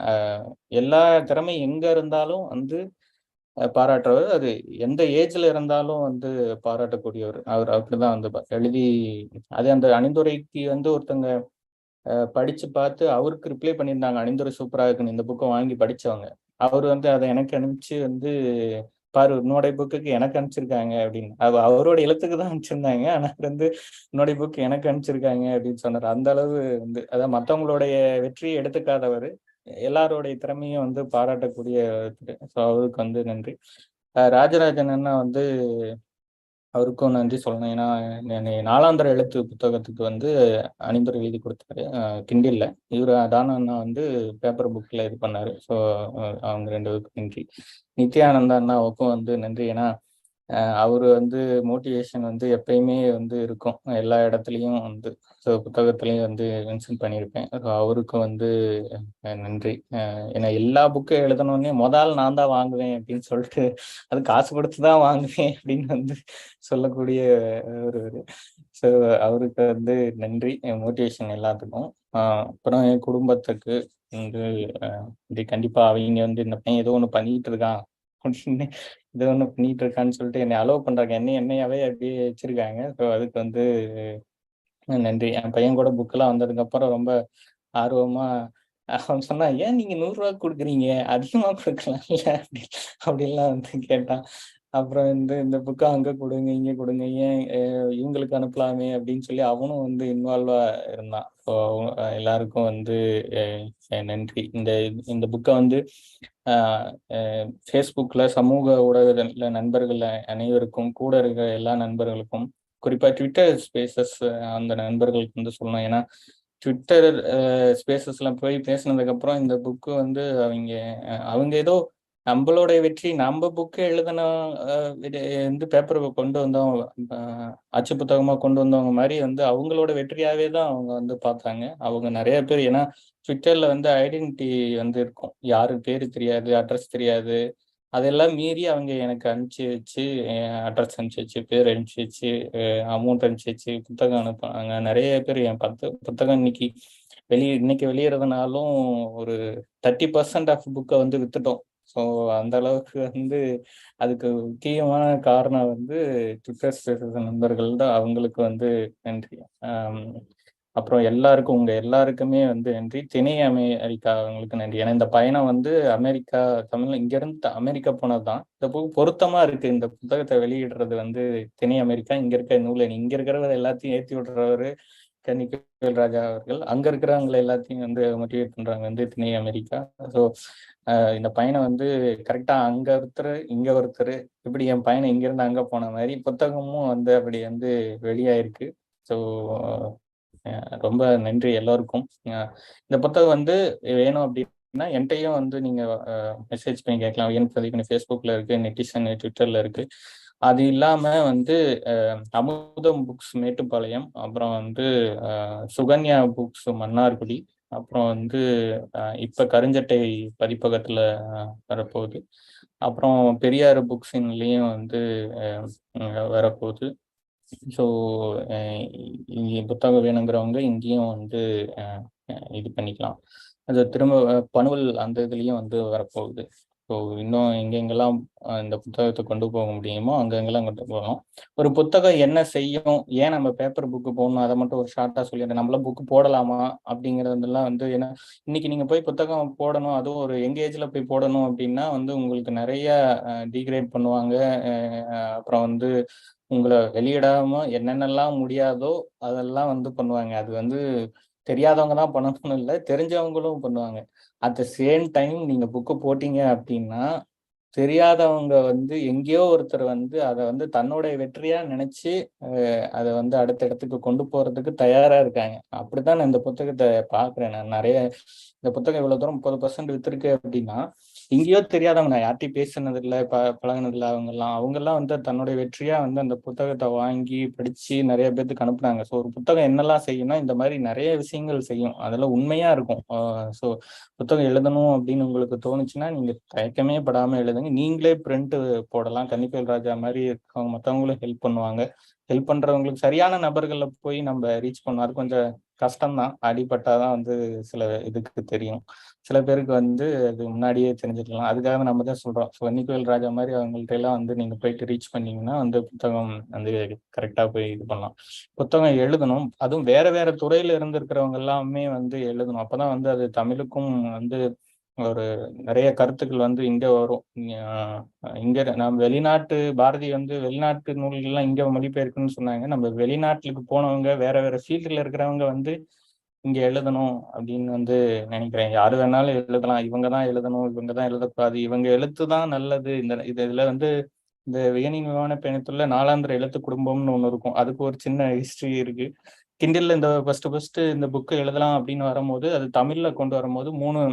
எல்லா திறமையும் எங்க இருந்தாலும் வந்து பாராட்டுறவர். அது எந்த ஏஜ்ல இருந்தாலும் வந்து பாராட்டக்கூடியவர். அவர் அப்படிதான் வந்து எழுதி அதே அந்த அணிந்துரைக்கு வந்து ஒருத்தங்க படிச்சு பார்த்து அவருக்கு ரிப்ளை பண்ணியிருந்தாங்க. அணிந்துரை சூப்பரா இருக்குன்னு இந்த புக்கை வாங்கி படிச்சவங்க. அவர் வந்து அதை எனக்கு அனுப்பிச்சு வந்து பாரு உன்னோடைய புக்குக்கு எனக்கு அனுப்பிச்சிருக்காங்க அப்படின்னு. அவரோட எழுத்துக்கு தான் அனுப்பிச்சிருந்தாங்க. ஆனா வந்து உன்னுடைய புக்கு எனக்கு அனுப்பிச்சிருக்காங்க அப்படின்னு சொன்னார். அந்த அளவு வந்து அதான் மற்றவங்களுடைய வெற்றியை எடுத்துக்காதவர், எல்லாருடைய திறமையும் வந்து பாராட்டக்கூடிய. ஸோ அவருக்கு வந்து நன்றி. ராஜராஜன் அண்ணா வந்து அவருக்கும் நன்றி சொல்லணும். ஏன்னா நாலாந்தர எழுத்து புத்தகத்துக்கு வந்து அணிந்துரை எழுதி கொடுத்தாரு கிண்டில்ல. இவர் டான் அண்ணா வந்து பேப்பர் புக்ல இது பண்ணாரு. ஸோ அவங்க 2 பேருக்கும் நன்றி. நித்யானந்தா அண்ணாவுக்கும் வந்து நன்றி. ஏன்னா அவரு வந்து மோட்டிவேஷன் வந்து எப்பயுமே வந்து இருக்கும் எல்லா இடத்துலையும் வந்து. ஸோ புத்தகத்துலையும் வந்து மென்ஷன் பண்ணியிருப்பேன். ஸோ அவருக்கும் வந்து நன்றி. ஏன்னா எல்லா புக்கும் எழுதணுன்னே நான் தான் வாங்குவேன் அப்படின்னு சொல்லிட்டு அது காசு கொடுத்து தான் வாங்குவேன் அப்படின்னு வந்து சொல்லக்கூடிய ஒரு ஸோ அவருக்கு வந்து நன்றி. மோட்டிவேஷன் எல்லாத்துக்கும். அப்புறம் என் குடும்பத்துக்கு வந்து இது கண்டிப்பா அவங்க வந்து இந்த பையன் ஏதோ ஒன்று பண்ணிட்டு இருக்கான் அப்படின்னு ஏதோ ஒன்று பண்ணிட்டு இருக்கான்னு சொல்லிட்டு என்னை அலோவ் பண்றாங்க. என்னையாவே அப்படியே வச்சிருக்காங்க. ஸோ அதுக்கு வந்து நன்றி. என் பையன் கூட புக்கெல்லாம் வந்ததுக்கு அப்புறம் ரொம்ப ஆர்வமா அவன் சொன்னா, ஏன் நீங்க 100 ரூபா கொடுக்குறீங்க, அதிகமா கொடுக்கலாம்ல அப்படின்லாம் வந்து கேட்டான். அப்புறம் இந்த புக்கை அங்க கொடுங்க இங்க கொடுங்க, ஏன் இவங்களுக்கு அனுப்பலாமே அப்படின்னு சொல்லி அவனும் வந்து இன்வால்வா இருந்தான். ஸோ எல்லாருக்கும் வந்து நன்றி. இந்த புக்கை வந்து ஃபேஸ்புக்ல சமூக ஊடகத்துல நண்பர்கள் அனைவருக்கும் கூட இருக்கிற எல்லா நண்பர்களுக்கும் குறிப்பா ட்விட்டர் ஸ்பேசஸ் அந்த நண்பர்களுக்கு வந்து சொல்லணும். ஏன்னா ட்விட்டர் ஸ்பேசஸ்ல போய் பேசினதுக்கு அப்புறம் இந்த புக்கு வந்து அவங்க ஏதோ நம்மளோட வெற்றி நம்ம புக்கு எழுதின வந்து பேப்பர் கொண்டு வந்தவங்க அச்சு புத்தகமா கொண்டு வந்தவங்க மாதிரி வந்து அவங்களோட வெற்றியாவே தான் அவங்க வந்து பார்த்தாங்க. அவங்க நிறைய பேர் ஏன்னா ட்விட்டர்ல வந்து ஐடென்டிட்டி வந்து இருக்கும். யாரு பேரு தெரியாது, அட்ரஸ் தெரியாது. அதெல்லாம் மீறி அவங்க எனக்கு அனுப்பிச்சு வச்சு அட்ரஸ் அனுப்பிச்சு வச்சு பேர் அனுப்பிச்சு வச்சு அமௌண்ட் அனுப்பிச்சு வச்சு புத்தகம் அனுப்புனாங்க. நிறைய பேர் என் புத்தகம் இன்னைக்கு வெளியிறதுனாலும் ஒரு 30% ஆஃப் புக்கை வந்து வித்துட்டோம். ஸோ அந்த அளவுக்கு வந்து அதுக்கு முக்கியமான காரணம் வந்து ட்விட்டர் ஸ்பேசஸ் நண்பர்கள் தான். அவங்களுக்கு வந்து நன்றி. அப்புறம் உங்க எல்லாருக்குமே வந்து நன்றி. திணை அமெரிக்கா அவங்களுக்கு நன்றி. ஏன்னா இந்த பயணம் வந்து அமெரிக்கா இங்கிருந்து அமெரிக்கா போனதுதான். இந்த பொருத்தமா இருக்கு. இந்த புத்தகத்தை வெளியிடுறது வந்து திணை அமெரிக்கா. இங்க இருக்க நூலை இங்க இருக்கிறவர் எல்லாத்தையும் ஏற்றி விடுறவரு கன்னிவேல் ராஜா அவர்கள். அங்க இருக்கிறவங்களை எல்லாத்தையும் வந்து மோட்டிவேட் பண்றாங்க வந்து திணை அமெரிக்கா. ஸோ இந்த பயணம் வந்து கரெக்டா அங்க ஒருத்தர் இங்க ஒருத்தர் இப்படி என் பயணம் இங்கிருந்து அங்க போன மாதிரி புத்தகமும் வந்து அப்படி வந்து வெளியாயிருக்கு. ஸோ ரொம்ப நன்றி எல்லாருக்கும். இந்த புத்தகம் வந்து வேணும் அப்படின்னா என்கிட்டையும் வந்து நீங்க மெசேஜ் பண்ணி கேட்கலாம். என் பிரதீப் ஃபேஸ்புக்ல இருக்கு, நெட்டிசன் ட்விட்டர்ல இருக்கு. அது இல்லாம வந்து அமுதம் புக்ஸ் மேட்டுப்பாளையம், அப்புறம் வந்து சுகன்யா புக்ஸ் மன்னார்குடி, அப்புறம் வந்து இப்ப கருஞ்சட்டை பதிப்பகத்துல வரப்போகுது. அப்புறம் பெரியார் புக்ஸின்லயும் வந்து வரப்போகுது. ஸோ புத்தகம் வேணுங்கிறவங்க இங்கேயும் வந்து இது பண்ணிக்கலாம். அது திரும்ப பணுவல் அந்த இதுலேயும் வந்து வரப்போகுது. ஸோ இன்னும் எங்கெங்கெல்லாம் இந்த புத்தகத்தை கொண்டு போக முடியுமோ அங்கெங்கெல்லாம் கொண்டு போகலாம். ஒரு புத்தகம் என்ன செய்யும், ஏன் நம்ம பேப்பர் புக்கு போடணும், அதை மட்டும் ஒரு ஷார்ட்டாக சொல்லிடுறேன். நம்மளாம் புக்கு போடலாமா அப்படிங்கிறதெல்லாம் வந்து ஏன்னா இன்னைக்கு நீங்கள் போய் புத்தகம் போடணும், அதுவும் ஒரு எங்கேஜில் போய் போடணும் அப்படின்னா வந்து உங்களுக்கு நிறைய டீக்ரேட் பண்ணுவாங்க. அப்புறம் வந்து உங்களை வெளியிடாம என்னென்னலாம் முடியாதோ அதெல்லாம் வந்து பண்ணுவாங்க. அது வந்து தெரியாதவங்க தான் பண்ணணும்னு இல்லை, தெரிஞ்சவங்களும் பண்ணுவாங்க. அட் த சேம் டைம் நீங்க புக்கு போட்டீங்க அப்படின்னா தெரியாதவங்க வந்து எங்கேயோ ஒருத்தர் வந்து அதை வந்து தன்னோட வெற்றியா நினைச்சு அதை வந்து அடுத்த இடத்துக்கு கொண்டு போறதுக்கு தயாரா இருக்காங்க. அப்படித்தான் நான் இந்த புத்தகத்தை பாக்குறேன். நான் நிறைய இந்த புத்தகம் இவ்வளவு தூரம் 30% வித்திருக்கு அப்படின்னா எங்கேயோ தெரியாதவங்க, நான் யார்ட்டையும் பேசுனது இல்லை, பழகினது இல்லை, அவங்க எல்லாம் வந்து தன்னுடைய வெற்றியா வந்து அந்த புத்தகத்தை வாங்கி படிச்சு நிறைய பேர்த்துக்கு அனுப்புனாங்க. ஸோ ஒரு புத்தகம் என்னெல்லாம் செய்யும்னா இந்த மாதிரி நிறைய விஷயங்கள் செய்யும், அதெல்லாம் உண்மையா இருக்கும். ஸோ புத்தகம் எழுதணும் அப்படின்னு உங்களுக்கு தோணுச்சுன்னா நீங்க தயக்கமே படாம எழுதுங்க. நீங்களே பிரிண்ட் போடலாம். கன்னிப்பேல் ராஜா மாதிரி இருக்கவங்க மற்றவங்களும் ஹெல்ப் பண்ணுவாங்க. ஹெல்ப் பண்றவங்களுக்கு சரியான நபர்களை போய் நம்ம ரீச் பண்ணோம். அது கொஞ்சம் கஷ்டம்தான். அடிபட்டாதான் வந்து சில இதுக்கு தெரியும். சில பேருக்கு வந்து அது முன்னாடியே தெரிஞ்சுக்கலாம். அதுக்காக நம்ம தான் சொல்றோம். ஸோ கன்னிப்பேல் ராஜா மாதிரி அவங்கள்ட்ட எல்லாம் வந்து நீங்க போயிட்டு ரீச் பண்ணீங்கன்னா வந்து புத்தகம் வந்து கரெக்டா போய் இது பண்ணலாம். புத்தகம் எழுதணும், அதுவும் வேற வேற துறையில இருந்திருக்கிறவங்க எல்லாமே வந்து எழுதணும். அப்பதான் வந்து அது தமிழுக்கும் வந்து ஒரு நிறைய கருத்துக்கள் வந்து இங்க வரும். இங்க நம்ம வெளிநாட்டு பாரதி வந்து வெளிநாட்டு நூல்கள்லாம் இங்க மொழிபெயர்க்குன்னு சொன்னாங்க. நம்ம வெளிநாட்டுக்கு போனவங்க வேற வேற ஃபீல்டுல இருக்கிறவங்க வந்து இங்க எழுதணும் அப்படின்னு வந்து நினைக்கிறேன். யாரு வேணாலும் எழுதலாம். இவங்க தான் எழுதணும், இவங்க தான் எழுதக்கூடாது, இவங்க எழுத்து தான் நல்லது. இதுல வந்து இந்த வியனின் விமான பயணத்துல நாலாந்திர எழுத்து குடும்பம்னு ஒண்ணு இருக்கும். அதுக்கு ஒரு சின்ன ஹிஸ்டரி இருக்கு. கிண்டில்ல இந்த ஃபர்ஸ்ட் இந்த புக்கு எழுதலாம் அப்படின்னு வரும்போது அது தமிழ்ல கொண்டு வரும்போது 3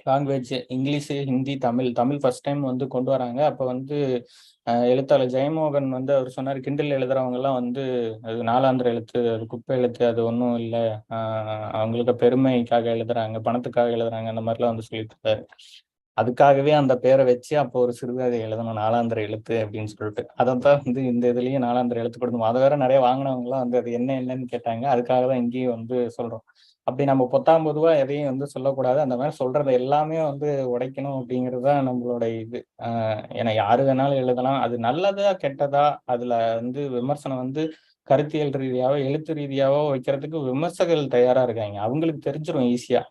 language, English, Hindi, Tamil first time வந்து கொண்டு வராங்க. அப்போ வந்து எழுத்தாளர் ஜெயமோகன் வந்து அவர் சொன்னார், கிண்டில் எழுதுறவங்க எல்லாம் வந்து அது நாலாந்திர எழுத்து, அது குப்பை எழுத்து, அது ஒன்றும் இல்லை, அவங்களுக்கு பெருமைக்காக எழுதுறாங்க, பணத்துக்காக எழுதுறாங்க, அந்த மாதிரிலாம் வந்து சொல்லிட்டு இருந்தாரு. அதுக்காகவே அந்த பேரை வச்சு அப்போ ஒரு சிறுகதை எழுதணும் நாலாந்திர எழுத்து அப்படின்னு சொல்லிட்டு அதைத்தான் வந்து இந்த இதுலயும் நாலாந்திர எழுத்து கொடுக்கணும். அதை வேற நிறைய வாங்கினவங்களாம் வந்து அது என்னன்னு கேட்டாங்க. அதுக்காக தான் இங்கேயும் வந்து சொல்றோம். அப்படி நம்ம பொத்தாம் பொதுவா எதையும் வந்து சொல்லக்கூடாது. அந்த மாதிரி சொல்றதை எல்லாமே வந்து உடைக்கணும் அப்படிங்கிறது தான் நம்மளோட இது. ஏன்னா யாரு வேணாலும் எழுதலாம். அது நல்லதா கெட்டதா அதுல வந்து விமர்சனம் வந்து கருத்தியல் ரீதியாவோ எழுத்து ரீதியாவோ வைக்கிறதுக்கு விமர்சகர்கள் தயாரா இருக்காங்க. அவங்களுக்கு தெரிஞ்சிடும் ஈஸியா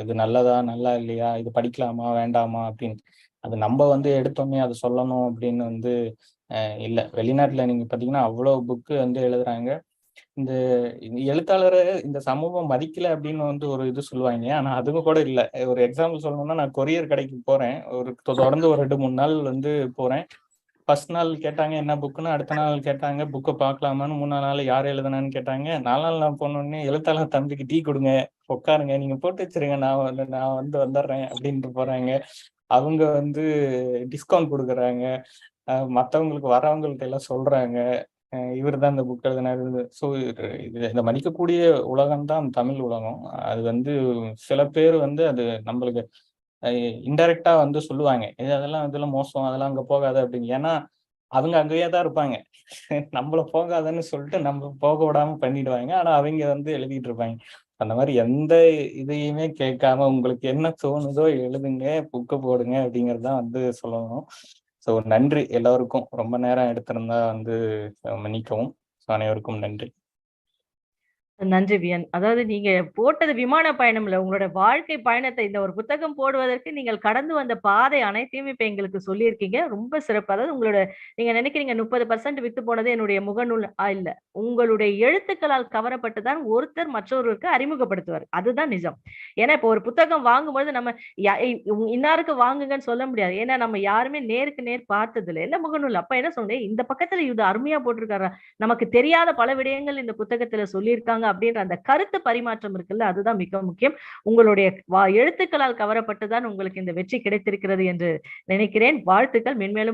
இது நல்லதா நல்லா இல்லையா, இது படிக்கலாமா வேண்டாமா அப்படின்னு. அது நம்ம வந்து எடுத்தோன்னே அது சொல்லணும் அப்படின்னு வந்து இல்லை. வெளிநாட்டுல நீங்க பாத்தீங்கன்னா அவ்வளவு புக்கு வந்து எழுதுறாங்க. இந்த எழுத்தாளரை இந்த சமூகம் மதிக்கல அப்படின்னு வந்து ஒரு இது சொல்லுவாங்க. ஆனா அதுவும் கூட இல்லை. ஒரு எக்ஸாம்பிள் சொல்லணும்னா நான் கொரியர் கடைக்கு போறேன். தொடர்ந்து ஒரு 2-3 நாள் வந்து போறேன். ஃபர்ஸ்ட் நாள் கேட்டாங்க என்ன புக்குன்னு, அடுத்த நாள் கேட்டாங்க புக்கை பார்க்கலாமான்னு, 3ஆம் நாள் யார் எழுதுனான்னு கேட்டாங்க. 4ஆம் நாள் நான் போனோடனே எழுத்தாளர் தம்பிக்கு டீ கொடுங்க, உட்காருங்க, நீங்க போட்டு வச்சிருங்க, நான் வந்து வந்துடுறேன் அப்படின்ட்டு போறாங்க. அவங்க வந்து டிஸ்கவுண்ட் கொடுக்குறாங்க. மற்றவங்களுக்கு வரவங்கள்ட்ட எல்லாம் சொல்றாங்க இவர் தான் இந்த புக் எழுதினாரு. ஸோ இதை மதிக்கக்கூடிய உலகம் தான் தமிழ் உலகம். அது வந்து சில பேர் வந்து அது நம்மளுக்கு இன்டைரக்டா வந்து சொல்லுவாங்க, அதெல்லாம் மோசம், அதெல்லாம் அங்க போகாத அப்படின்னு. ஏன்னா அவங்க அங்கேயே தான் இருப்பாங்க. நம்மள போகாதன்னு சொல்லிட்டு நம்ம போக விடாம பண்ணிடுவாங்க. ஆனா அவங்க வந்து எழுதிட்டு இருப்பாங்க. அந்த மாதிரி எந்த இதையுமே கேட்காம உங்களுக்கு என்ன தோணுதோ எழுதுங்க, புக்கு போடுங்க அப்படிங்கிறது தான் வந்து சொல்லணும். ஸோ நன்றி எல்லோருக்கும். ரொம்ப நேரம் எடுத்திருந்தா வந்து மன்னிக்கவும். அனைவருக்கும் நன்றி. நன்றி வியன். அதாவது நீங்க போட்டது விமான பயணம் இல்ல, உங்களோட வாழ்க்கை பயணத்தை இந்த ஒரு புத்தகம் போடுவதற்கு நீங்கள் கடந்து வந்த பாதை அனைத்தையும் இப்ப எங்களுக்கு சொல்லியிருக்கீங்க. ரொம்ப சிறப்பு. அதாவது உங்களோட நீங்க நினைக்கிறீங்க 30% வித்து போனது என்னுடைய முகநூல் இல்ல, உங்களுடைய எழுத்துக்களால் கவரப்பட்டுதான் ஒருத்தர் மற்றொருவருக்கு அறிமுகப்படுத்துவார். அதுதான் நிஜம். ஏன்னா இப்ப ஒரு புத்தகம் வாங்கும்போது நம்ம இன்னாருக்கு வாங்குங்கன்னு சொல்ல முடியாது. ஏன்னா நம்ம யாருமே நேருக்கு நேர் பார்த்தது இல்லை, இல்ல முகநூல். அப்ப என்ன சொன்னேன், இந்த பக்கத்துல இது அருமையா போட்டிருக்காரு, நமக்கு தெரியாத பல விடயங்கள் இந்த புத்தகத்துல சொல்லியிருக்காங்க அப்படின்ற அந்த கருத்து பரிமாற்றம் இருக்குல்ல, அதுதான் மிக முக்கியம். உங்களுடைய எழுத்துக்களால் கவரப்பட்டுதான் உங்களுக்கு இந்த வெற்றி கிடைத்திருக்கிறது என்று நினைக்கிறேன். வாழ்த்துக்கள். மென்மேலும்